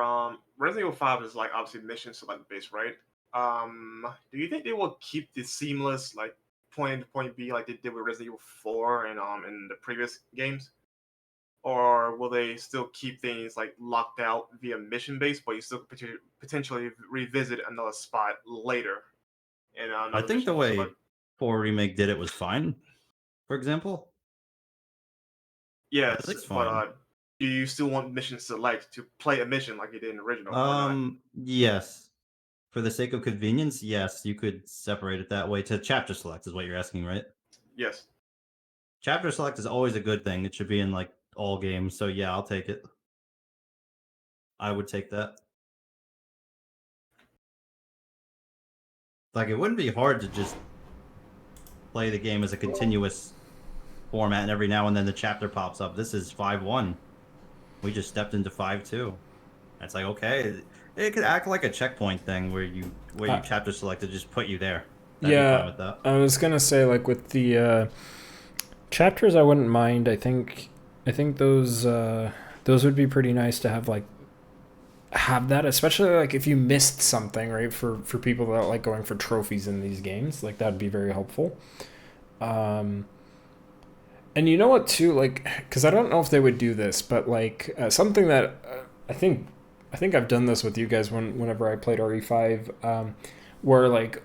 Resident Evil 5 is like obviously mission select based, right? Do you think they will keep the seamless like point A to point B like they did with Resident Evil 4 and in the previous games? Or will they still keep things like locked out via mission based, but you still could potentially revisit another spot later in I another think mission? the So way like, 4 Remake did it was fine, for example. I yes, think it's but fine. do you still want mission select to play a mission like you did in the original or not? Yes. For the sake of convenience, yes, you could separate it that way to chapter select, is what you're asking, right? Yes. Chapter select is always a good thing. It should be in like all games. So yeah, I'll take it. I would take that. Like it wouldn't be hard to just play the game as a continuous format, and every now and then the chapter pops up. This is 5.1. We just stepped into 5.2. It's like okay, it could act like a checkpoint thing where you chapter select to just put you there. That'd be fine with that. I was gonna say like with the chapters, I wouldn't mind. I think those would be pretty nice to have that, especially like if you missed something, right? For people that like going for trophies in these games, like that'd be very helpful. And you know what too, like, because I don't know if they would do this, but like something that I think I've done this with you guys whenever I played RE5, where like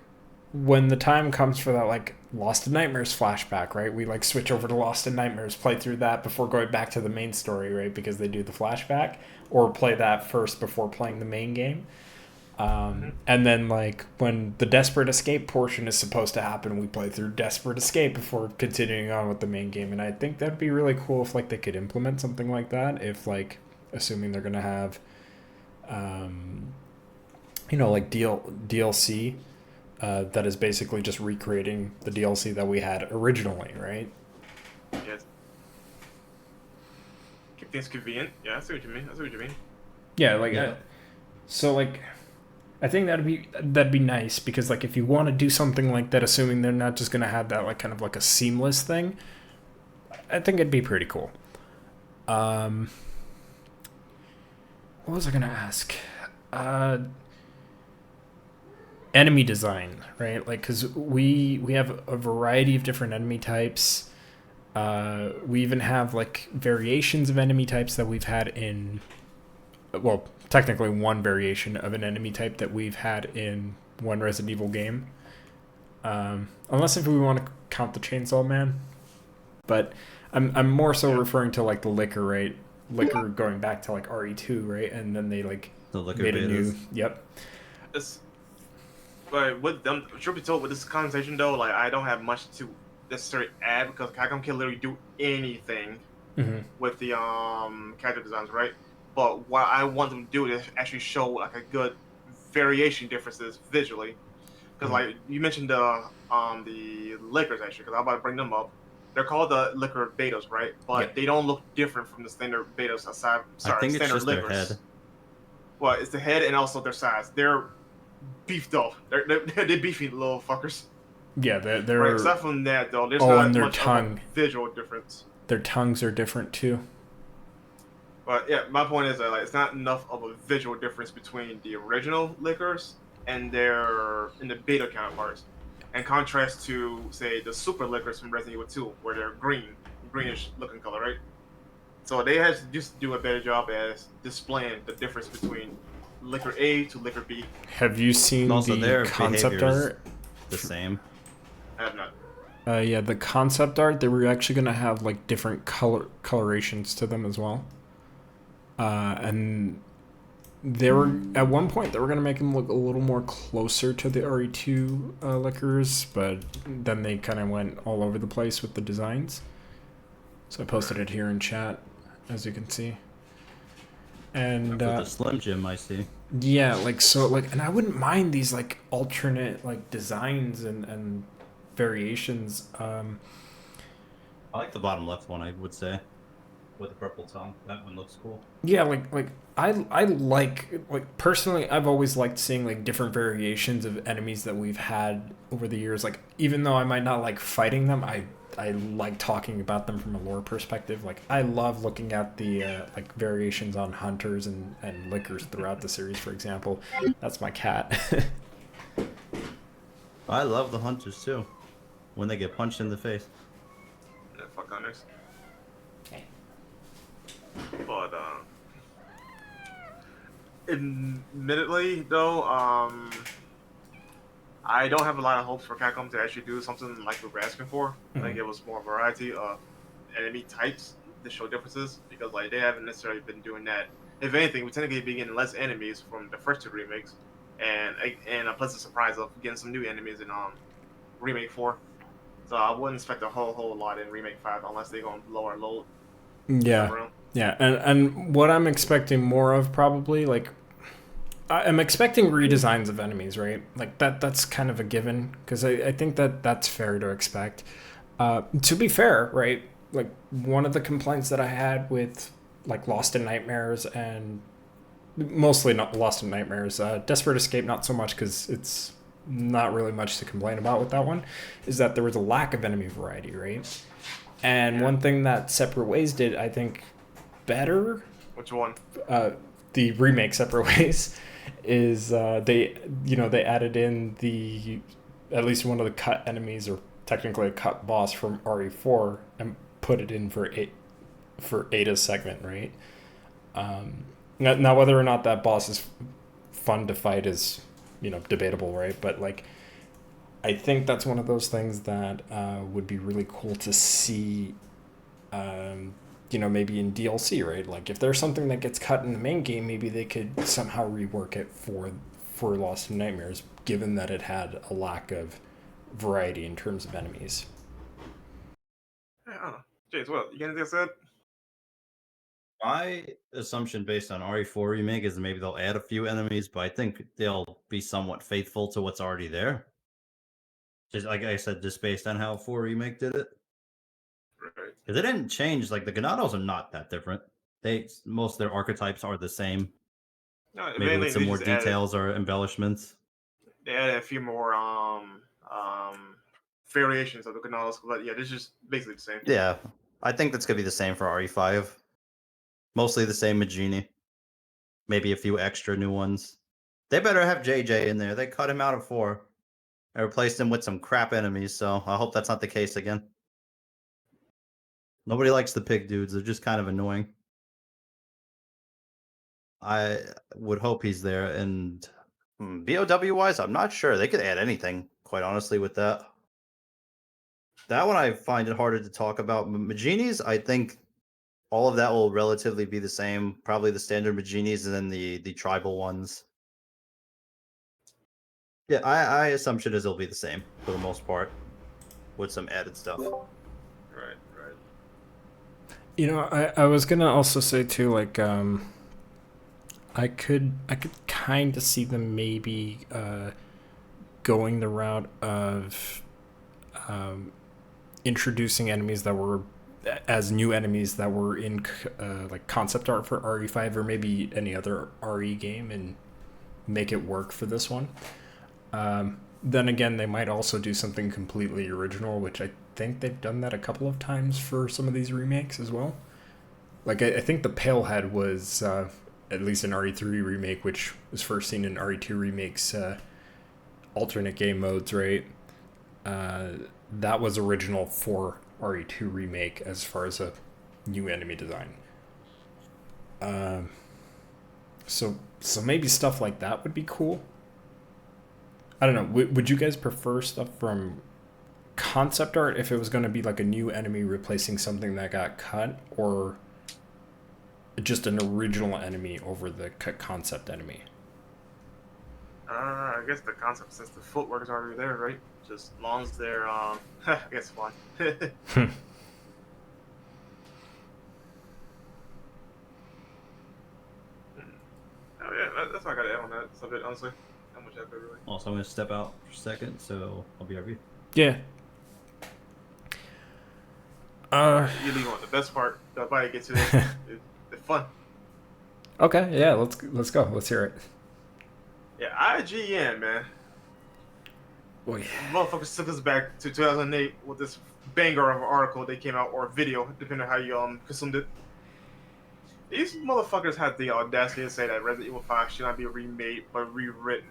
when the time comes for that like Lost in Nightmares flashback, right? We like switch over to Lost in Nightmares, play through that before going back to the main story, right? Because they do the flashback, or play that first before playing the main game. And then like when the Desperate Escape portion is supposed to happen, we play through Desperate Escape before continuing on with the main game. And I think that'd be really cool if like they could implement something like that. If like assuming they're gonna have, like DLC. That is basically just recreating the DLC that we had originally, right? Yes. Keep things convenient. Yeah, I see what you mean. Yeah, like Yeah. so like I think that'd be nice because like if you want to do something like that, assuming they're not just gonna have that like kind of like a seamless thing, I think it'd be pretty cool. What was I gonna ask? Enemy design, right? Like, because we have a variety of different enemy types. We even have like variations of enemy types that we've had in, well, technically one variation of an enemy type that we've had in one Resident Evil game. Unless if we want to count the Chainsaw Man, but I'm more so referring to like the Licker, right? Licker going back to like RE2, right? And then they like The Licker made a new, betas. yep. But with them, truth be told, with this conversation though, like I don't have much to necessarily add because Capcom can literally do anything with the character designs, right? But what I want them to do is actually show like a good variation differences visually, because like you mentioned the liquors actually, because I'm about to bring them up. They're called the liquor betas, right? But they don't look different from the standard betas aside. I think it's standard just liquors. their head. Well, it's the head and also their size. They're beefed up. They're beefy little fuckers. Yeah, they're Right. Aside from that, though, there's Oh, not and their much tongue. of a visual difference. Their tongues are different too. But yeah, my point is that like it's not enough of a visual difference between the original liquors and the beta counterparts, in contrast to say the super liquors from Resident Evil 2, where they're greenish looking color, right? So they have to just do a better job as displaying the difference between liquor A to liquor B. Have you seen Also, the their concept behavior is art? the same. I have not. Yeah, the concept art. They were actually gonna have like different colorations to them as well. And they were at one point they were gonna make them look a little more closer to the RE2 liquors, but then they kind of went all over the place with the designs. So I posted it here in chat, as you can see. And For the Slim Jim, I see. yeah, like so, like, and I wouldn't mind these like alternate like designs and variations. I like the bottom left one, I would say, with the purple tongue. That one looks cool. Yeah, I like personally, I've always liked seeing like different variations of enemies that we've had over the years. Like even though I might not like fighting them, I like talking about them from a lore perspective. Like I love looking at the like variations on hunters and lickers throughout the series. For example, that's my cat. I love the hunters too, when they get punched in the face. Yeah, fuck hunters. But admittedly though, I don't have a lot of hopes for Capcom to actually do something like we were asking for. Like it was more variety of enemy types to show differences, because like they haven't necessarily been doing that. If anything, we tend to be getting less enemies from the first two remakes, and a pleasant surprise of getting some new enemies in Remake 4. So I wouldn't expect a whole lot in Remake 5 unless they're going to lower load. Yeah, yeah, and what I'm expecting more of probably like I'm expecting redesigns of enemies, right? Like that's kind of a given because I think that that's fair to expect. To be fair, right? Like one of the complaints that I had with like Lost in Nightmares and mostly not Lost in Nightmares, Desperate Escape not so much because it's not really much to complain about with that one, is that there was a lack of enemy variety, right? And one thing that Separate Ways did, I think, better. Which one? The remake Separate Ways is they added in the at least one of the cut enemies or technically a cut boss from RE4 and put it in for Ada's segment, right? Now whether or not that boss is fun to fight is debatable, right? But like I think that's one of those things that would be really cool to see. Maybe in DLC, right? Like if there's something that gets cut in the main game, maybe they could somehow rework it for Lost in Nightmares, given that it had a lack of variety in terms of enemies. I don't know. James, what? You got anything to say? My assumption based on RE4 Remake is maybe they'll add a few enemies, but I think they'll be somewhat faithful to what's already there. Just like I said, just based on how 4 Remake did it. Right. Because they didn't change, like the Ganados are not that different. Most of their archetypes are the same. No, Maybe with some more just added, details or embellishments. they added a few more variations of the Ganados, but yeah, this is just basically the same. Yeah, I think that's gonna be the same for RE5. Mostly the same Magini. Maybe a few extra new ones. They better have JJ in there. They cut him out of 4 and replaced him with some crap enemies, so I hope that's not the case again. Nobody likes the pig dudes. They're just kind of annoying. I would hope he's there. And BOW wise, I'm not sure. They could add anything, quite honestly, with that. That one I find it harder to talk about. Maginis, I think all of that will relatively be the same. Probably the standard Maginis and then the tribal ones. Yeah, I assumption is it'll be the same for the most part, with some added stuff. Right. I was gonna also say too, like I could kind of see them maybe going the route of introducing enemies that were as new enemies that were in like concept art for RE5 or maybe any other RE game and make it work for this one. Then again, they might also do something completely original, which I think they've done that a couple of times for some of these remakes as well. Like I think the Palehead was at least in RE3 remake, which was first seen in RE2 remakes alternate game modes, right? That was original for RE2 remake as far as a new enemy design. So maybe stuff like that would be cool. I don't know. Would you guys prefer stuff from concept art if it was going to be like a new enemy replacing something that got cut, or just an original enemy over the concept enemy? I guess the concept, since the footwork is already there, right? Just as long as they're I guess fine. Oh yeah, that's what I gotta add on that subject, honestly. How much effort, really? Also, I'm going to step out for a second, so I'll be right with you. Yeah. You leave on the best part. Nobody gets to it. It's fun. Okay, yeah, let's go. Let's hear it. Yeah, IGN, man. Boy. Motherfuckers took us back to 2008 with this banger of an article they came out, or video, depending on how you consumed it. These motherfuckers had the audacity to say that Resident Evil 5 should not be remade but rewritten.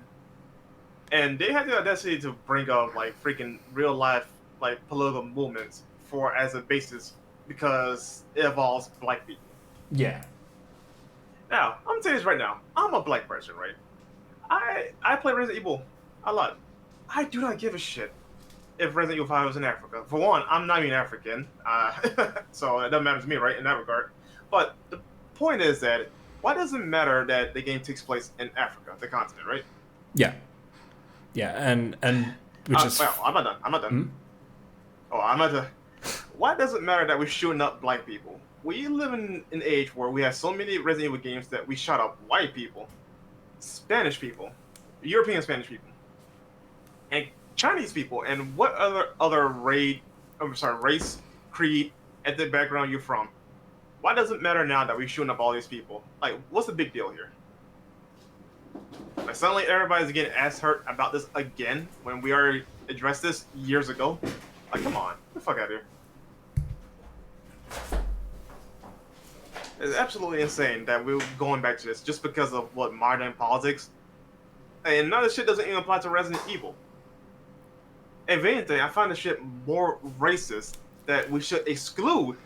And they had the audacity to bring up like freaking real life like political movements for as a basis because it involves black people. Yeah. Now, I'm gonna tell you this right now. I'm a black person, right? I play Resident Evil a lot. I do not give a shit if Resident Evil 5 was in Africa. For one, I'm not even African, so it doesn't matter to me, right, in that regard. But the point is that why does it matter that the game takes place in Africa, the continent, right? Yeah. Yeah, and which is... Well, I'm not done. Hmm? Oh, I'm not done. Why does it matter that we're shooting up black people? We live in an age where we have so many Resident Evil games that we shot up white people, Spanish people, European Spanish people, and Chinese people, and what other race, creed, ethnic background you're from. Why does it matter now that we're shooting up all these people? Like, what's the big deal here? Like, suddenly everybody's getting ass hurt about this again when we already addressed this years ago. Like, come on, get the fuck out of here. It's absolutely insane that we're going back to this just because of what modern politics. And none of this shit doesn't even apply to Resident Evil. If anything, I find this shit more racist that we should exclude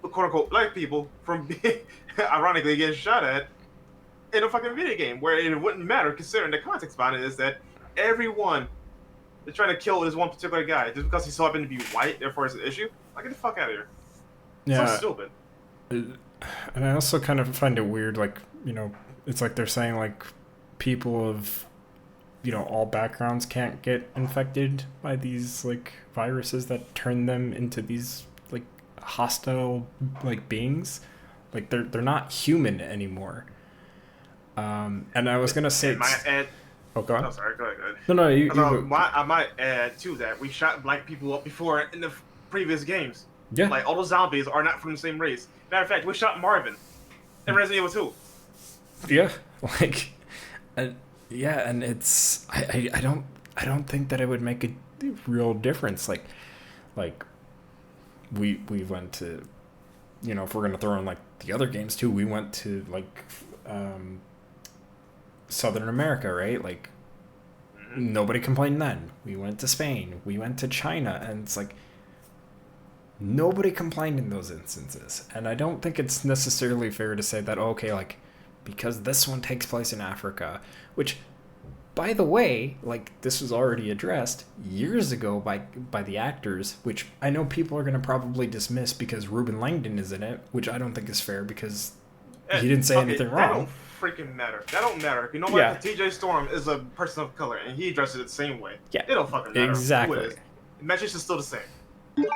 quote unquote black people from being ironically getting shot at in a fucking video game where it wouldn't matter considering the context behind it is that everyone is trying to kill this one particular guy just because he so happened to be white, therefore it's an issue. Like, get the fuck out of here. Yeah. So stupid. And I also kind of find it weird, like, you know, it's like they're saying, like, people of, you know, all backgrounds can't get infected by these, like, viruses that turn them into these, like, hostile, like, beings. Like, they're not human anymore. And I was going to say... Oh, go on. Oh, sorry, go ahead. No, you I might add, to that, we shot black people up before in the previous games. Yeah. Like, all those zombies are not from the same race. Matter of fact, we shot Marvin in Resident Evil 2. Yeah, like, yeah, and it's I don't think that it would make a real difference. Like we went to, you know, if we're gonna throw in like the other games too, we went to like Southern America, right? Like nobody complained then. We went to Spain, we went to China, and it's like. Nobody complained in those instances. And I don't think it's necessarily fair to say that, okay, like, because this one takes place in Africa, which, by the way, like, this was already addressed years ago by the actors, which I know people are going to probably dismiss because Ruben Langdon is in it, which I don't think is fair because he didn't say anything wrong. That don't freaking matter. That don't matter. You know what? Yeah. TJ Storm is a person of color, and he addresses it the same way. Yeah. It don't fucking matter. Exactly. Who it is. The message is still the same.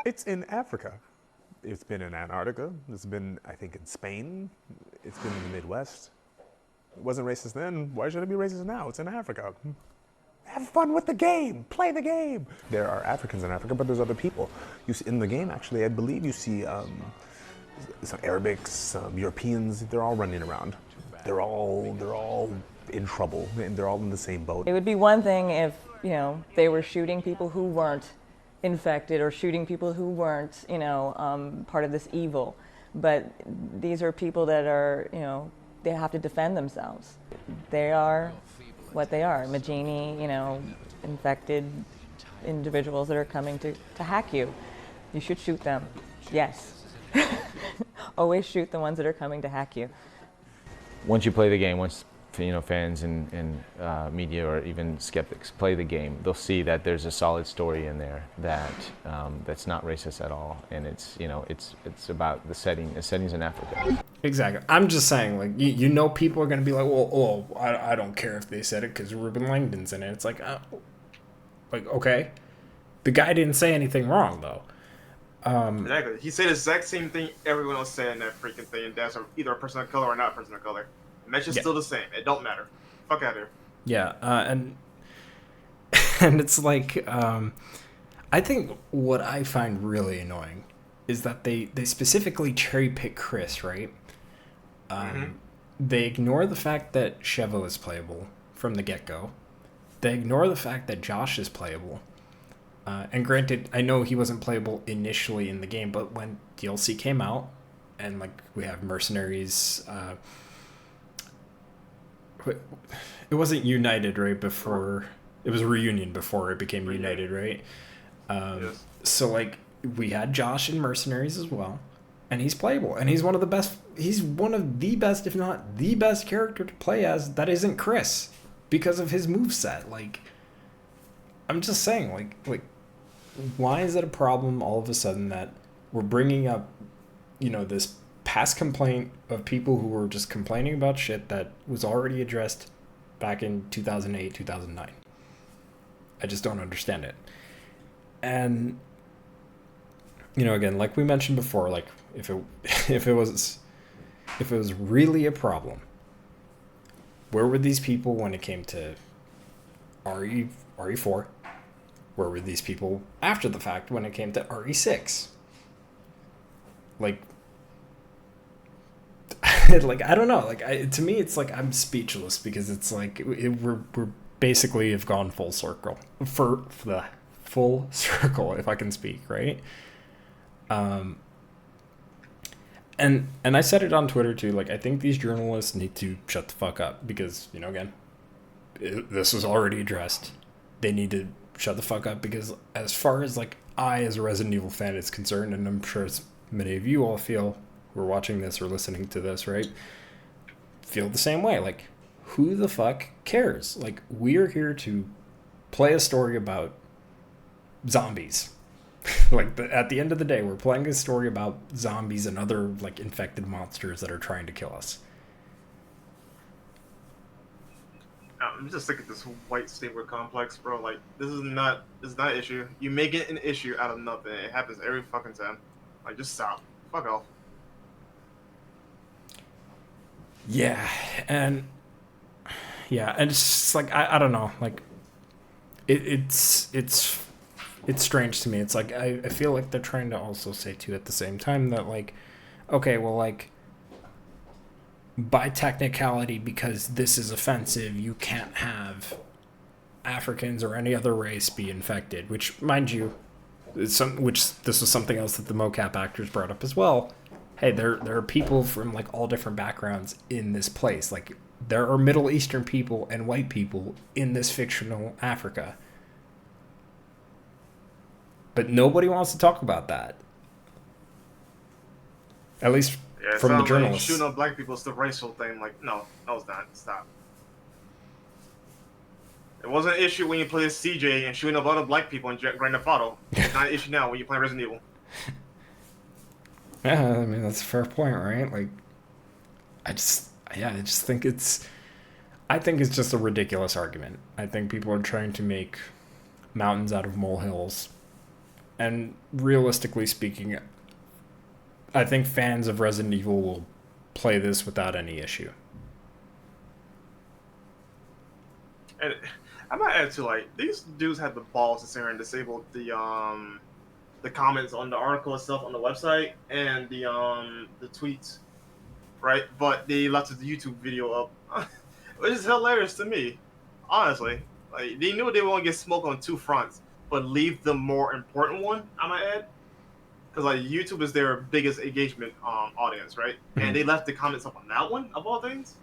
It's in Africa. It's been in Antarctica. It's been, I think, in Spain. It's been in the Midwest. It wasn't racist then. Why should it be racist now? It's in Africa. Have fun with the game. Play the game. There are Africans in Africa, but there's other people. You see, in the game, actually, I believe you see some Arabics, some Europeans. They're all running around. They're all in trouble, and they're all in the same boat. It would be one thing if, you know, they were shooting people who weren't infected or shooting people who weren't, you know, part of this evil. But these are people that are, you know, they have to defend themselves. They are what they are. Magini, you know, infected individuals that are coming to hack you. You should shoot them. Yes. Always shoot the ones that are coming to hack you. Once you play the game, once you know fans and media or even skeptics play the game, they'll see that there's a solid story in there that that's not racist at all, and it's, you know, it's about the settings in Africa. Exactly. I'm just saying, like, you know, people are gonna be like, well, I don't care if they said it because Ruben Langdon's in it. It's like, okay, the guy didn't say anything wrong though. Exactly. He said the exact same thing everyone else said in that freaking thing, and that's either a person of color or not a person of color. The message is still the same. It don't matter. Fuck out of here. Yeah, and it's like, I think what I find really annoying is that they specifically cherry pick Chris, right? They ignore the fact that Shevo is playable from the get-go. They ignore the fact that Josh is playable. And granted, I know he wasn't playable initially in the game, but when DLC came out, and like we have Mercenaries, it wasn't United, right? Before it was Reunion before it became United, right? Yes. So like we had Josh in Mercenaries as well, and he's playable, and he's one of the best. He's one of the best, if not the best character to play as that isn't Chris, because of his moveset. Like, I'm just saying, like, why is it a problem all of a sudden that we're bringing up, this past complaint of people who were just complaining about shit that was already addressed back in 2008, 2009. I just don't understand it. And, again, like we mentioned before, like if it was really a problem, where were these people when it came to RE4? Where were these people after the fact when it came to RE6? Like, like I don't know. Like to me, it's like I'm speechless because it's like we're basically have gone full circle for the full circle, if I can speak, right? And I said it on Twitter too. Like I think these journalists need to shut the fuck up because again, this was already addressed. They need to shut the fuck up because as far as like I as a Resident Evil fan is concerned, and I'm sure as many of you all feel who are watching this or listening to this, right? Feel the same way. Like, who the fuck cares? Like, we are here to play a story about zombies. Like, at the end of the day, we're playing a story about zombies and other, like, infected monsters that are trying to kill us. I'm just sick of this white stapler complex, bro. Like, this is not an issue. You make it an issue out of nothing. It happens every fucking time. Like, just stop. Fuck off. Yeah, and it's just like I don't know, like it's strange to me. It's like I feel like they're trying to also say too at the same time that like, okay, well, like by technicality, because this is offensive, you can't have Africans or any other race be infected, which mind you, this was something else that the mocap actors brought up as well. Hey, there are people from like all different backgrounds in this place. Like there are Middle Eastern people and white people in this fictional Africa. But nobody wants to talk about that. At least from the journalists. Like shooting up black people is the racial thing. Like, no, it's not. Stop. It wasn't an issue when you play CJ and shooting up other black people in Grand Theft Auto. It's not an issue now when you play Resident Evil. Yeah, I mean that's a fair point, right? Like, I just think it's just a ridiculous argument. I think people are trying to make mountains out of molehills, and realistically speaking, I think fans of Resident Evil will play this without any issue. And I might add to like these dudes had the balls to sit here and disable the comments on the article itself on the website and the tweets, right? But they left the YouTube video up, which is hilarious to me, honestly. Like they knew they were gonna get smoked on two fronts, but leave the more important one, I might add, because like YouTube is their biggest engagement audience, right? Mm-hmm. And they left the comments up on that one of all things.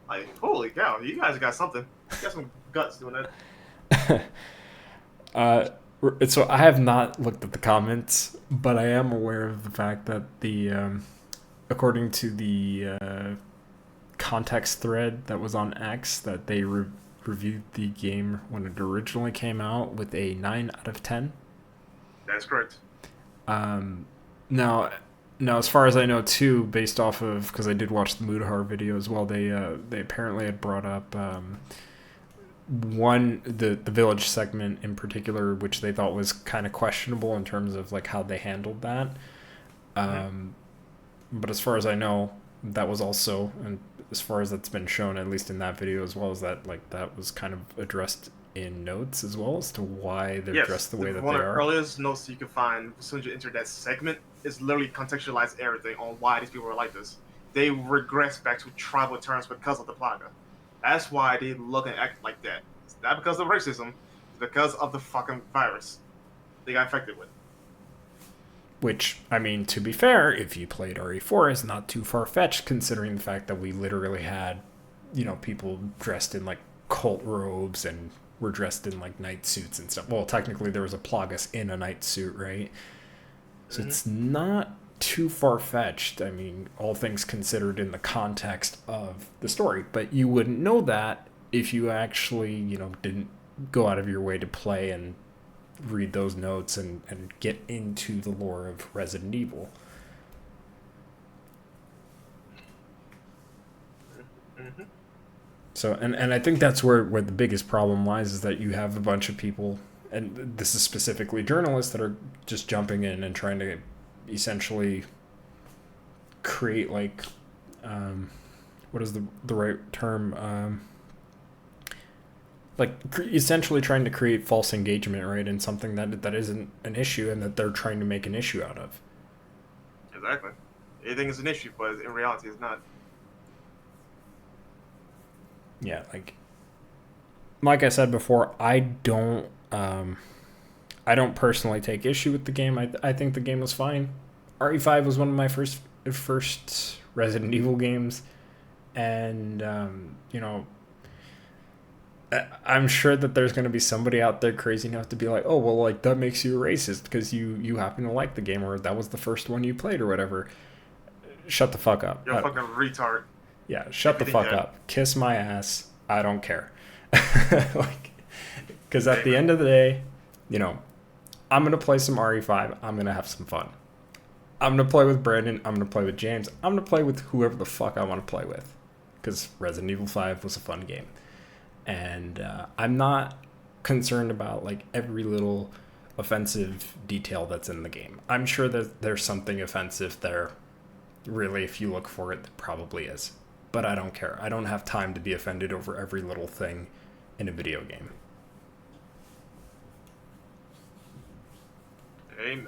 Like holy cow, you guys got something. You got some guts doing that. So I have not looked at the comments, but I am aware of the fact that according to the context thread that was on X, that they reviewed the game when it originally came out with a 9 out of 10. That's correct. Now, as far as I know, too, based off of, because I did watch the Mudahar video as well, they apparently had brought up the village segment in particular, which they thought was kind of questionable in terms of like how they handled that. But as far as I know, that was also, and as far as that's been shown, at least in that video as well, as that like that was kind of addressed in notes as well as to why they're Yes, dressed the way that one they of the are. earliest notes you can find as soon as you enter that segment is literally contextualize everything on why these people are like this. They regress back to tribal terms because of the plaga. That's why they look and act like that. It's not because of racism, it's because of the fucking virus they got infected with. Which, I mean, to be fair, if you played RE4, is not too far-fetched considering the fact that we literally had, people dressed in, like, cult robes and were dressed in, like, night suits and stuff. Well, technically there was a Plagas in a night suit, right? So it's not too far-fetched, I mean, all things considered in the context of the story. But you wouldn't know that if you actually, didn't go out of your way to play and read those notes and get into the lore of Resident Evil. So, and I think that's where the biggest problem lies, is that you have a bunch of people, and this is specifically journalists, that are just jumping in and trying to essentially create, like, what is the right term? Like, essentially trying to create false engagement, right, in something that isn't an issue and that they're trying to make an issue out of. Exactly. Anything is an issue, but in reality it's not. Yeah, like I said before, I don't personally take issue with the game. I think the game was fine. RE5 was one of my first Resident Evil games, and I'm sure that there's going to be somebody out there crazy enough to be like, oh, well, like, that makes you a racist because you happen to like the game, or that was the first one you played or whatever. Shut the fuck up. You're a fucking retard. Yeah, shut the fuck up. Kiss my ass. I don't care. Because at the end of the day, I'm going to play some RE5. I'm going to have some fun. I'm going to play with Brandon. I'm going to play with James. I'm going to play with whoever the fuck I want to play with. Because Resident Evil 5 was a fun game. And I'm not concerned about, like, every little offensive detail that's in the game. I'm sure that there's something offensive there. Really, if you look for it, there probably is. But I don't care. I don't have time to be offended over every little thing in a video game. Amen.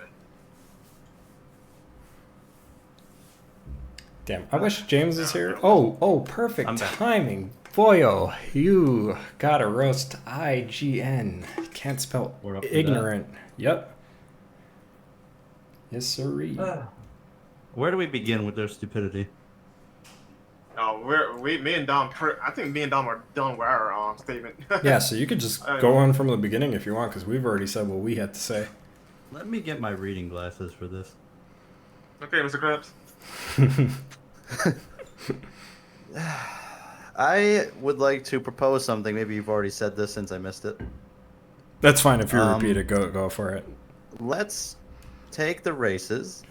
Damn, I wish James was here. Oh, perfect timing. Boyo, you got a roast IGN. Can't spell ignorant. Yep. Yes, sirree. Where do we begin with their stupidity? Me and Dom. I think me and Dom are done with our statement. Yeah, so you could just go on from the beginning if you want, because we've already said what we had to say. Let me get my reading glasses for this. Okay, Mr. Krabs. I would like to propose something. Maybe you've already said this since I missed it. That's fine if you repeat it. Go for it. Let's take the races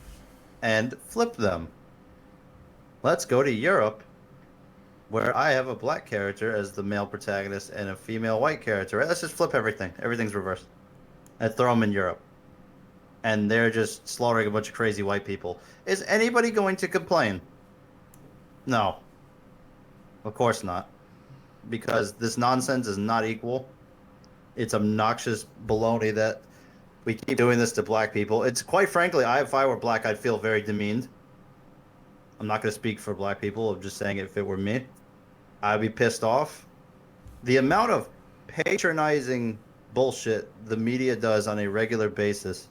and flip them. Let's go to Europe, where I have a black character as the male protagonist and a female white character. Let's just flip everything. Everything's reversed. And throw them in Europe. And they're just slaughtering a bunch of crazy white people. Is anybody going to complain? No. Of course not. Because this nonsense is not equal. It's obnoxious baloney that we keep doing this to black people. It's quite frankly, if I were black, I'd feel very demeaned. I'm not going to speak for black people. I'm just saying if it were me, I'd be pissed off. The amount of patronizing bullshit the media does on a regular basis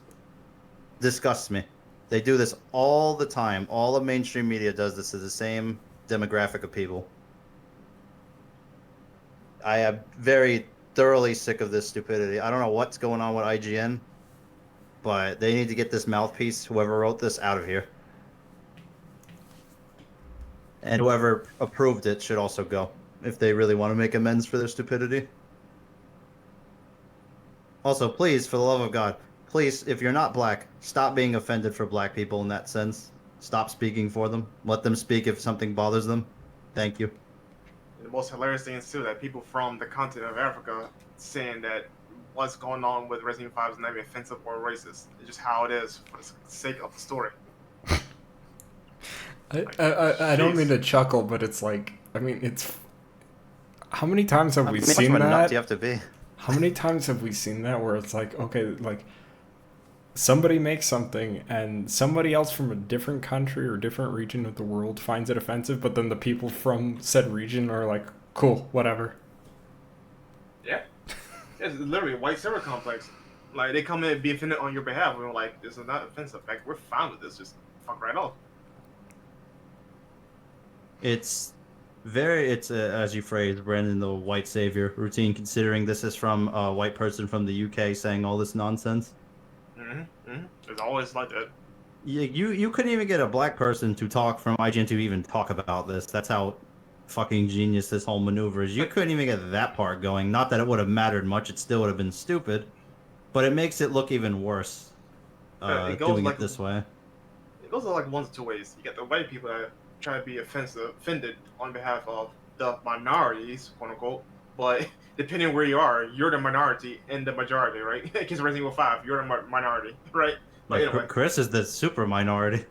disgusts me. They do this all the time. All the mainstream media does this to the same demographic of people. I am very thoroughly sick of this stupidity. I don't know what's going on with IGN, but they need to get this mouthpiece, whoever wrote this, out of here. And whoever approved it should also go, if they really want to make amends for their stupidity. Also, please, for the love of God, please, if you're not black, stop being offended for black people in that sense. Stop speaking for them. Let them speak if something bothers them. Thank you. The most hilarious thing is, too, that people from the continent of Africa saying that what's going on with Resident Evil 5 is not offensive or racist. It's just how it is for the sake of the story. I don't mean to chuckle, but it's like, I mean, it's... How many times have we seen that? Do you have to be? How many times have we seen that where it's like, okay, like somebody makes something and somebody else from a different country or different region of the world finds it offensive, but then the people from said region are like, cool, whatever. Yeah. It's literally a white server complex. Like, they come in and be offended on your behalf. And we're like, this is not offensive. Like, we're fine with this. Just fuck right off. It's as you phrased, Brandon, the white savior routine, considering this is from a white person from the UK saying all this nonsense. It's always like that. You couldn't even get a black person to talk from IGN to even talk about this. That's how fucking genius this whole maneuver is. You couldn't even get that part going. Not that it would have mattered much. It still would have been stupid. But it makes it look even worse doing it this way. It goes like one of two ways. You get the white people that try to be offended on behalf of the minorities, quote unquote. But depending where you are, you're the minority and the majority, right? In case Resident Evil 5, you're the minority, right? Like anyway. Chris is the super minority.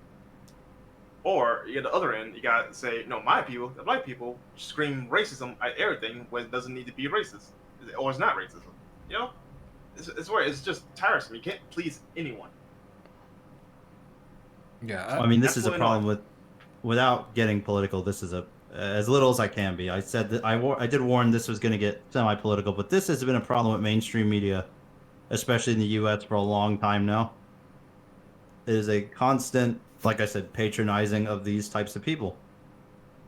Or you get the other end, you gotta say, no, my people, the black people, scream racism at everything when it doesn't need to be racist. Or it's not racism. You know? It's where it's just tiresome. You can't please anyone. Yeah. I mean, this is a problem without getting political, this is as little as I can be. I said that I did warn this was going to get semi-political, but this has been a problem with mainstream media, especially in the U.S. for a long time now. It is a constant, like I said, patronizing of these types of people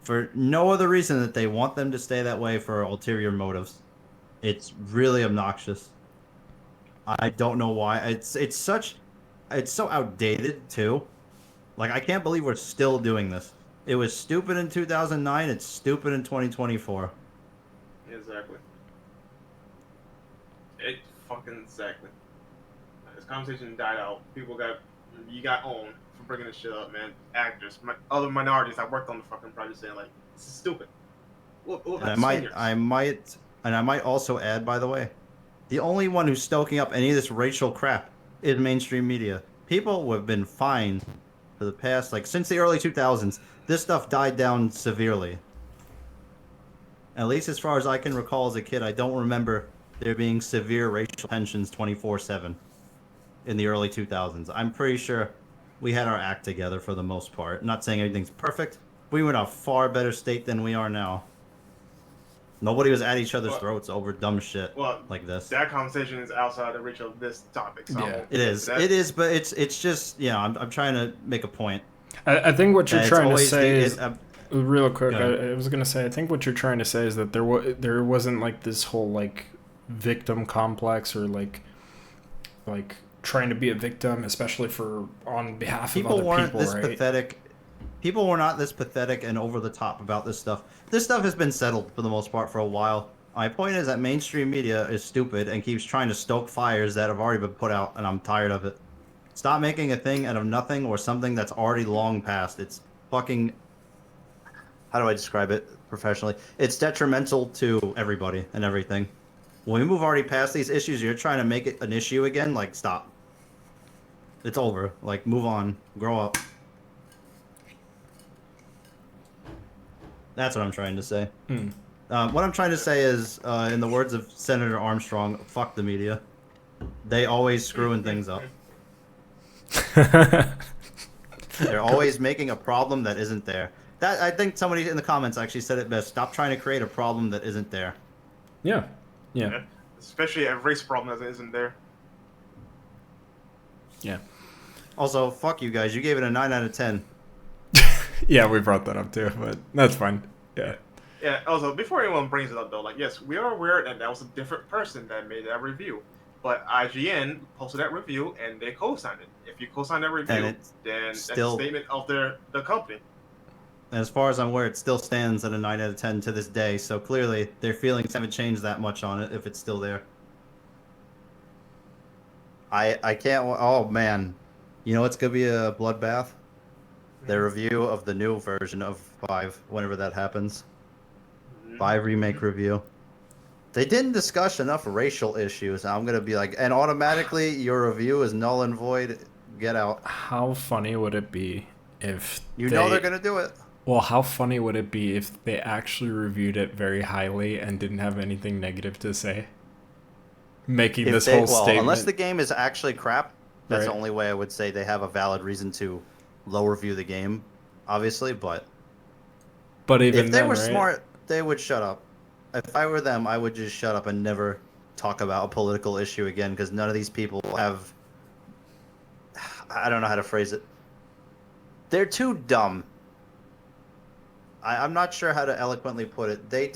for no other reason that they want them to stay that way for ulterior motives. It's really obnoxious. I don't know why. It's so outdated too. Like, I can't believe we're still doing this. It was stupid in 2009. It's stupid in 2024. Exactly. Exactly. This conversation died out. You got owned for bringing this shit up, man. Actors, other minorities that worked on the fucking project saying, like, this is stupid. And I might also add, by the way, the only one who's stoking up any of this racial crap is mainstream media. People who have been fined for the past, like, since the early 2000s, this stuff died down severely. At least as far as I can recall as a kid, I don't remember there being severe racial tensions 24/7 in the early 2000s. I'm pretty sure we had our act together for the most part. Not saying everything's perfect. We were in a far better state than we are now. Nobody was at each other's throats over dumb shit like this. That conversation is outside the reach of this topic. So Yeah. It is, but it's just, I'm trying to make a point. I think what you're trying to say is, real quick, Yeah. I was going to say, I think what you're trying to say is that there wasn't like this whole like victim complex or like trying to be a victim, especially for on behalf of other people, this right? pathetic. People were not this pathetic and over the top about this stuff. This stuff has been settled for the most part for a while. My point is that mainstream media is stupid and keeps trying to stoke fires that have already been put out, and I'm tired of it. Stop making a thing out of nothing or something that's already long past. It's fucking... How do I describe it professionally? It's detrimental to everybody and everything. When we move already past these issues, you're trying to make it an issue again? Like, stop. It's over. Like, move on. Grow up. That's what I'm trying to say. What I'm trying to say is, in the words of Senator Armstrong, fuck the media. They always screwing things up. They're always making a problem that isn't there. I think somebody in the comments actually said it best. Stop trying to create a problem that isn't there. Yeah. Especially a race problem that isn't there. Yeah. Also, fuck you guys. You gave it a 9 out of 10. Yeah, we brought that up too, but that's fine. Yeah. Yeah, also, before anyone brings it up, though, like, yes, we are aware that that was a different person that made that review. But IGN posted that review, and they co-signed it. If you co-sign that review, then that's a statement of the company. As far as I'm aware, it still stands at a 9 out of 10 to this day, so clearly their feelings haven't changed that much on it if it's still there. I can't... Oh, man. You know what's going to be a bloodbath? The review of the new version of 5, whenever that happens. 5 remake review. They didn't discuss enough racial issues. I'm going to be like, and automatically your review is null and void. Get out. How funny would it be if know they're going to do it. Well, how funny would it be if they actually reviewed it very highly and didn't have anything negative to say? making If this they, whole statement. unless the game is actually crap, that's the Right. only way I would say they have a valid reason to low review the game, obviously. But even if they then, were right? smart, they would shut up. If I were them, I would just shut up and never talk about a political issue again, because none of these people have. I don't know how to phrase it. They're too dumb. I'm not sure how to eloquently put it. They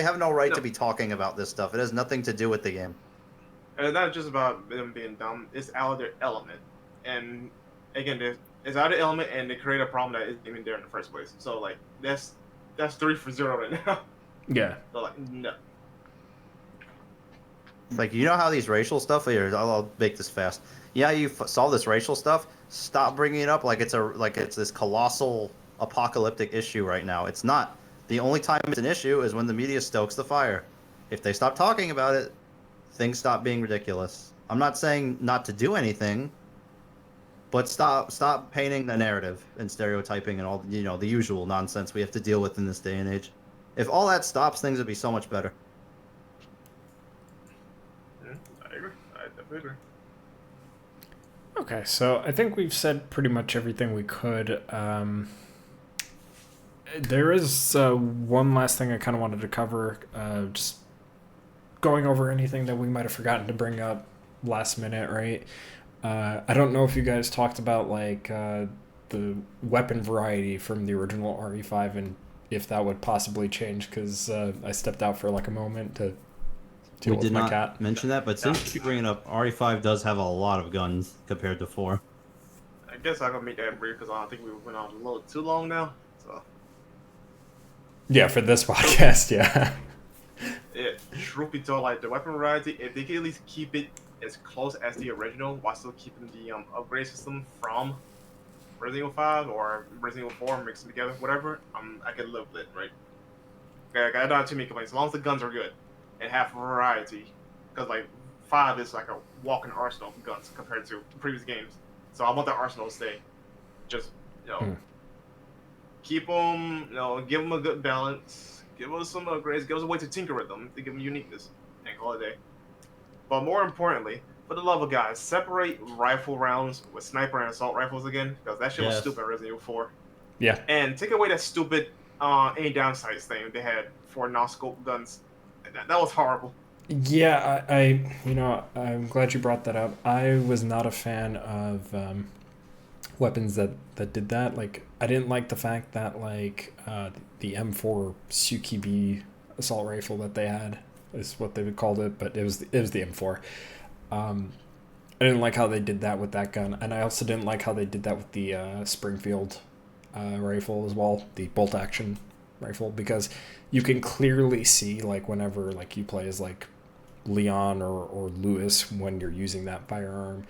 have no right to be talking about this stuff. It has nothing to do with the game. And it's not just about them being dumb. It's out of their element. And again, it's out of their element, and they create a problem that isn't even there in the first place. So like that's 3-0 right now. Yeah. So like no. Like, you know how these racial stuff here, I'll make this fast. Yeah, you saw this racial stuff. Stop bringing it up like it's this colossal apocalyptic issue right now. It's not. The only time it's an issue is when the media stokes the fire. If they stop talking about it, things stop being ridiculous. I'm not saying not to do anything, but stop painting the narrative and stereotyping and all, the usual nonsense we have to deal with in this day and age. If all that stops, things would be so much better. I agree. I definitely agree. Okay, so I think we've said pretty much everything we could. There is one last thing I kind of wanted to cover. Just going over anything that we might have forgotten to bring up last minute, right? I don't know if you guys talked about like the weapon variety from the original RE5 and if that would possibly change, because I stepped out for like a moment to deal with my cat. We did not mention that, but since you bring it up, RE5 does have a lot of guns compared to 4. I guess I can make that brief because I think we went on a little too long now. So Yeah, for this podcast, yeah. Truth be told, like the weapon variety, if they can at least keep it as close as the original while still keeping the upgrade system from Resident Evil 5 or Resident Evil 4 mixed together, whatever, I can live with it, right? I don't have too many complaints as long as the guns are good and have variety, because like 5 is like a walking arsenal of guns compared to previous games. So I want the arsenal to stay. Just keep them, give them a good balance, give us some upgrades, give us a way to tinker with them to give them uniqueness, and call it a day. But more importantly, for the love of God, separate rifle rounds with sniper and assault rifles again, because that shit was stupid in Resident Evil 4. Yeah. And take away that stupid aim down sights thing they had for no-scope guns. That was horrible. Yeah, I'm glad you brought that up. I was not a fan of weapons that did that. Like, I didn't like the fact that like the M4 Sukibi assault rifle that they had is what they would called it, but it was the M4. I didn't like how they did that with that gun, and I also didn't like how they did that with the Springfield rifle as well, the bolt action rifle, because you can clearly see like whenever like you play as like Leon or Lewis when you're using that firearm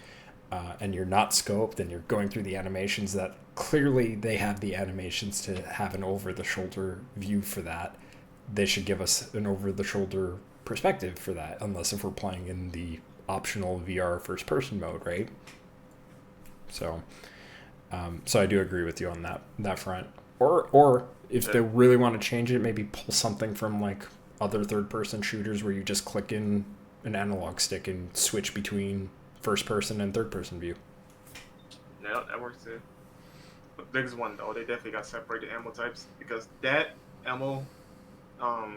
and you're not scoped and you're going through the animations, that clearly they have the animations to have an over-the-shoulder view for that. They should give us an over-the-shoulder perspective for that, unless if we're playing in the optional VR first-person mode, right? So I do agree with you on that front. Or if they really want to change it, maybe pull something from like other third-person shooters where you just click in an analog stick and switch between first-person and third-person view. Yeah, that works too. The biggest one though, they definitely got separated ammo types, because that ammo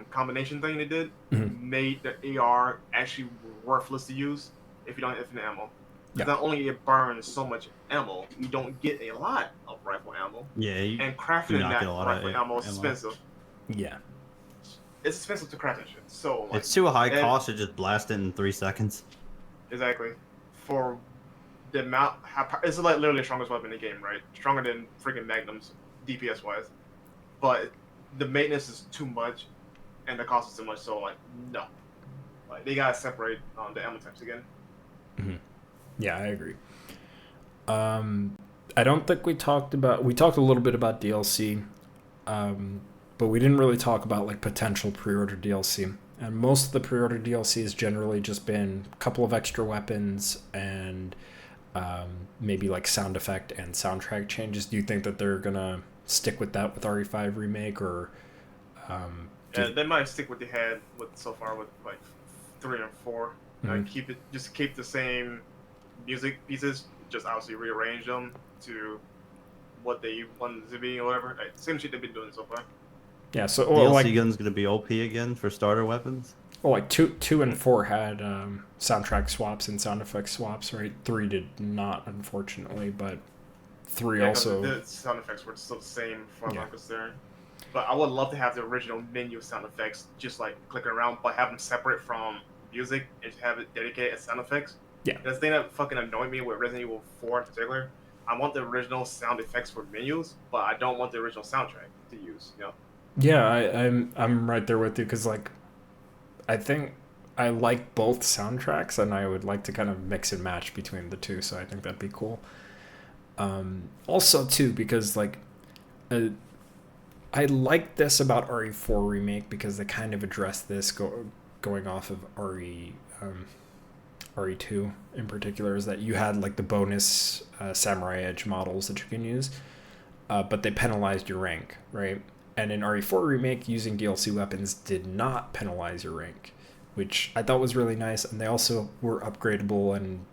combination thing they did made the AR actually worthless to use if you don't have infinite ammo. Yeah. Not only it burns so much ammo, you don't get a lot of rifle ammo. Yeah, and crafting that rifle ammo is expensive. Yeah. It's expensive to craft that shit. So like, it's too high cost to just blast it in 3 seconds. Exactly. For the amount, it's like literally the strongest weapon in the game, right? Stronger than freaking Magnums, DPS wise. But the maintenance is too much, and the cost is too much. So like, no, like they gotta separate the ammo types again. Mm-hmm. Yeah, I agree. I don't think we talked a little bit about DLC, but we didn't really talk about like potential pre-order DLC. And most of the pre-order DLC has generally just been a couple of extra weapons and maybe like sound effect and soundtrack changes. Do you think that they're gonna stick with that with RE5 Remake, or they might stick with what they had so far with like 3 and 4. Keep the same music pieces, just obviously rearrange them to what they wanted to be or whatever. Same shit they've been doing so far. Yeah, so DLC gun's gonna be OP again for starter weapons. Well, like 2 and 4 had soundtrack swaps and sound effect swaps, right? 3 did not, unfortunately, but 3 also. The sound effects were still the same from my concern. But I would love to have the original menu sound effects, just like clicking around, but have them separate from music and have it dedicated as sound effects. Yeah. That's the thing that fucking annoyed me with Resident Evil 4 in particular. I want the original sound effects for menus, but I don't want the original soundtrack to use. You know. Yeah, I'm right there with you because like, I think I like both soundtracks and I would like to kind of mix and match between the two. So I think that'd be cool. Also too because like, I like this about RE4 Remake because they kind of address this going off of RE2 in particular, is that you had like the bonus Samurai Edge models that you can use, but they penalized your rank, right? And in RE4 Remake, using DLC weapons did not penalize your rank, which I thought was really nice, and they also were upgradable, and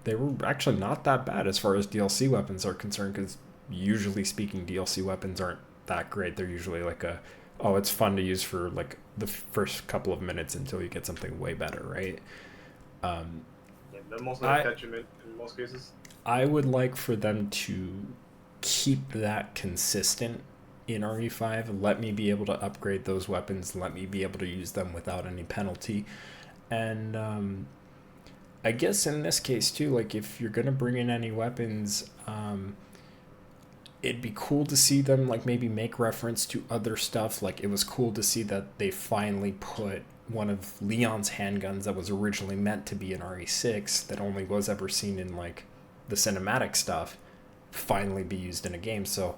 they were actually not that bad as far as DLC weapons are concerned, because usually speaking, DLC weapons aren't that great. They're usually like it's fun to use for like the first couple of minutes until you get something way better, right? They're mostly a detriment in most cases. I would like for them to keep that consistent in RE5. Let me be able to upgrade those weapons. Let me be able to use them without any penalty. And I guess in this case too, like if you're gonna bring in any weapons, it'd be cool to see them like maybe make reference to other stuff. Like it was cool to see that they finally put one of Leon's handguns that was originally meant to be in RE6 that only was ever seen in like the cinematic stuff finally be used in a game. So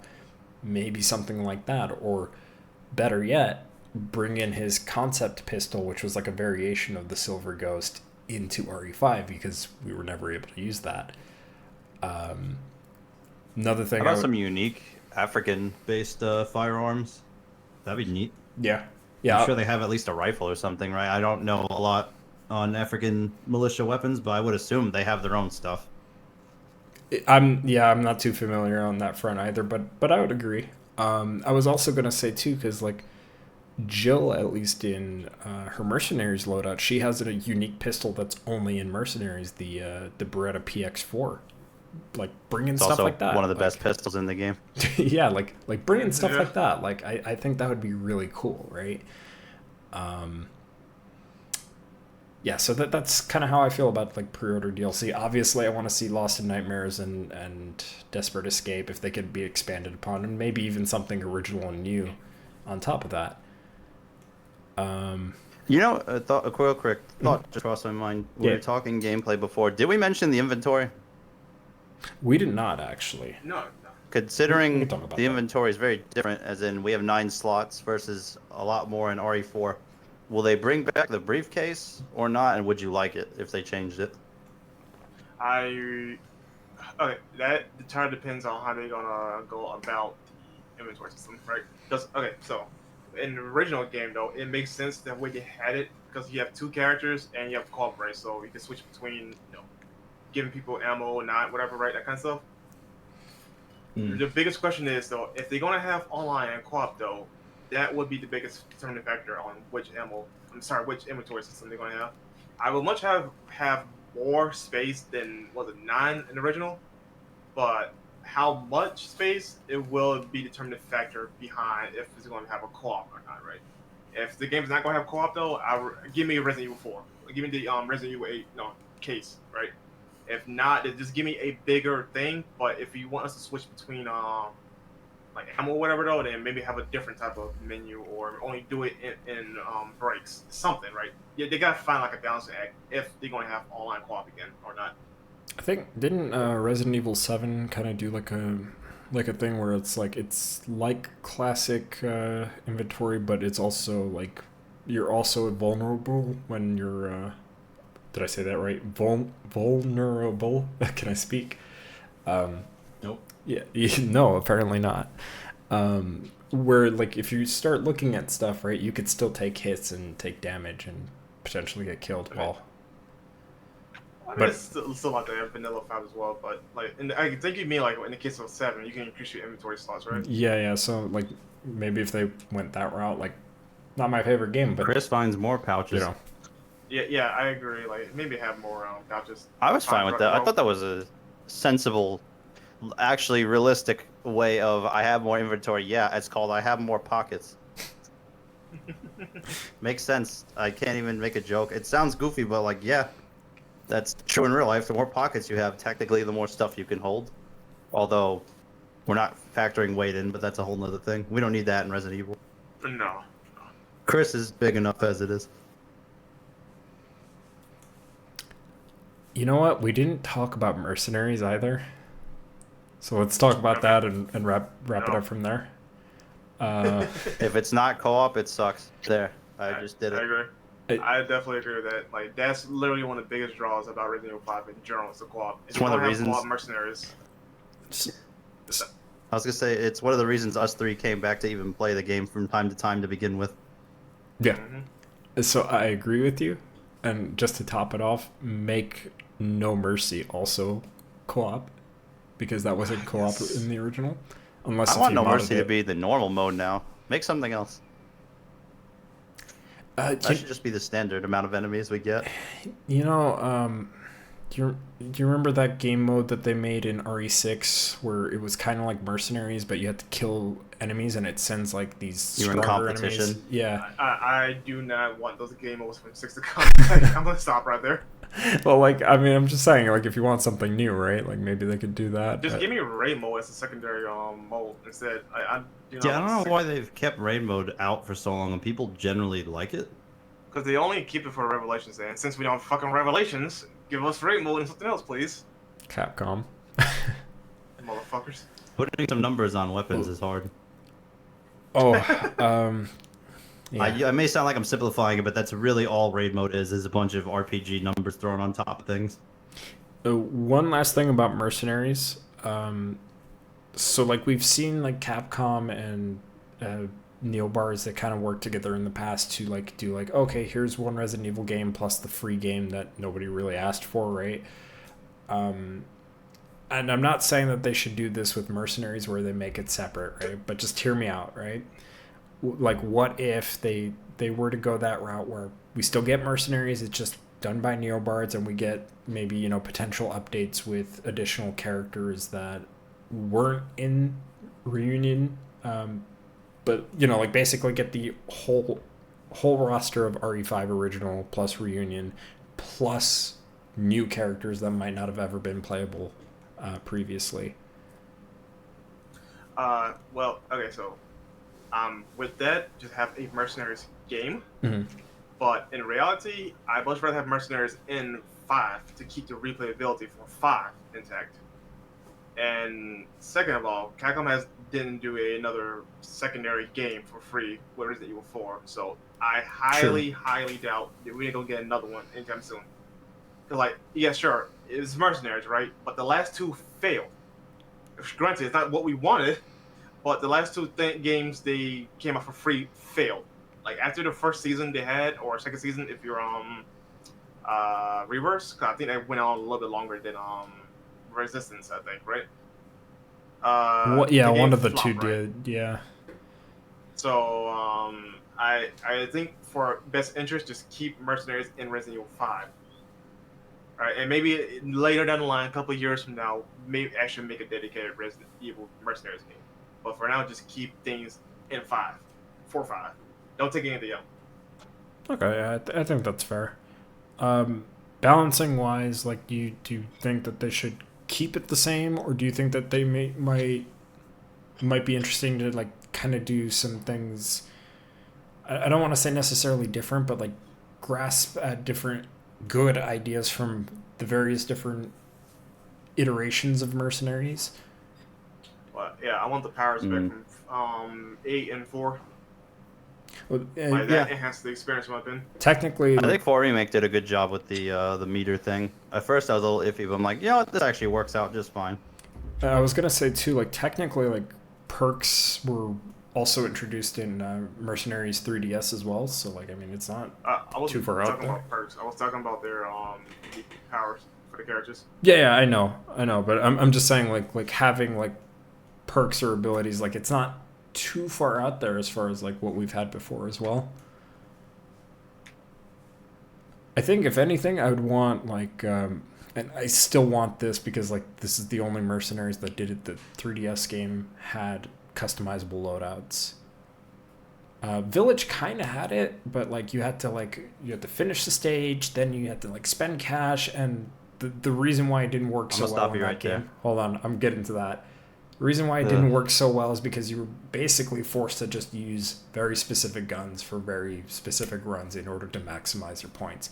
maybe something like that, or better yet, bring in his concept pistol, which was like a variation of the Silver Ghost, into RE5 because we were never able to use that. Another thing. How about some unique African-based firearms? That'd be neat. Yeah. I'm sure they have at least a rifle or something, right? I don't know a lot on African militia weapons, but I would assume they have their own stuff. I'm not too familiar on that front either, but I would agree. I was also gonna say too, because like Jill, at least in her Mercenaries loadout, she has a unique pistol that's only in Mercenaries, the Beretta PX4. Like bring in stuff like that. One of the best pistols in the game. Yeah, like bring in stuff like that. Like I think that would be really cool, right? Yeah, so that's kind of how I feel about like pre-order DLC. Obviously, I want to see Lost in Nightmares and Desperate Escape if they could be expanded upon, and maybe even something original and new on top of that. You know, a quick thought just crossed my mind. We were talking gameplay before. Did we mention the inventory? We did not actually. No. Considering the inventory is very different, as in we have 9 slots versus a lot more in RE4. Will they bring back the briefcase or not? And would you like it if they changed it? Okay, that entirely depends on how they're gonna go about the inventory system, right? So in the original game though, it makes sense the way they had it because you have 2 characters and you have co-op, right? So you can switch between, giving people ammo or not, whatever, right? That kind of stuff. The biggest question is though, if they're gonna have online and co-op though, that would be the biggest determining factor on which inventory system they're gonna have. I would much have more space than 9 in the original, but how much space it will be determining factor behind if it's going to have a co-op or not, right? If the game's not going to have co-op though, give me Resident Evil 4, give me the Resident Evil 8 case, right? If not, then just give me a bigger thing. But if you want us to switch between like ammo or whatever though, then maybe have a different type of menu or only do it in breaks, something, right? Yeah, they gotta find like a balancing act if they're gonna have online co-op again or not. I think didn't Resident Evil 7 kind of do like a thing where it's like classic inventory, but it's also like you're also vulnerable when you're did I say that right? Vulnerable? Can I speak? Nope. Yeah, no, apparently not. Where like if you start looking at stuff, right, you could still take hits and take damage and potentially get killed. Okay. Well, I mean, But it's still out there, Vanilla 5 as well, but like, I think you mean like in the case of 7, you can increase your inventory slots, right? yeah, so like maybe if they went that route, like not my favorite game, but Chris finds more you pouches. know, Yeah, I agree. Like maybe have more pouches. I was fine with that. I thought that was a sensible, actually realistic way of I have more inventory. Yeah, it's called I have more pockets. Makes sense. I can't even make a joke. It sounds goofy, but like, yeah, that's true in real life. The more pockets you have, technically, the more stuff you can hold. Although, we're not factoring weight in, but that's a whole nother thing. We don't need that in Resident Evil. No. Chris is big enough as it is. you know what? We didn't talk about Mercenaries either. So let's talk about that and wrap it up from there. If it's not co-op, it sucks. There, I just did I it. agree. I definitely agree with that. Like that's literally one of the biggest draws about Resident Evil 5 in general. It's the co-op. It's one of the reasons. Co-op Mercenaries. I was gonna say it's one of the reasons us three came back to even play the game from time to time to begin with. Yeah. Mm-hmm. So I agree with you. And just to top it off, make No Mercy also co-op, because that wasn't co-op in the original. Unless I want No modded Mercy to it. be the normal mode now. Make something else. That should just be the standard amount of enemies we get. You know, do you remember that game mode that they made in RE6 where it was kind of like Mercenaries, but you had to kill enemies and it sends like these You were in stronger competition. enemies? Yeah. I do not want those game modes from 6 to come. I'm gonna stop right there. Well, like, I mean, I'm just saying, like, if you want something new, right? Like, maybe they could do that. Just but- give me raid mode as a secondary mode instead. I Yeah, I don't know why they've kept raid mode out for so long, and people generally like it. Because they only keep it for Revelations, and since we don't have fucking Revelations, give us raid mode and something else, please. Capcom. Motherfuckers. Putting some numbers on weapons is hard. Oh, yeah. I may sound like I'm simplifying it, but that's really all raid mode is a bunch of RPG numbers thrown on top of things. One last thing about Mercenaries. So, like, we've seen, like, Capcom and Neobars that kind of work together in the past to, like, do, like, okay, here's one Resident Evil game plus the free game that nobody really asked for, right? And I'm not saying that they should do this with Mercenaries where they make it separate, right? But just hear me out, right? Like, what if they were to go that route where we still get Mercenaries, it's just done by Neobards, and we get maybe, you know, potential updates with additional characters that weren't in Reunion, but, you know, like, basically get the whole roster of RE5 original plus Reunion plus new characters that might not have ever been playable previously. Well, okay, so with that, just have a Mercenaries game. Mm-hmm. But in reality, I'd much rather have Mercenaries in 5 to keep the replayability for 5 intact. And second of all, Capcom didn't do another secondary game for free with Resident Evil 4, so I highly doubt that we're gonna get another one anytime soon. Cause like, yeah, sure, it's Mercenaries, right? But the last 2 failed. Granted, it's not what we wanted, but the last 2 games they came out for free failed. Like after the first season they had, or second season if you're Reverse, cause I think they went on a little bit longer than Resistance, I think, right? One of the flopped, two right? did, yeah. So I think for best interest, just keep Mercenaries in Resident Evil 5. All right, and maybe later down the line, a couple of years from now, maybe actually make a dedicated Resident Evil Mercenaries game. But for now, just keep things in 5, 4-5. Don't take anything out. Okay, I think that's fair. Balancing wise, like, do you think that they should keep it the same, or do you think that they might be interesting to, like, kind of do some things? I don't want to say necessarily different, but, like, grasp at different good ideas from the various different iterations of Mercenaries. Well, yeah, I want the powers back from 8 and 4. Well, That enhanced the experience weapon. Technically, I think 4 Remake did a good job with the meter thing. At first I was a little iffy, but I'm like, you know what, this actually works out just fine. I was gonna say too, like, technically, like, perks were also introduced in Mercenaries 3DS as well. So, like, I mean, it's not I was too far out talking there. about perks. I was talking about their powers. for the characters. Yeah, I know, but I'm just saying like having like perks or abilities, like it's not too far out there as far as like what we've had before as well. I think if anything, I would want like, and I still want this because like this is the only Mercenaries that did it. The 3DS game had customizable loadouts. Village kind of had it, but like you had to finish the stage, then you had to like spend cash, and the reason why it didn't work so well in that game. Hold on, I'm getting to that. The reason why it didn't work so well is because you were basically forced to just use very specific guns for very specific runs in order to maximize your points.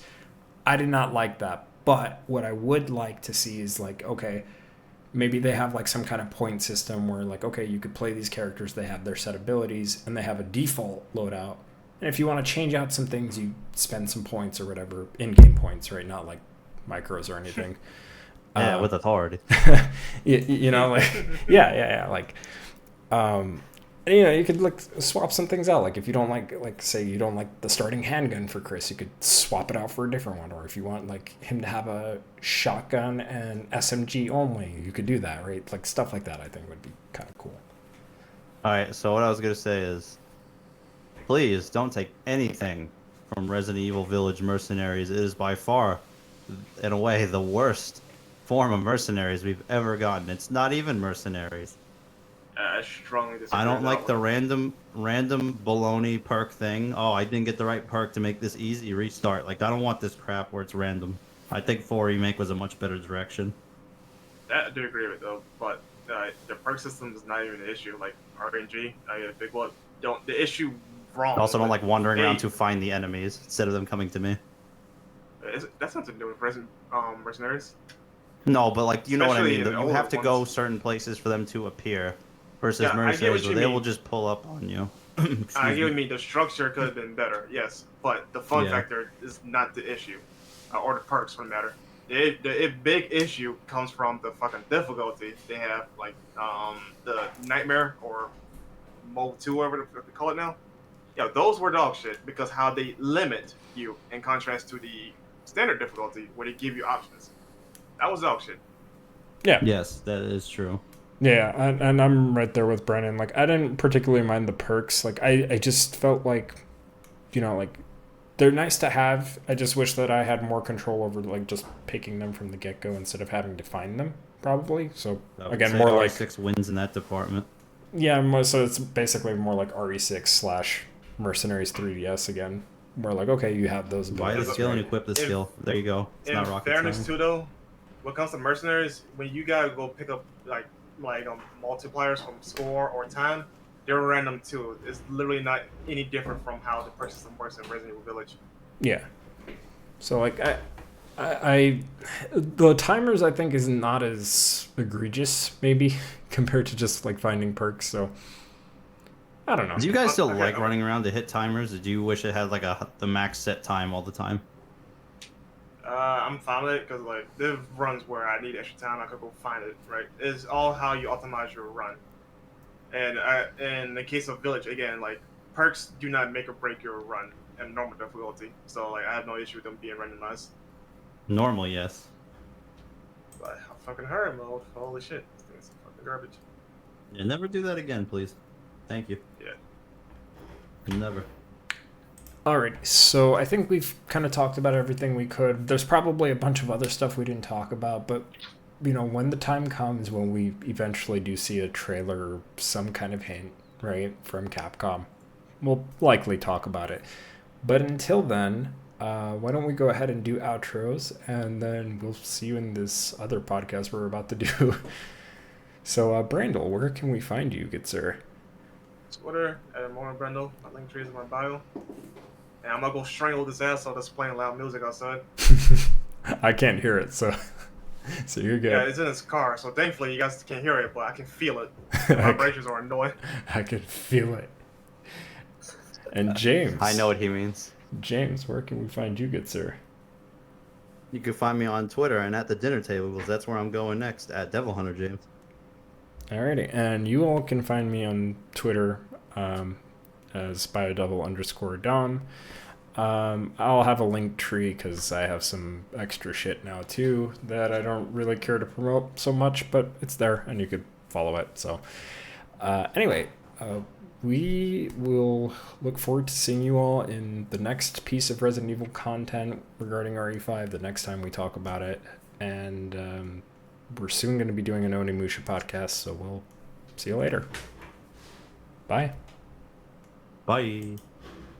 I did not like that, but what I would like to see is like, okay, maybe they have like some kind of point system where like, okay, you could play these characters, they have their set abilities, and they have a default loadout. And if you want to change out some things, you spend some points or whatever, in-game points, right? Not like micros or anything. Yeah, with authority. you know, like, yeah. Like, you know, you could like swap some things out. Like if you don't like say you don't like the starting handgun for Chris, you could swap it out for a different one. Or if you want like him to have a shotgun and SMG only, you could do that, right? Like stuff like that, I think would be kind of cool. All right, so what I was gonna say is, please don't take anything from Resident Evil Village Mercenaries. It is by far, in a way, the worst form of mercenaries we've ever gotten. It's not even mercenaries. I strongly disagree. I don't with like that the one. random baloney perk thing. Oh, I didn't get the right perk to make this easy. Restart. Like, I don't want this crap where it's random. I think 4 Remake was a much better direction. That I do agree with though, but the perk system is not even an issue. Like RNG, I get a big one. The issue wrong. I also don't like wandering around they- to find the enemies instead of them coming to me. That's nothing to do with mercenaries. No, but like, you know what I Especially mean. in the You have older to go ones. certain places for them to appear, versus Yeah, I get what mercenaries you where they will mean. just pull up on you. I Excuse get what me. you mean. The structure could have been better, yes, but the fun Yeah. factor is not the issue, or the perks for that matter. The big issue comes from the fucking difficulty they have, like the Nightmare or Mode 2, whatever they call it now. Yeah, those were dog shit because how they limit you in contrast to the standard difficulty where they give you options. That was dog shit. Yeah. Yes, that is true. Yeah, and I'm right there with Brennan. Like, I didn't particularly mind the perks. Like, I just felt like, you know, like, they're nice to have. I just wish that I had more control over, like, just picking them from the get-go instead of having to find them, probably. So, I would again, say more like... R6 wins in that department. Yeah, so it's basically more like RE6 / Mercenaries 3DS again. Where, like, okay, you have those Buy the abilities, skill and right? equip the skill. There you go. It's In not rocket fairness, science. too, though, when it comes to mercenaries, when you gotta go pick up like multipliers from score or time, they're random too. It's literally not any different from how the perk system works in Resident Evil Village. Yeah. So, like, I the timers, I think, is not as egregious, maybe, compared to just, like, finding perks, so... I don't know. Do you guys still Okay, like okay. running around to hit timers, or do you wish it had like the max set time all the time? I'm fine with it because like there runs where I need extra time, I could go find it. Right, it's all how you optimize your run. And in the case of Village, again, like perks do not make or break your run in normal difficulty. So like I have no issue with them being randomized. Normally, yes. But fucking hurry mode, holy shit, this thing's fucking garbage. Yeah, never do that again, please. Thank you. Yeah. Never. Alright, so I think we've kind of talked about everything we could. There's probably a bunch of other stuff we didn't talk about, but, you know, when the time comes when we eventually do see a trailer or some kind of hint, right, from Capcom, we'll likely talk about it. But until then, why don't we go ahead and do outros, and then we'll see you in this other podcast we're about to do. So, Brandel, where can we find you, good sir? Twitter at ImmortalBrandel. My link tree is in my bio. And I'm gonna go strangle this asshole that's playing loud music outside. I can't hear it, so you're good. Yeah, it's in his car, so thankfully you guys can't hear it, but I can feel it. The vibrations are annoying. I can feel it. And James. I know what he means. James, where can we find you, good sir? You can find me on Twitter and at the dinner table, because that's where I'm going next, at DevilHunterJames. Alrighty, and you all can find me on Twitter as BioDevil_Dom. I'll have a link tree because I have some extra shit now too that I don't really care to promote so much, but it's there and you could follow it. So anyway, we will look forward to seeing you all in the next piece of Resident Evil content regarding RE5 the next time we talk about it. And we're soon going to be doing an Onimusha podcast, so we'll see you later. Bye. Bye.